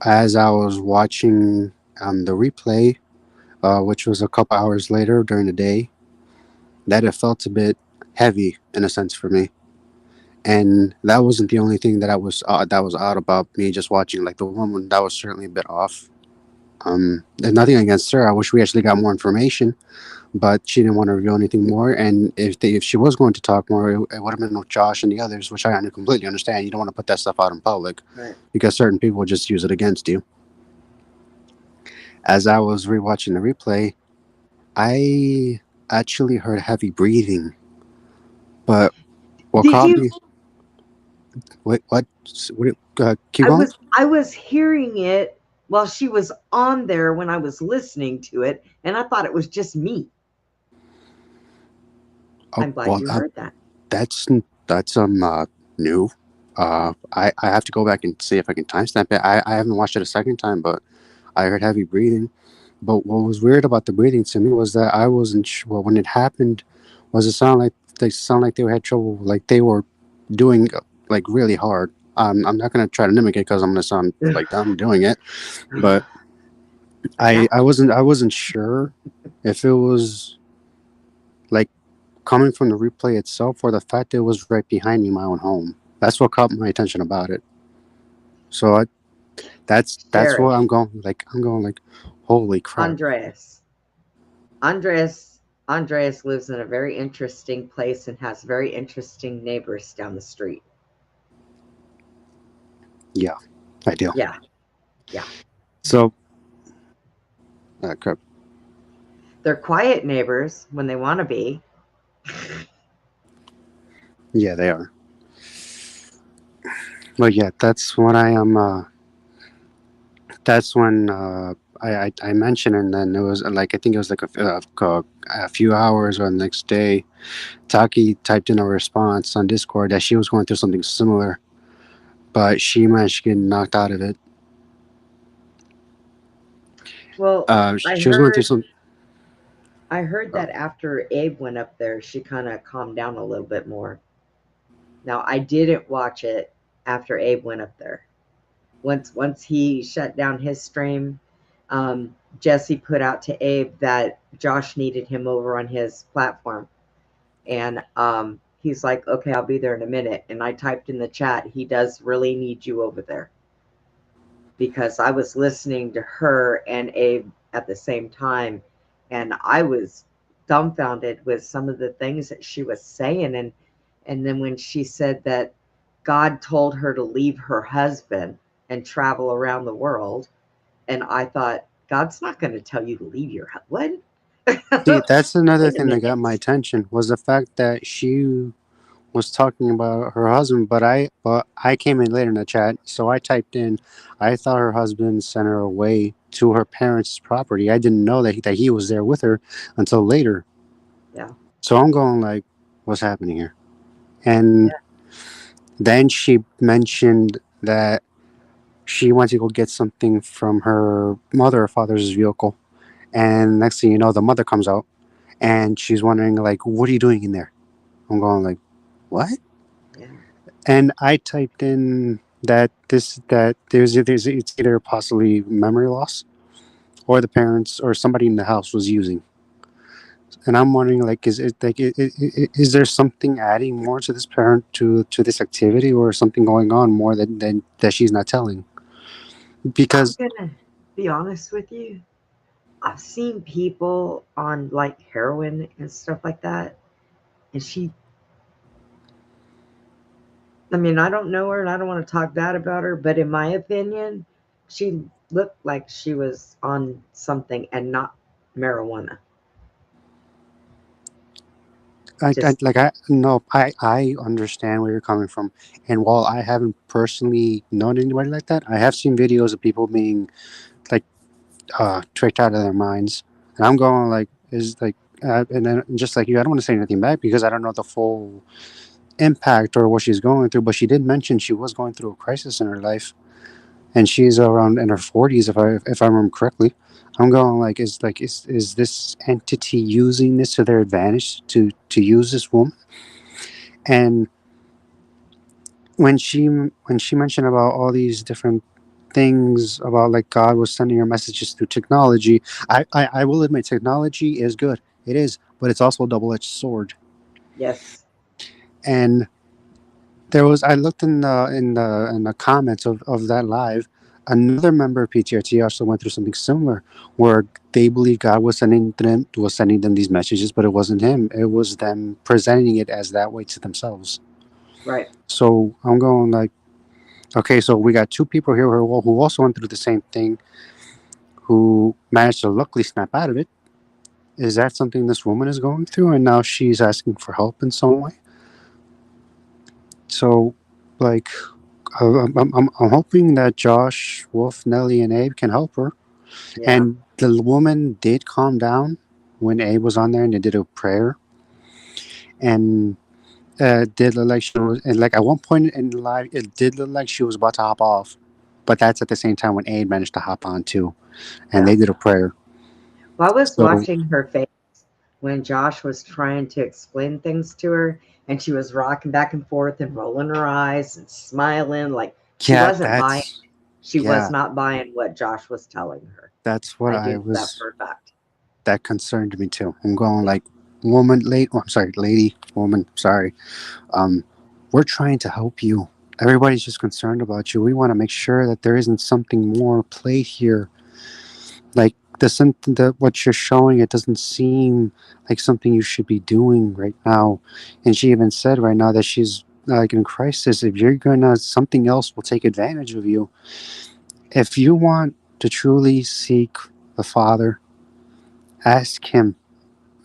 as I was watching the replay, which was a couple hours later during the day, that it felt a bit heavy in a sense for me. And that wasn't the only thing that was odd about me just watching. Like, the woman, that was certainly a bit off. And nothing against her. I wish we actually got more information, but she didn't want to reveal anything more. And if she was going to talk more, it would have been with Josh and the others, which I completely understand. You don't want to put that stuff out in public, right, because certain people will just use it against you. As I was rewatching the replay, I actually heard heavy breathing. But what caught me... Wait, what? Keep going? I was hearing it while she was on there when I was listening to it, and I thought it was just me. I'm glad you heard that. That's new. I have to go back and see if I can timestamp it. I haven't watched it a second time, but I heard heavy breathing. But what was weird about the breathing to me was that I wasn't sure when it happened. Was it sound like they had trouble, like they were doing like really hard? I'm not gonna try to mimic it because I'm gonna sound like I'm doing it, but I wasn't sure if it was like coming from the replay itself or the fact that it was right behind me in my own home. That's what caught my attention about it. So that's what I'm going like, holy crap. Andreas lives in a very interesting place and has very interesting neighbors down the street. Yeah, I do. Yeah. So, crap. They're quiet neighbors when they want to be, Yeah, they are. But yeah, that's when I am. That's when I mentioned, and then it was like I think it was like a few hours or the next day. Taki typed in a response on Discord that she was going through something similar, but she managed to get knocked out of it. Well, She was going through some. I heard that after Abe went up there, she kind of calmed down a little bit more. Now, I didn't watch it after Abe went up there. Once he shut down his stream, Jesse put out to Abe that Josh needed him over on his platform. And he's like, okay, I'll be there in a minute. And I typed in the chat, he does really need you over there. Because I was listening to her and Abe at the same time. And I was dumbfounded with some of the things that she was saying. And then when she said that God told her to leave her husband and travel around the world, and I thought, God's not going to tell you to leave your husband. What? See, that's another Wait a thing that got my attention was the fact that she was talking about her husband, but I came in later in the chat, so I typed in, I thought her husband sent her away to her parents' property. I didn't know that he was there with her until later. Yeah. So I'm going like, what's happening here? And then she mentioned that she went to go get something from her mother or father's vehicle. And next thing you know, the mother comes out and she's wondering, like, what are you doing in there? I'm going like, what? Yeah. And I typed in that it's either possibly memory loss or the parents or somebody in the house was using. And I'm wondering, like, is there something adding more to this parent to this activity, or something going on more than that she's not telling? Because I'm gonna be honest with you, I've seen people on like heroin and stuff like that, and I mean, I don't know her and I don't want to talk bad about her, but in my opinion, she looked like she was on something and not marijuana. I understand where you're coming from, and while I haven't personally known anybody like that, I have seen videos of people being like tricked out of their minds, and I'm going like, and then just like you, I don't want to say anything back because I don't know the full impact or what she's going through, but she did mention she was going through a crisis in her life, and she's around in her 40s if I remember correctly. I'm going like, is this entity using this to their advantage to use this woman? And when she mentioned about all these different things about like God was sending her messages through technology, I will admit technology is good. It is, but it's also a double-edged sword. Yes. And I looked in the comments of that live. Another member of PTRT also went through something similar, where they believe God was sending them these messages, but it wasn't him. It was them presenting it as that way to themselves. Right. So I'm going like, okay, so we got two people here who also went through the same thing, who managed to luckily snap out of it. Is that something this woman is going through, and now she's asking for help in some way? So, like, I'm hoping that Josh, Wolf, Nelly, and Abe can help her. Yeah. And the woman did calm down when Abe was on there, and they did a prayer. And did look like she was, and like at one point in the live, it did look like she was about to hop off, but that's at the same time when Abe managed to hop on too, and they did a prayer. Well, I was watching her face when Josh was trying to explain things to her, and she was rocking back and forth and rolling her eyes and smiling like she wasn't buying. She was not buying what Josh was telling her. That's what I was. That for a fact. That concerned me too. I'm going like, lady, woman, sorry. We're trying to help you. Everybody's just concerned about you. We want to make sure that there isn't something more played here. Like what you're showing, it doesn't seem like something you should be doing right now. And she even said right now that she's like in crisis. If you're gonna, something else will take advantage of you. If you want to truly seek the Father, ask him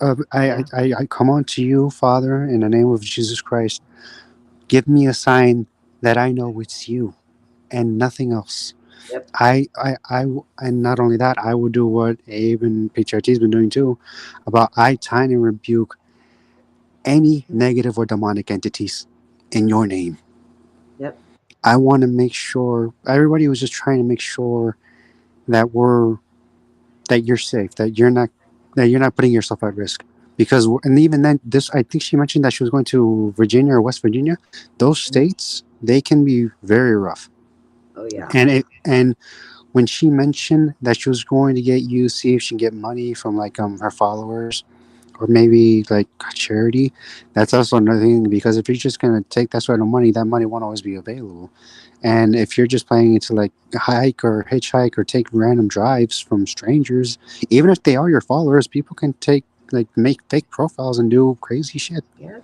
I come on to you, Father, in the name of Jesus Christ. Give me a sign that I know it's you and nothing else. Yep. And not only that, I will do what Abe and PTRT's been doing too, about I try and rebuke any negative or demonic entities in your name. Yep. I want to make sure everybody was just trying to make sure that you're safe, that you're not putting yourself at risk. Because and even then, I think she mentioned that she was going to Virginia or West Virginia. Those states, they can be very rough. Oh yeah. And when she mentioned that she was going to see if she can get money from like her followers or maybe like charity, that's also another thing, because if you're just gonna take that sort of money, that money won't always be available. And if you're just planning to like hike or hitchhike or take random drives from strangers, even if they are your followers, people can make fake profiles and do crazy shit. Yeah.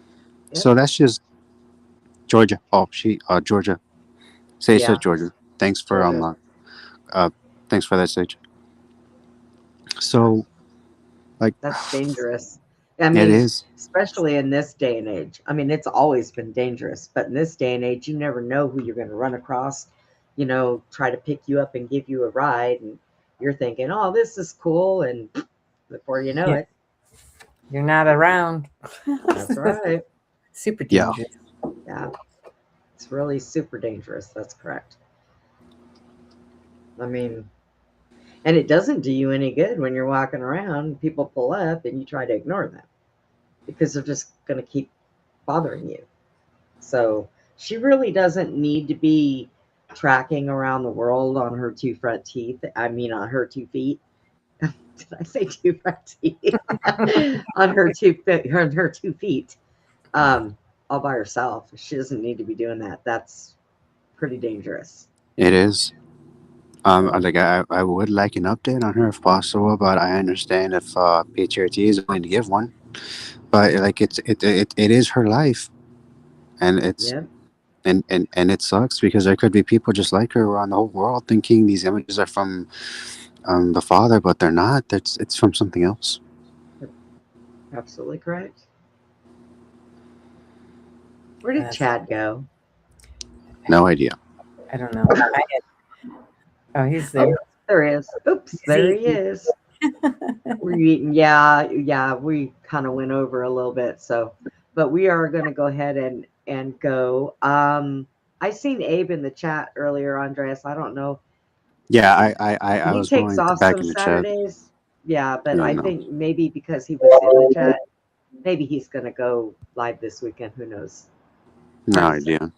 So that's just Georgia. Oh, Georgia. Say Yeah. Georgia. Thanks for Georgia. thanks for that, Sage. So, like, that's dangerous. I mean, it is. Especially in this day and age. I mean, it's always been dangerous, but in this day and age, you never know who you're going to run across, try to pick you up and give you a ride. And you're thinking, oh, this is cool. And before you know it, you're not around. That's right. Super dangerous. Yeah. It's really super dangerous. That's correct. I mean, and it doesn't do you any good when you're walking around, people pull up and you try to ignore them because they're just going to keep bothering you. So she really doesn't need to be tracking around the world on her two front teeth. I mean, on her 2 feet. Did I say two front teeth? on her 2 feet. All by herself. She doesn't need to be doing that. That's pretty dangerous. It is. Like I would like an update on her if possible, but I understand if PTRT is going to give one. But like it is her life, and it's and it sucks because there could be people just like her around the whole world thinking these images are from the Father, but they're not. It's from something else. Absolutely correct. Where did Chad go? No idea. I don't know. Oh, he's there. Oh, there he is. Oops, there he is. Yeah, we kind of went over a little bit. So, but we are going to go ahead and go. I seen Abe in the chat earlier, Andreas. I don't know. Yeah, I was takes going off back some in the Saturdays. chat. Yeah, but Yeah, I no. think maybe because he was in the chat, maybe he's going to go live this weekend. Who knows? No idea.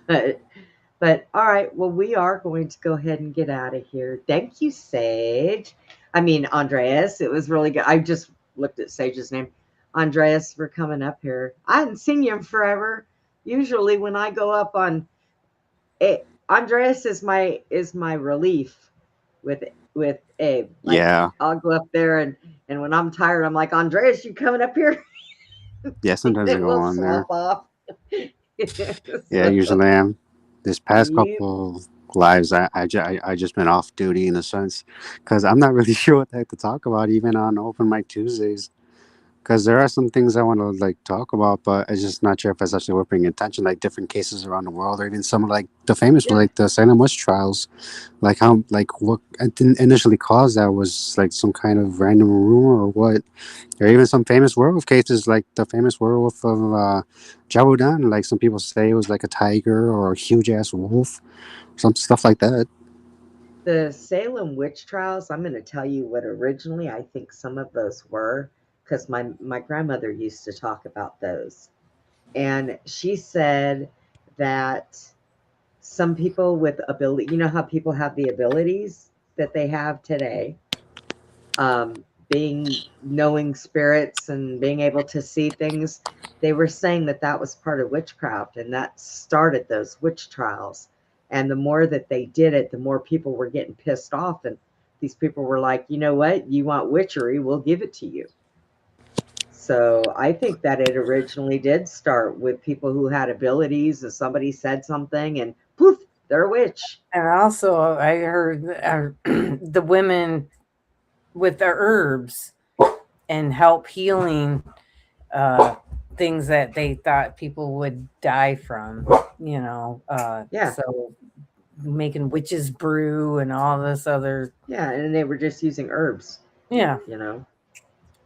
But all right, well, we are going to go ahead and get out of here. Thank you, Sage. I mean, Andreas. It was really good. I just looked at Sage's name. Andreas, for coming up here. I hadn't seen you in forever. Usually when I go up on it, Andreas is my relief with Abe. Like, Yeah. I'll go up there and when I'm tired, I'm like, Andreas, you coming up here? Yeah, sometimes I Then go we'll on there. swap off. Yeah, usually I am. This past Yep. couple of lives, I just been off duty in a sense, because I'm not really sure what the heck to talk about, even on Open Mic Tuesdays. Because there are some things I want to like talk about, but I'm just not sure if it's actually worth paying attention, like different cases around the world, or even some like the famous, like the Salem witch trials, like how like what initially caused that was like some kind of random rumor or what, or even some famous werewolf cases, like the famous werewolf of Jawudan. Like some people say it was like a tiger or a huge ass wolf, some stuff like that. The Salem witch trials, I'm going to tell you what originally I think some of those were, because my grandmother used to talk about those. And she said that some people with ability, you know how people have the abilities that they have today, being knowing spirits and being able to see things, they were saying that was part of witchcraft, and that started those witch trials. And the more that they did it, the more people were getting pissed off. And these people were like, you know what? You want witchery? We'll give it to you. So I think that it originally did start with people who had abilities, and somebody said something and poof, they're a witch. And also I heard the women with the herbs and help healing things that they thought people would die from, you know. Yeah. So making witch's brew and all this other. Yeah, and they were just using herbs. Yeah. You know,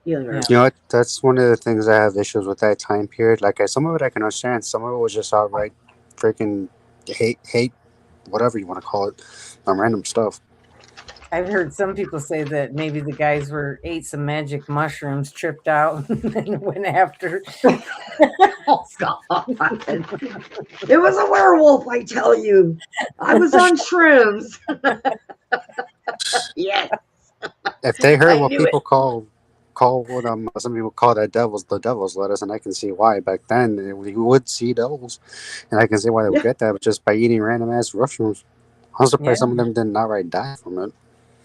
healing herbs. You know what? That's one of the things I have issues with that time period. Like, some of it I can understand. Some of it was just outright freaking hate, whatever you want to call it, random stuff. I've heard some people say that maybe the guys ate some magic mushrooms, tripped out, and went after. Oh, God. It was a werewolf, I tell you. I was on shrooms. Yes. If they heard I what knew people call what some people call that the devil's lettuce, and I can see why. Back then, you would see devils, and I can see why they would get that, but just by eating random ass mushrooms. I'm surprised some of them didn't outright die from it.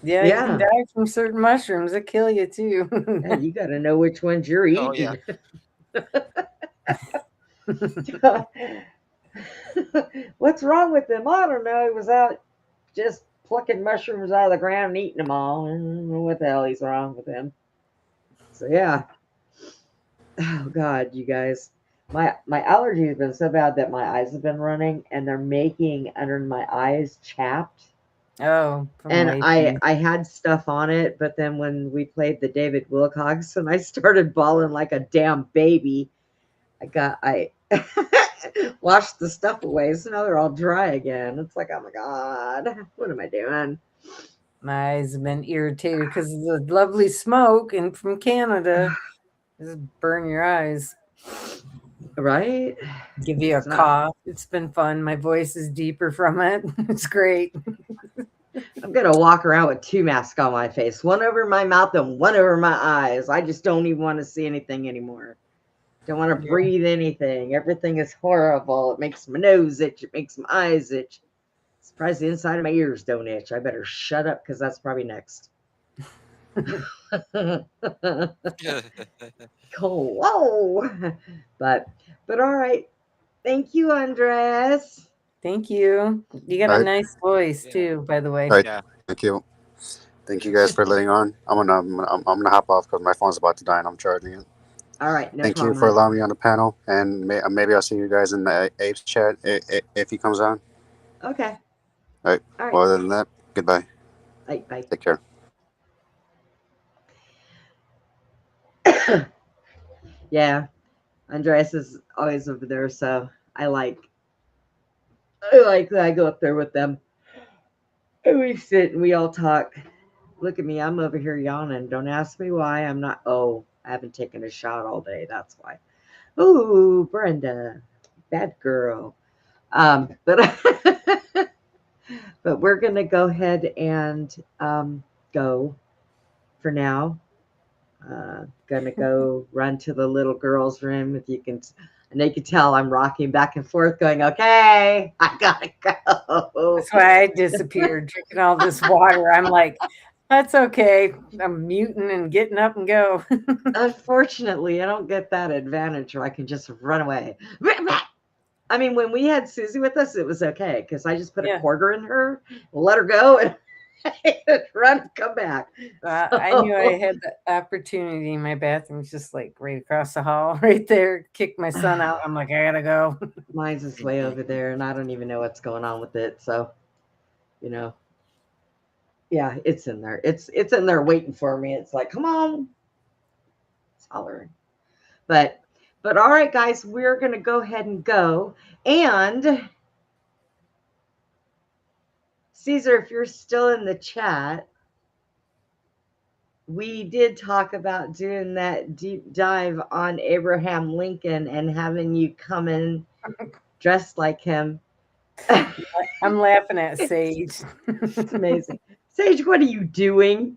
Yeah, you can die from certain mushrooms that kill you too. Yeah, you got to know which ones you're eating. Oh, What's wrong with him? I don't know. He was out just plucking mushrooms out of the ground and eating them all. I don't know what the hell is wrong with him. So yeah. Oh God, you guys. My allergy has been so bad that my eyes have been running and they're making under my eyes chapped. Oh, and I had stuff on it, but then when we played the David Wilcox and I started bawling like a damn baby, I washed the stuff away, so now they're all dry again. It's like, oh my God, what am I doing? My eyes have been irritated because of the lovely smoke and from Canada. Just burn your eyes. Right? Give you a cough. It's been fun. My voice is deeper from it. It's great. I'm going to walk around with 2 masks on my face, one over my mouth and one over my eyes. I just don't even want to see anything anymore. Don't want to breathe anything. Everything is horrible. It makes my nose itch. It makes my eyes itch. Surprised the inside of my ears don't itch. I better shut up because that's probably next. Cool. Whoa. But all right. Thank you, Andres. Thank you. You got a nice voice too, by the way. All right. Thank you. Thank you guys for letting on. I'm gonna hop off because my phone's about to die and I'm charging it. All right. No Thank problem. you for allowing me on the panel, and maybe I'll see you guys in the Apes chat if he comes on. Okay. All right. All right. Well, other than that, goodbye. Bye. Take care. Yeah. Andreas is always over there, so I like that I go up there with them. And we sit and we all talk. Look at me, I'm over here yawning. Don't ask me why. I'm not. Oh, I haven't taken a shot all day. That's why. Ooh, Brenda, bad girl. But we're gonna go ahead and go for now. Gonna go run to the little girl's room. If you can, and they can tell I'm rocking back and forth, going, "Okay, I gotta go." That's why I disappeared, drinking all this water. I'm like, that's okay. I'm muting and getting up and go. Unfortunately, I don't get that advantage where I can just run away. I mean, when we had Susie with us, it was okay because I just put a quarter in her, let her go, and run and come back. I knew I had the opportunity. My bathroom's just like right across the hall, right there. Kicked my son out. I'm like, I gotta go. Mine's is way over there, and I don't even know what's going on with it. So, yeah, it's in there. It's in there waiting for me. It's like, come on, it's hollering. But all right, guys, we're gonna go ahead and go. And Caesar, if you're still in the chat, we did talk about doing that deep dive on Abraham Lincoln and having you come in dressed like him. I'm laughing at Sage. It's amazing. Sage, what are you doing?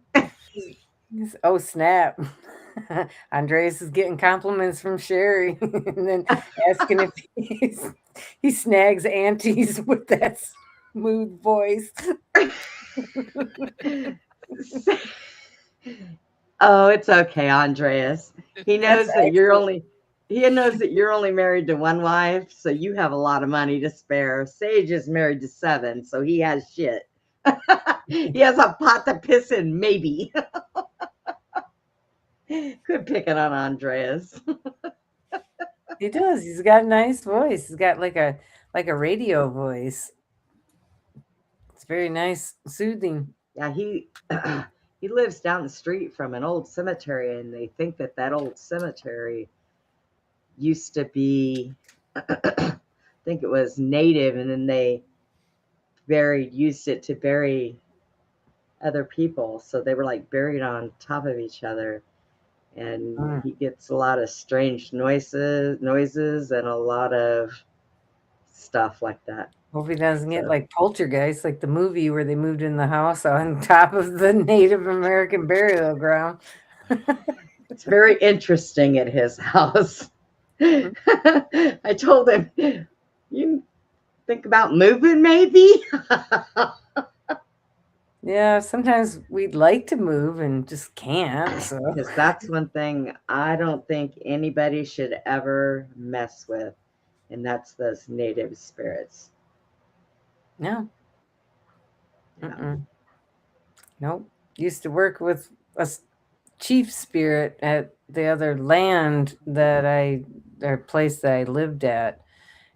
Oh, snap. Andreas is getting compliments from Sherry and then asking if he snags aunties with that smooth voice. Oh, it's okay, Andreas. He knows that you're only married to one wife, so you have a lot of money to spare. Sage is married to 7, so he has shit. He has a pot to piss in, maybe. Quit picking on Andreas. He does. He's got a nice voice. He's got like a radio voice. It's very nice, soothing. Yeah, he he lives down the street from an old cemetery, and they think that old cemetery used to be, I think it was native, and then they used it to bury other people. So they were like buried on top of each other. And he gets a lot of strange noises and a lot of stuff like that. Hope he doesn't get like Poltergeist, like the movie where they moved in the house on top of the Native American burial ground. It's very interesting at his house. I told him, you think about moving maybe? Yeah, sometimes we'd like to move and just can't. So Because that's one thing I don't think anybody should ever mess with, and that's those native spirits. no. Nope. Used to work with a chief spirit at the other land or place that I lived at,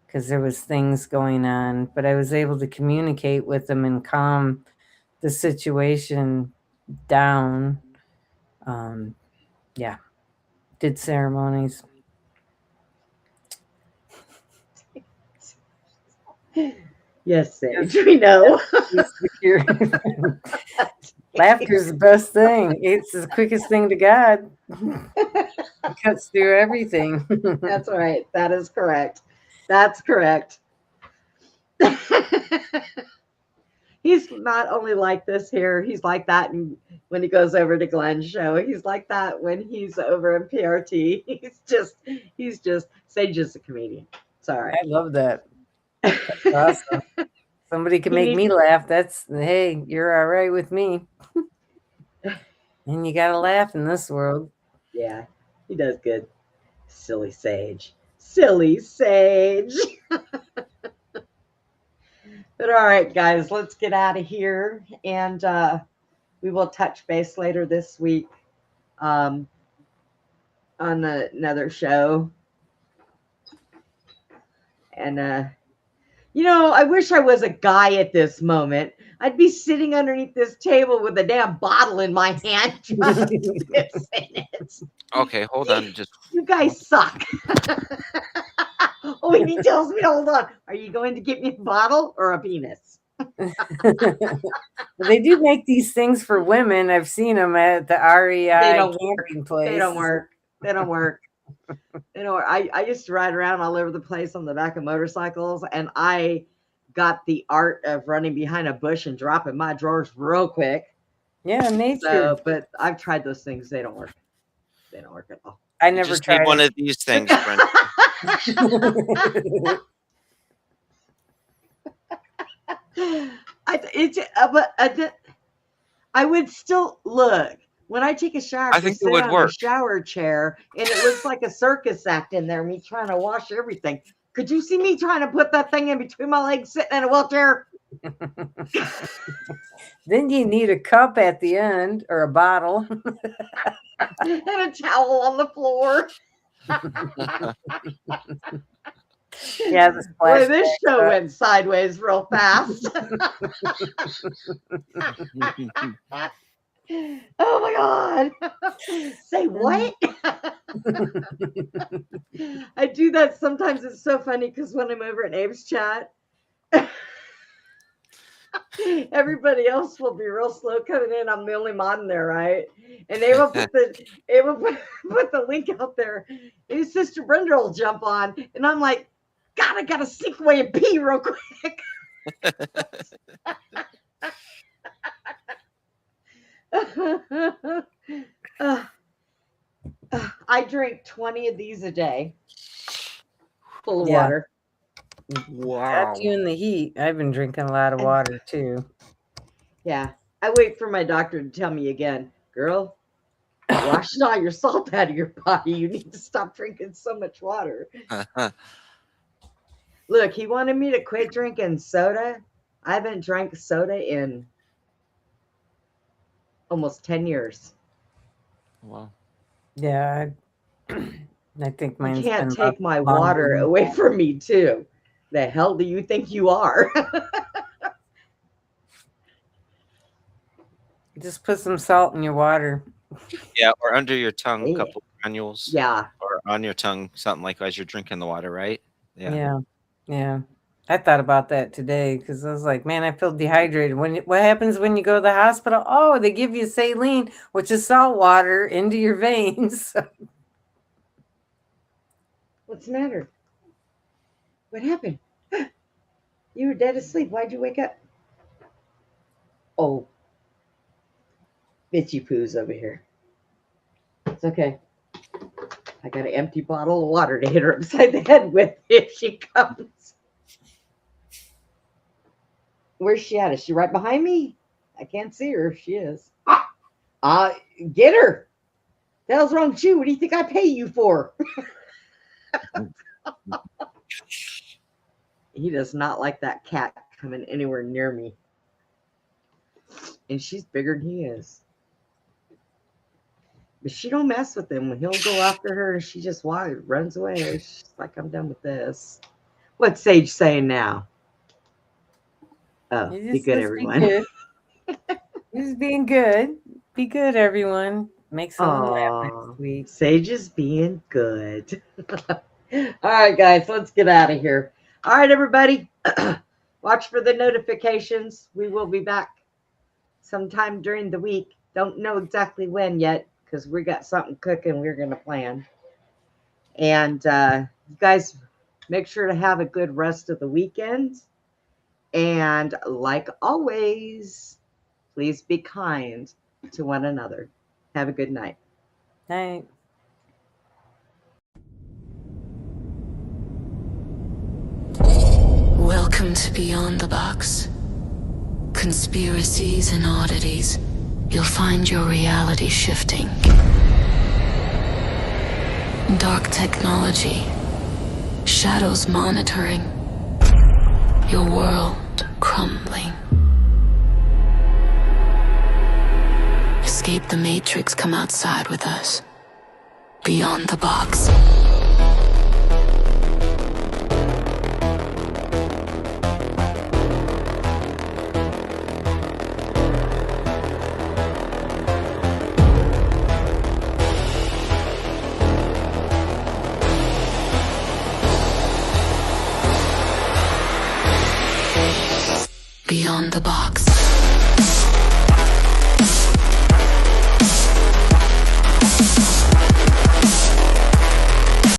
because there was things going on, but I was able to communicate with them and calm the situation down. Yeah. Did ceremonies. Yes, Sage, we know. Laughter is the best thing. It's the quickest thing to God. It cuts through everything. That's right. That is correct. That's correct. He's not only like this here, he's like that when he goes over to Glenn's show. He's like that when he's over in PRT. He's just Sage is a comedian. Sorry. I love that. That's awesome. Somebody can make me laugh. Hey, you're all right with me. And you gotta laugh in this world. Yeah, he does good. Silly Sage. Silly Sage. But all right, guys, let's get out of here. And we will touch base later this week on another show. And, I wish I was a guy at this moment. I'd be sitting underneath this table with a damn bottle in my hand trying to piss in it. Okay, hold on. Just You guys suck. Oh, and he tells me to hold on. Are you going to get me a bottle or a penis? They do make these things for women. I've seen them at the REI camping place. They don't work. They don't work. I used to ride around all over the place on the back of motorcycles, and I got the art of running behind a bush and dropping my drawers real quick. Yeah, nature. But I've tried those things. They don't work. They don't work at all. I never just tried need one of these things, Brenda. I would still look when I take a shower. I think it would work. A shower chair, and it looks like a circus act in there. Me trying to wash everything. Could you see me trying to put that thing in between my legs, sitting in a wheelchair? Then you need a cup at the end or a bottle. And a towel on the floor. Yeah, boy, this show went sideways real fast. Oh my God. Say what? I do that sometimes. It's so funny because when I'm over at Abe's chat, everybody else will be real slow coming in. I'm the only mod in there, right? And they will put the link out there. And his sister Brenda will jump on, and I'm like, God, I gotta sneak away and pee real quick. I drink 20 of these a day, full of water. Wow. That's you in the heat. I've been drinking a lot of water too. Yeah. I wait for my doctor to tell me again, girl, wash all your salt out of your body. You need to stop drinking so much water. Look, he wanted me to quit drinking soda. I haven't drank soda in almost 10 years. Wow. Yeah, I think You mine's can't been take my longer water than- away from me, too. The hell do you think you are? Just put some salt in your water. Yeah, or under your tongue, a Yeah. couple granules. Yeah. Or on your tongue, something like as you're drinking the water, right? Yeah. Yeah. I thought about that today because I was like, man, I feel dehydrated. What happens when you go to the hospital? Oh, they give you saline, which is salt water, into your veins. What's the matter? What happened? You were dead asleep. Why'd you wake up? Oh. Bitchy Poo's over here. It's okay. I got an empty bottle of water to hit her upside the head with if she comes. Where's she at? Is she right behind me? I can't see her if she is. Get her. The hell's wrong with you? What do you think I pay you for? He does not like that cat coming anywhere near me. And she's bigger than he is. But she don't mess with him. When he'll go after her, and she just runs away. She's like, I'm done with this. What's Sage saying now? Oh, be good, everyone. Be good. Just being good. Be good, everyone. Make someone laugh next week. Sage is being good. All right, guys, let's get out of here. All right, everybody. Watch for the notifications. We will be back sometime during the week. Don't know exactly when yet because we got something cooking we're going to plan. And you guys make sure to have a good rest of the weekend. And like always, please be kind to one another. Have a good night. Night. Welcome to Beyond the Box. Conspiracies and oddities. You'll find your reality shifting. Dark technology. Shadows monitoring. Your world crumbling. Escape the Matrix, come outside with us. Beyond the Box. Beyond the Box.